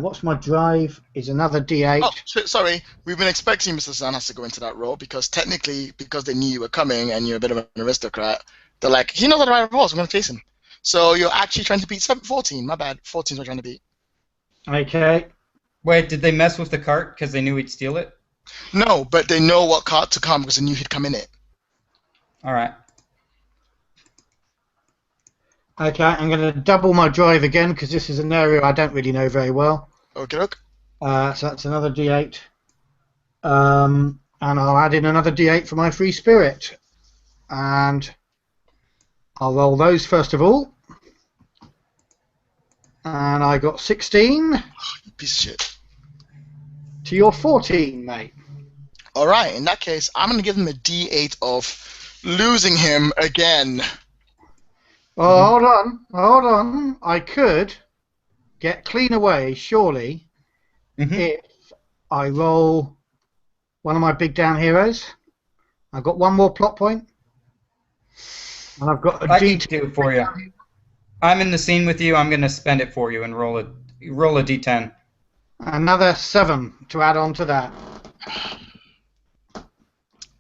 What's my drive? Is another D8. Oh, sorry. We've been expecting Mr. Zanas to go into that role because technically, because they knew you were coming and you're a bit of an aristocrat, they're like, he knows how to ride a horse. I'm going to chase him. So you're actually trying to beat 14. My bad. 14 is what I'm trying to beat. Okay. Wait, did they mess with the cart because they knew he'd steal it? No, but they know what cart to come because they knew he'd come in it. All right. Okay, I'm going to double my drive again because this is an area I don't really know very well. Okay, look. So that's another D8. And I'll add in another D8 for my free spirit. And I'll roll those first of all. And I got 16 You piece of shit. to your 14, mate. All right. In that case, I'm going to give him a D8 of losing him again. Oh, hold on. I could get clean away, surely, if I roll one of my big down heroes. I've got 1 more plot point. And I've got a I can D10. do it for you. I'm in the scene with you. I'm going to spend it for you and roll a D10. Another 7 to add on to that.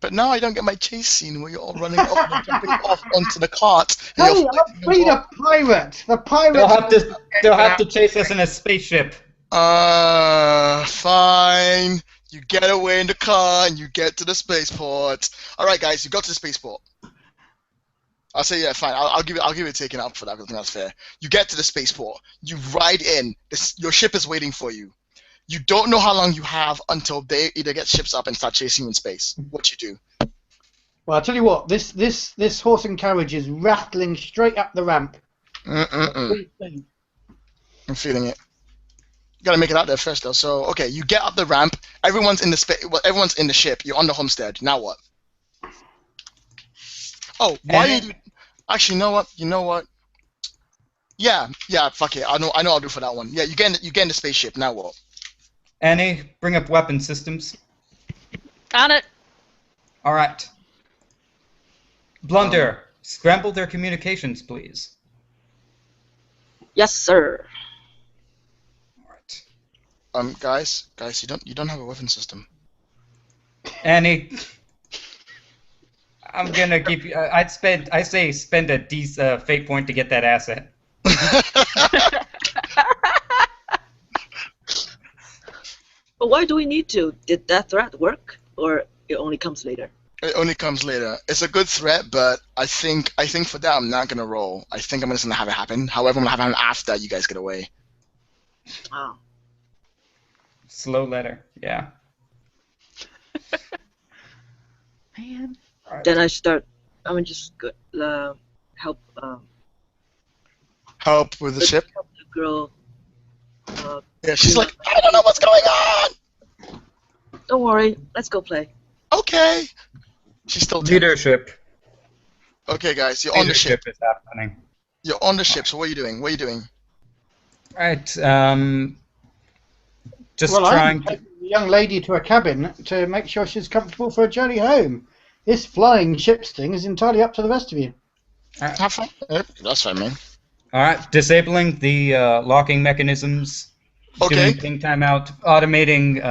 But now I don't get my chase scene where you're all running off and jumping off onto the cart. and Hey, you're I'll fighting be them the pirate. The pirate. They'll have to chase us in a spaceship. Fine. You get away in the car and you get to the spaceport. All right, guys, you got to the spaceport. I'll say yeah, fine. I'll give it a taken up for that. I think that's fair. You get to the spaceport. You ride in. Your ship is waiting for you. You don't know how long you have until they either get ships up and start chasing you in space. What you do? Well, I'll tell you what. This horse and carriage is rattling straight up the ramp. I'm feeling it. You gotta make it out there first, though. So, okay, you get up the ramp. Everyone's in the ship. You're on the homestead. Now what? Oh, why are you? Actually, you know what? Yeah. Fuck it. I know. I'll do for that one. Yeah, you get in the spaceship. Now what? Annie, bring up weapon systems. On it. All right. Blunder, scramble their communications, please. Yes, sir. All right. Guys, you don't have a weapon system. Annie, I'm gonna give you. I say spend a fate point to get that asset. But why do we need to? Did that threat work, or it only comes later? It only comes later. It's a good threat, but I think for that I'm not gonna roll. I think I'm just gonna have it happen. However, I'm gonna have it happen after you guys get away. Wow. Slow letter, yeah. Man. Then I start. I mean, just help. Help with the ship. Help the girl. Yeah, she's like, I don't know what's going on. Don't worry. Let's go play. Okay. She's still tense. Leadership. Okay, guys, you're on the ship. Leadership is happening. You're on the ship. So what are you doing? What are you doing? Right. Just Well, trying I'm to. taking the young lady to a cabin to make sure she's comfortable for a journey home. This flying ships thing is entirely up to the rest of you. Have fun. Yep, that's fine, man. All right. Disabling the locking mechanisms. Okay. Doing ping timeout. Automating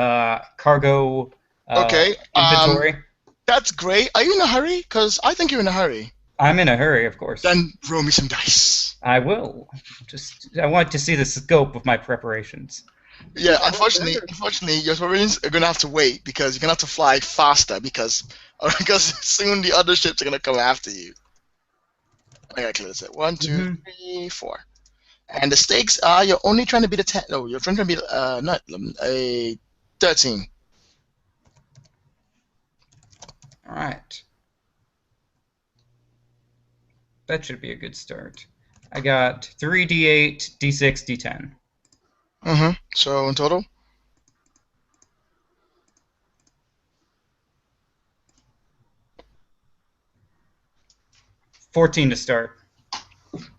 cargo. Okay. Inventory. That's great. Are you in a hurry? Because I think you're in a hurry. I'm in a hurry, of course. Then roll me some dice. I will. I want to see the scope of my preparations. Yeah, unfortunately, your Marines are gonna have to wait because you're gonna have to fly faster because soon the other ships are gonna come after you. I gotta clear this up. 1, 2, 3, 4. And the stakes are you're only trying to beat a 10. No, you're trying to beat not a 13. All right. That should be a good start. I got 3d8, d6, d10. So in total? 14 to start.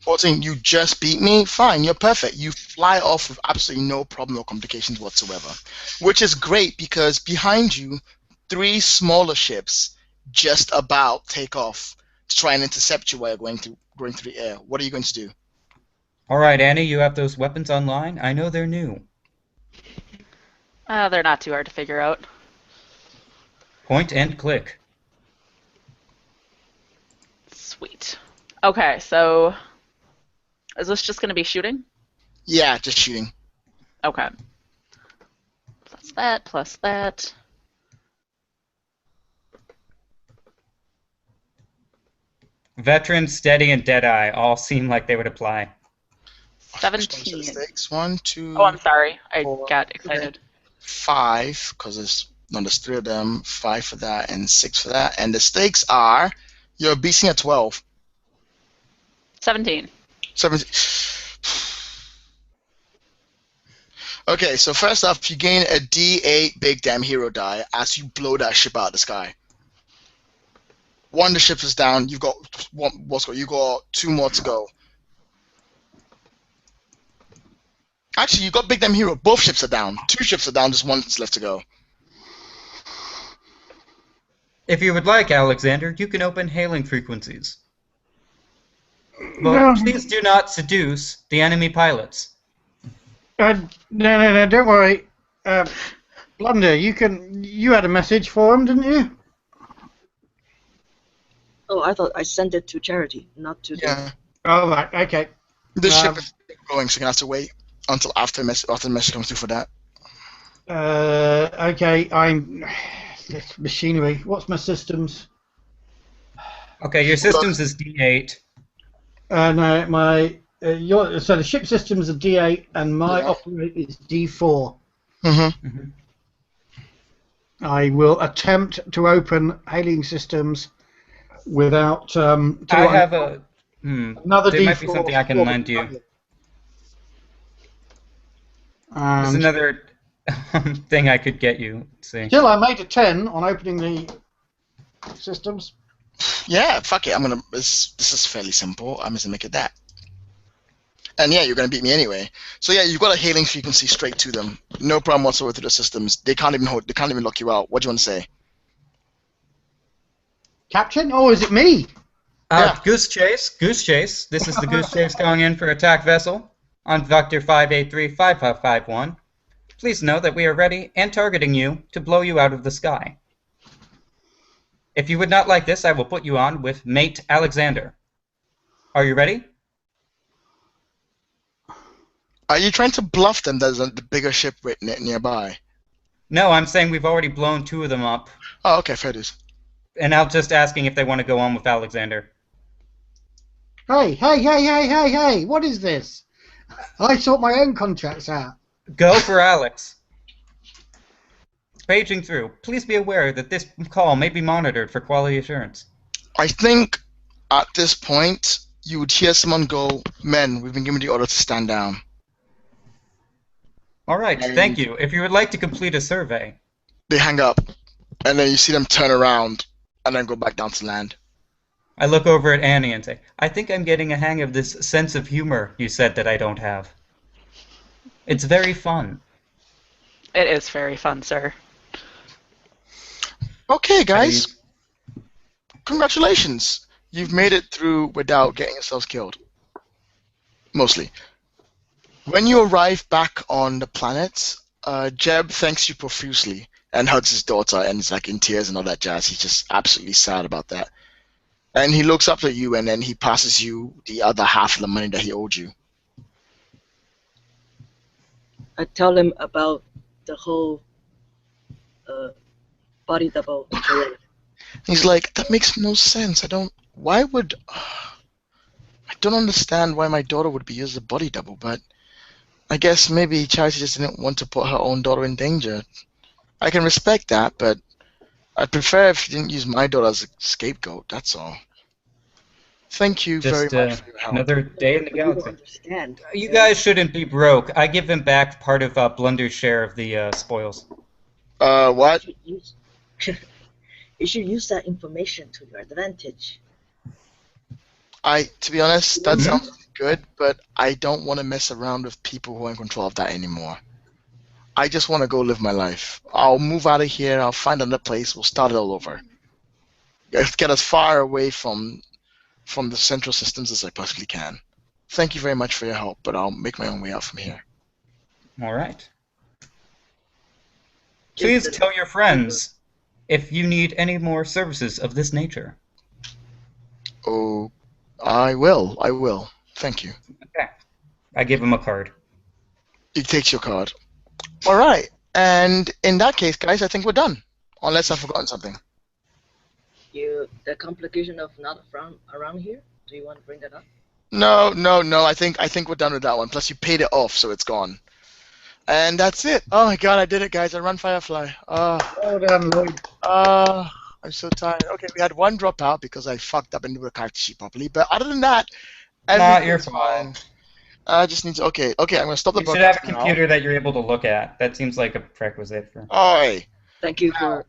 14, you just beat me? Fine, you're perfect. You fly off with absolutely no problem or complications whatsoever. Which is great because behind you, 3 smaller ships just about take off to try and intercept you while you're going through the air. What are you going to do? All right, Annie, you have those weapons online? I know they're new. They're not too hard to figure out. Point and click. Sweet. Okay, so is this just going to be shooting? Yeah, just shooting. Okay. Plus that, plus that. Veteran, steady, and Deadeye all seem like they would apply. 17. Stakes. 1, 2. Oh, I'm sorry. I 4, got excited. 5, because there's 3 of them. 5 for that and 6 for that. And the stakes are you're beating a 12. 17. 17. Okay, so first off, you gain a D8 big damn hero die as you blow that ship out of the sky. One of the ships is down. You've got one. You got 2 more to go. Actually, you got big damn hero. Both ships are down. 2 ships are down. Just 1's left to go. If you would like, Alexander, you can open hailing frequencies. But No. please do not seduce the enemy pilots. No, don't worry. Blunder, you had a message for him, didn't you? Oh, I thought I sent it to Charity, not to the... Yeah. Oh, right, okay. The ship is going, so you're gonna have to wait until after the message comes through for that. Okay, it's machinery. What's my systems? Okay, your systems is D8. No, so the ship systems are D8 and my operate is D4. I will attempt to open hailing systems without. I have a. Another there D4 might be something I can lend you. There's another thing I could get you. Let's see. Still, I made a 10 on opening the systems. Yeah, fuck it. This is fairly simple. I'm just gonna make it that. And yeah, you're gonna beat me anyway. So yeah, you've got a hailing frequency straight to them. No problem whatsoever through the systems. They can't even lock you out. What do you want to say? Captain? Oh, is it me? Yeah. Goose Chase. This is the Goose Chase going in for attack vessel on Vector 583-5551. Please note that we are ready and targeting you to blow you out of the sky. If you would not like this, I will put you on with Mate Alexander. Are you ready? Are you trying to bluff them that there's a bigger ship right nearby? No, I'm saying we've already blown 2 of them up. Oh, okay, fair dues. And I'm just asking if they want to go on with Alexander. Hey, what is this? I sort my own contracts out. Go for Alex. Paging through. Please be aware that this call may be monitored for quality assurance. I think at this point you would hear someone go, "Men, we've been given the order to stand down." All right, thank you. If you would like to complete a survey. They hang up, and then you see them turn around and then go back down to land. I look over at Annie and say, I think I'm getting a hang of this sense of humor you said that I don't have. It's very fun. It is very fun, sir. Okay, guys. Congratulations. You've made it through without getting yourselves killed. Mostly. When you arrive back on the planet, Jeb thanks you profusely and hugs his daughter and is like in tears and all that jazz. He's just absolutely sad about that. And he looks up at you and then he passes you the other half of the money that he owed you. I tell him about the whole body double charade. He's like, that makes no sense. I don't understand why my daughter would be used as a body double, but I guess maybe Charity just didn't want to put her own daughter in danger. I can respect that, but I'd prefer if you didn't use my daughter as a scapegoat, that's all. Thank you very much for your help. Another day in the You don't galaxy. understand. You guys shouldn't be broke. I give him back part of Blunder's share of the spoils. What? You should use that information to your advantage. To be honest, that sounds good, but I don't want to mess around with people who are in control of that anymore. I just want to go live my life. I'll move out of here, I'll find another place, we'll start it all over. Get as far away from the central systems as I possibly can. Thank you very much for your help, but I'll make my own way out from here. All right. Please tell your friends if you need any more services of this nature. Oh, I will. Thank you. Okay. I give him a card. He takes your card. All right. And in that case, guys, I think we're done. Unless I've forgotten something. The complication of not around here? Do you want to bring that up? No. I think we're done with that one. Plus, you paid it off, so it's gone. And that's it. Oh my God, I did it, guys. I run Firefly. Well done, Lloyd. I'm so tired. Okay, we had one drop out because I fucked up and didn't do the character sheet properly. But other than that, Not your everything's fine. fault. I just need to. Okay. I'm gonna stop the You should have a broadcast now. computer that you're able to look at. That seems like a prerequisite for. Oi. Thank you for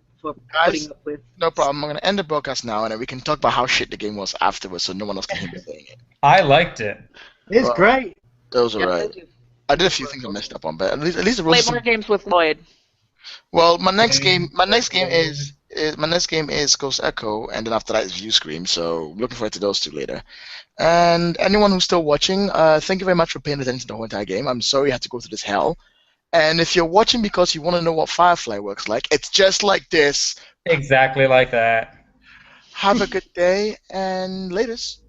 Guys, putting up with. No problem. I'm gonna end the broadcast now, and then we can talk about how shit the game was afterwards, so no one else can hear me saying it. I liked it. It's Well, great. That was Yeah, alright. thank you. I did a few things I messed up on, but at least the Play rules. more games with Lloyd. Well, my next game is Ghost Echo, and then after that is View Scream. So looking forward to those two later. And anyone who's still watching, thank you very much for paying attention to the whole entire game. I'm sorry you had to go through this hell. And if you're watching because you want to know what Firefly works like, it's just like this. Exactly like that. Have a good day and latest.